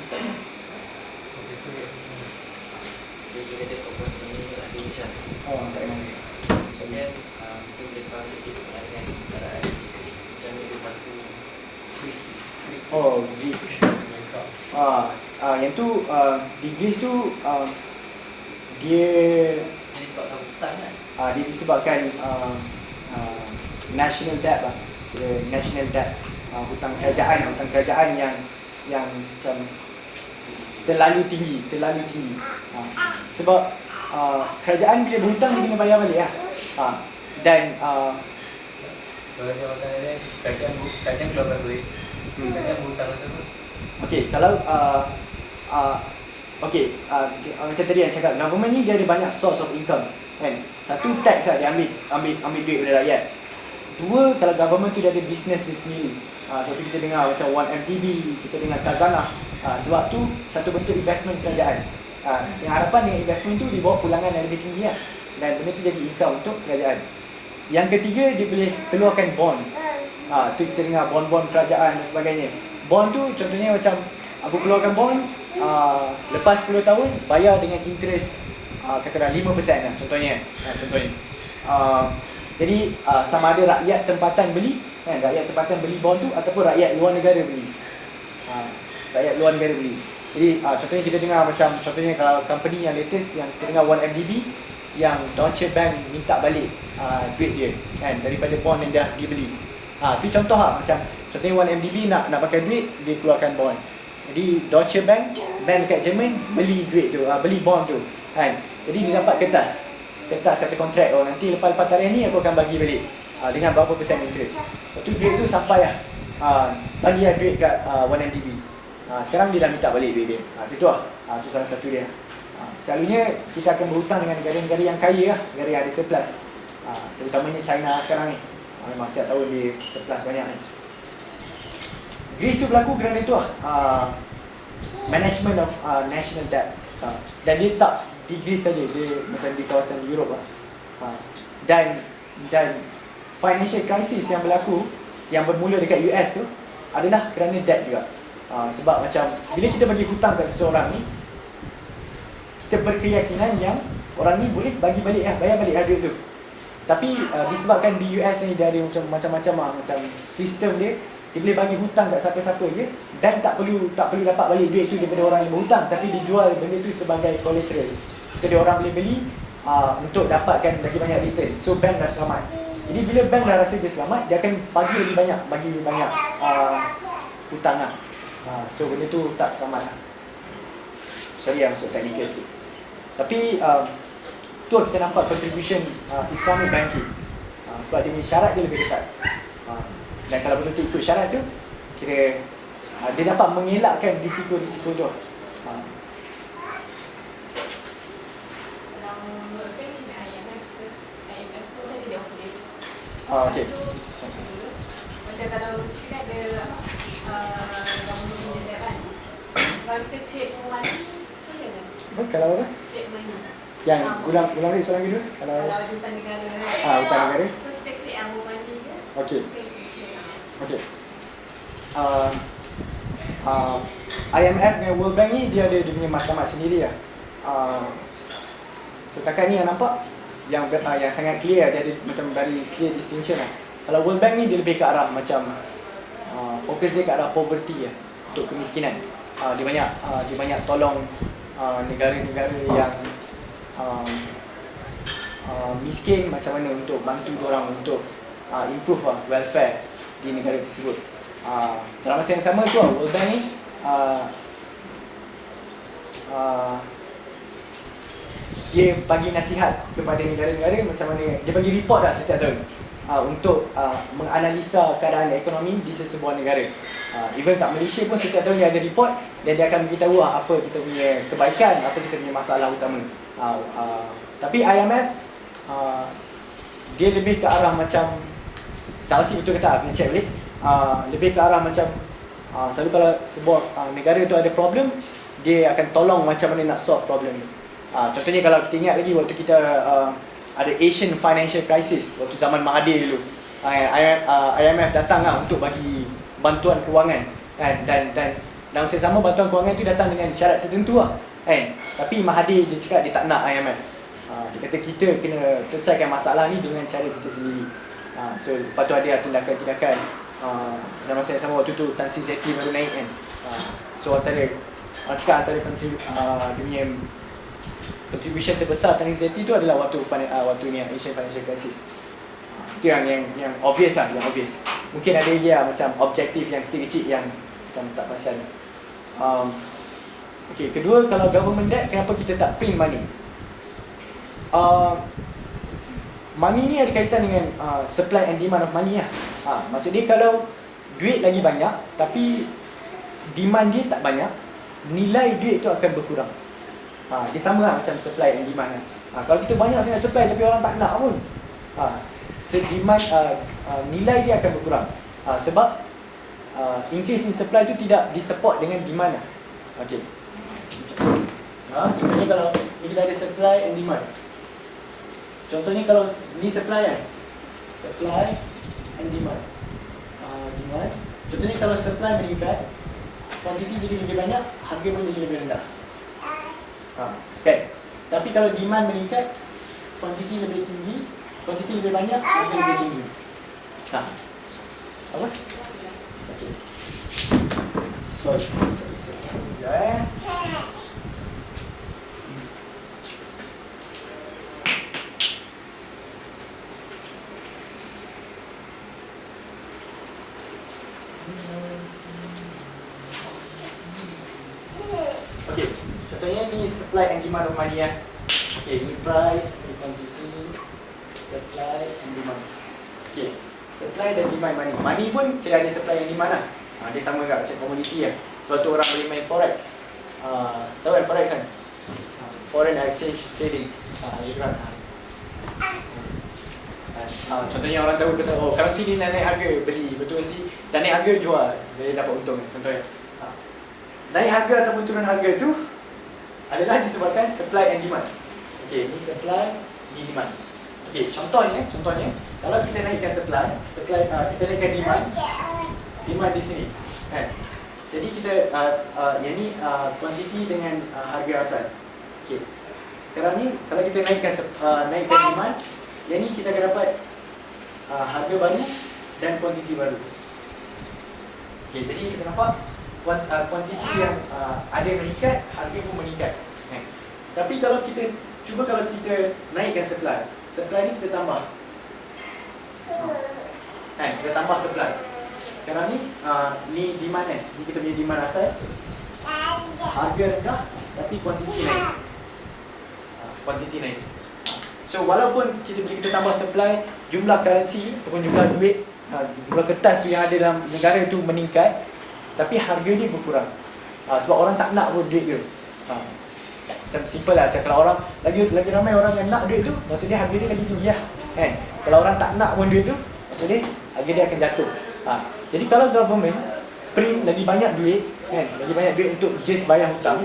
Dia boleh ada korporat namanya Indonesia. Tak kenal. Kemudian mungkin boleh tahu sikit dengan keadaan Greece macam mana dia bantu Greece. Greek. Yang tu di Greece tu dia Jadi sebab hutang kan. dia disebabkan national debt lah. National debt, hutang kerajaan yang macam terlalu tinggi. Sebab kerajaan bila berhutang dia kena bayar balik lah. Dan Kalau dia makan dia, kerajaan keluarkan duit. Kerajaan berhutang tu. okey, kalau macam tadi yang cakap, government ni dia ada banyak source of income, kan? Satu, tax lah, dia ambil duit dari rakyat. Dua, kalau government tu dia ada business dia sendiri. Tapi kita dengar macam 1MDB, kita dengar khazanah. Sebab tu satu bentuk investment kerajaan. Yang harapan dengan investment tu dia bawa pulangan yang lebih tinggi lah. Dan benda tu jadi income untuk kerajaan. Yang ketiga, dia boleh keluarkan bond. Tu kita dengar bond-bond kerajaan dan sebagainya. Bond tu contohnya macam aku keluarkan bond, lepas 10 tahun bayar dengan interest katakanlah 5% lah contohnya. Jadi sama ada rakyat tempatan beli, rakyat tempatan beli bond tu ataupun rakyat luar negara beli. Jadi contohnya kita dengar macam contohnya kalau company yang latest yang kita dengar 1MDB yang Deutsche Bank minta balik duit dia kan daripada bond yang dah dibeli. Tu contoh lah, macam contohnya 1MDB nak pakai duit, dia keluarkan bond. Jadi Deutsche Bank dekat Jerman beli duit tu, beli bond tu kan. Jadi dia dapat kertas kata kontrak, nanti lepas tarikh ni aku akan bagi balik dengan berapa persen interest. Lepas tu duit tu sampai lah, bagi lah duit kat 1MDB. Sekarang dia dah minta balik duit dia. Itu lah, tu salah satu dia. Selalunya kita akan berhutang dengan negara-negara yang kaya lah, negara yang ada surplus. Terutamanya China sekarang ni, memang setiap tahun dia surplus banyak ni. Greece tu berlaku kerana itu lah, management of national debt. Dan dia tak di Greece saja, dia macam di kawasan Europe lah. Dan financial crisis yang berlaku, yang bermula dekat US tu adalah kerana debt juga. Sebab macam bila kita bagi hutang kat seseorang ni, kita berkeyakinan yang orang ni boleh bagi balik lah, bayar balik lah duit tu. Tapi disebabkan di US ni dia ada macam-macam macam sistem dia boleh bagi hutang kat siapa-siapa je dan tak perlu dapat balik duit tu daripada orang yang berhutang, tapi dijual benda tu sebagai collateral. So dia orang boleh beli untuk dapatkan lagi banyak return. So bank dah selamat. Jadi bila bank dah rasa dia selamat, dia akan bagi lebih banyak hutang lah. So benda tu tak selamat lah. Sorry masuk technical sikit. Tapi tu kita nampak contribution Islamic banking. Sebab dia punya syarat dia lebih ketat. Dan kalau betul-betul ikut syarat tu, kira dia dapat mengelakkan risiko-risiko tu. Kalau menurut saya macam IMF tu macam dia operate. Okey. Lepas tu, macam kalau kita ada government punya debt kan, kalau kita create more money, macam mana? Kalau apa? Create money. Yang ulang soalan kedua. Kalau hutang negara. hutang negara. So kita create more money je. Okey. Okey. IMF dengan World Bank ni dia ada dia punya matlamat sendiri lah. Setakat ni yang nampak yang sangat clear, dia ada macam very clear distinction lah. Kalau World Bank ni dia lebih ke arah macam fokus dia ke arah poverty lah, untuk kemiskinan. Dia banyak tolong negara-negara yang miskin, macam mana untuk bantu orang untuk improve welfare di negara tersebut. Dalam masa yang sama tu World Bank ni dia bagi nasihat kepada negara-negara macam mana, dia bagi report dah setiap tahun untuk menganalisa keadaan ekonomi di sesebuah negara. Even kat Malaysia pun setiap tahun dia ada report dan dia akan beritahu apa kita punya kebaikan, apa kita punya masalah utama. Tapi IMF dia lebih ke arah macam, tak pasti betul ke tak, kena check balik. Lebih ke arah macam selalu kalau sebuah negara tu ada problem, dia akan tolong macam mana nak solve problem ni. Contohnya kalau kita ingat lagi waktu kita ada Asian Financial Crisis, waktu zaman Mahathir dulu, IMF datang lah untuk bagi bantuan kewangan, dan dalam masa sama bantuan kewangan tu datang dengan syarat tertentu lah, tapi Mahathir dia cakap dia tak nak IMF. Dia kata kita kena selesaikan masalah ni dengan cara kita sendiri. So lepas tu ada tindakan-tindakan. Dalam masa yang sama waktu tu Tan Sri Zeki baru naik kan. So antara dia punya contribution terbesar Tan Sri Zeki tu adalah waktu ni Asian Financial Crisis. Itu yang obvious lah, yang obvious. Mungkin ada lagi lah macam objektif yang kecil-kecil yang macam tak pasal. Okay, kedua, kalau government debt, kenapa kita tak print money? Money ni ada kaitan dengan supply and demand of money lah. Maksudnya kalau duit lagi banyak tapi demand dia tak banyak, nilai duit tu akan berkurang. Dia sama lah macam supply and demand lah. Kalau kita banyak sangat supply tapi orang tak nak pun, so demand, nilai dia akan berkurang. Sebab increase in supply tu tidak disupport dengan demand lah. Okay. Contohnya kalau kita ada supply and demand. Contohnya kalau ni supply kan, supply and demand. Demand. Contohnya kalau supply meningkat, quantity jadi lebih banyak, harga pun jadi lebih rendah. Okay. Tapi kalau demand meningkat, quantity lebih tinggi, quantity lebih banyak, harga lebih tinggi. Apa? Okay. Sorry. Ya. Okay, contohnya ni supply and demand of money ya. Okay, ni price, ni quantity, supply and demand. Okay, supply dan demand money. Money pun kira ada supply and demand lah. Dia sama juga macam komoditi lah. Sebab tu orang boleh main forex. Tahu kan forex kan? Foreign exchange trading. Contohnya orang tahu kata, oh currency ni naik harga, beli, betul nanti dan naik harga jual, dia dapat untung contohnya. Naik harga ataupun turun harga tu adalah disebabkan supply and demand. Okey, ni supply, ni demand. Okey, contohnya kalau kita naikkan supply, kita naikkan demand di sini. Kan? Jadi kita yang ni quantity dengan harga asal. Okey. Sekarang ni kalau kita naikkan demand, Yang ni kita akan dapat harga baru dan kuantiti baru. Okey, jadi kita nampak kuantiti yang ada meningkat, harga pun meningkat. Tapi kalau kita naikkan supply ni kita tambah. Kita tambah supply. Sekarang ni demand ni kita punya demand asal. Harga rendah tapi kuantiti naik. Kuantiti naik. So walaupun bila kita tambah supply, jumlah currency ataupun jumlah duit, jumlah kertas tu yang ada dalam negara tu meningkat, tapi harga dia berkurang. Sebab orang tak nak pun duit dia. Macam simple lah, macam kalau orang lagi ramai orang yang nak duit tu, maksudnya harga dia lagi tinggi lah. Kalau orang tak nak pun duit tu, maksudnya harga dia akan jatuh. Jadi kalau government print lagi banyak duit, lagi banyak duit untuk just bayar hutang,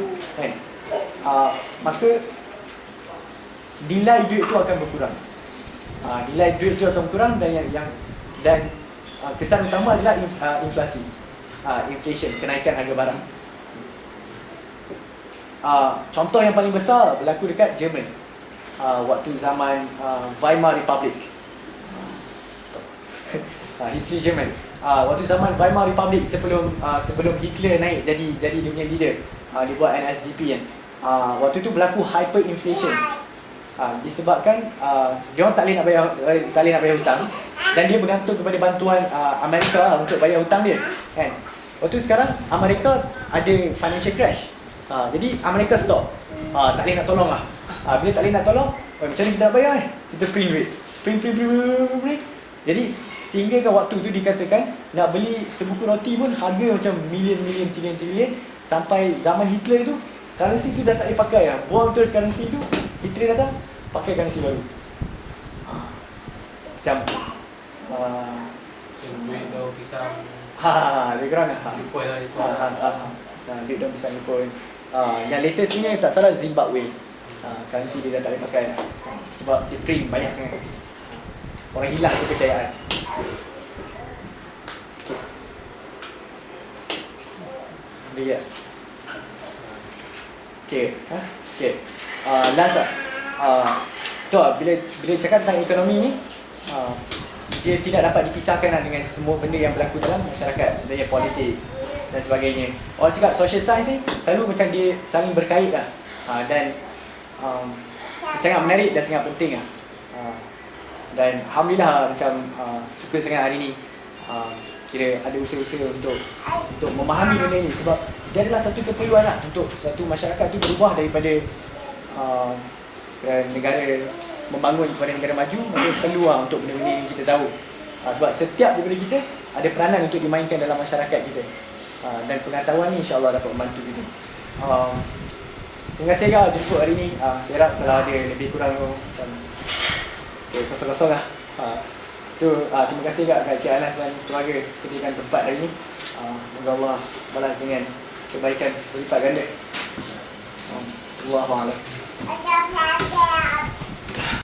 maka nilai duit itu akan berkurang. Nilai duit itu akan berkurang dan kesan utama adalah inflasi. Inflation, kenaikan harga barang. Contoh yang paling besar berlaku dekat Jerman. Waktu zaman Weimar Republic. History Jerman. Waktu zaman Weimar Republic sebelum Hitler naik jadi dia punya leader. Dia buat NSDAP kan. Waktu itu berlaku hyperinflation. Disebabkan dia orang tak boleh nak bayar hutang dan dia bergantung kepada bantuan Amerika untuk bayar hutang dia. Waktu sekarang Amerika ada financial crash. Jadi Amerika stop. Tak boleh nak tolong lah. Bila tak boleh nak tolong, macam mana kita nak bayar? Kita print duit. Print. Jadi sehingga ke waktu tu dikatakan nak beli sebuku roti pun harga macam million, trillion. Sampai zaman Hitler tu, currency tu dah tak boleh pakai lah. Buang terus currency tu, Hitler datang, pakai currency baru. Macam duit daun pisang. lebih kurang lah. Lipoi lah. Duit daun pisang lipoi. Yang latest ni tak salah Zimbabwe. Currency dia dah tak boleh pakai lah. Sebab dia print banyak sangat. Orang hilang kepercayaan. Boleh tak? Okay. Last lah. Tu lah, bila cakap tentang ekonomi ni, dia tidak dapat dipisahkan lah dengan semua benda yang berlaku dalam masyarakat. Contohnya politik dan sebagainya. Orang cakap social science ni selalu macam dia saling berkait lah. Dan sangat menarik dan sangat penting lah. Dan Alhamdulillah macam suka sangat hari ni kira ada usaha-usaha untuk memahami benda ni. Sebab dia adalah satu keperluan lah untuk satu masyarakat tu berubah daripada negara membangun kepada negara maju. Maka perlu lah untuk benda-benda ni kita tahu. Sebab setiap daripada kita ada peranan untuk dimainkan dalam masyarakat kita. Dan pengetahuan ni insyaAllah dapat membantu kita. Terima kasih kau jemput hari ni. Saya harap kalau ada lebih kurang kosong-kosong lah. Terima kasih kat Cik Anas dan keluarga sediakan tempat hari ni. Moga Allah balas dengan kebaikan berlipat ganda. Allahuakbar.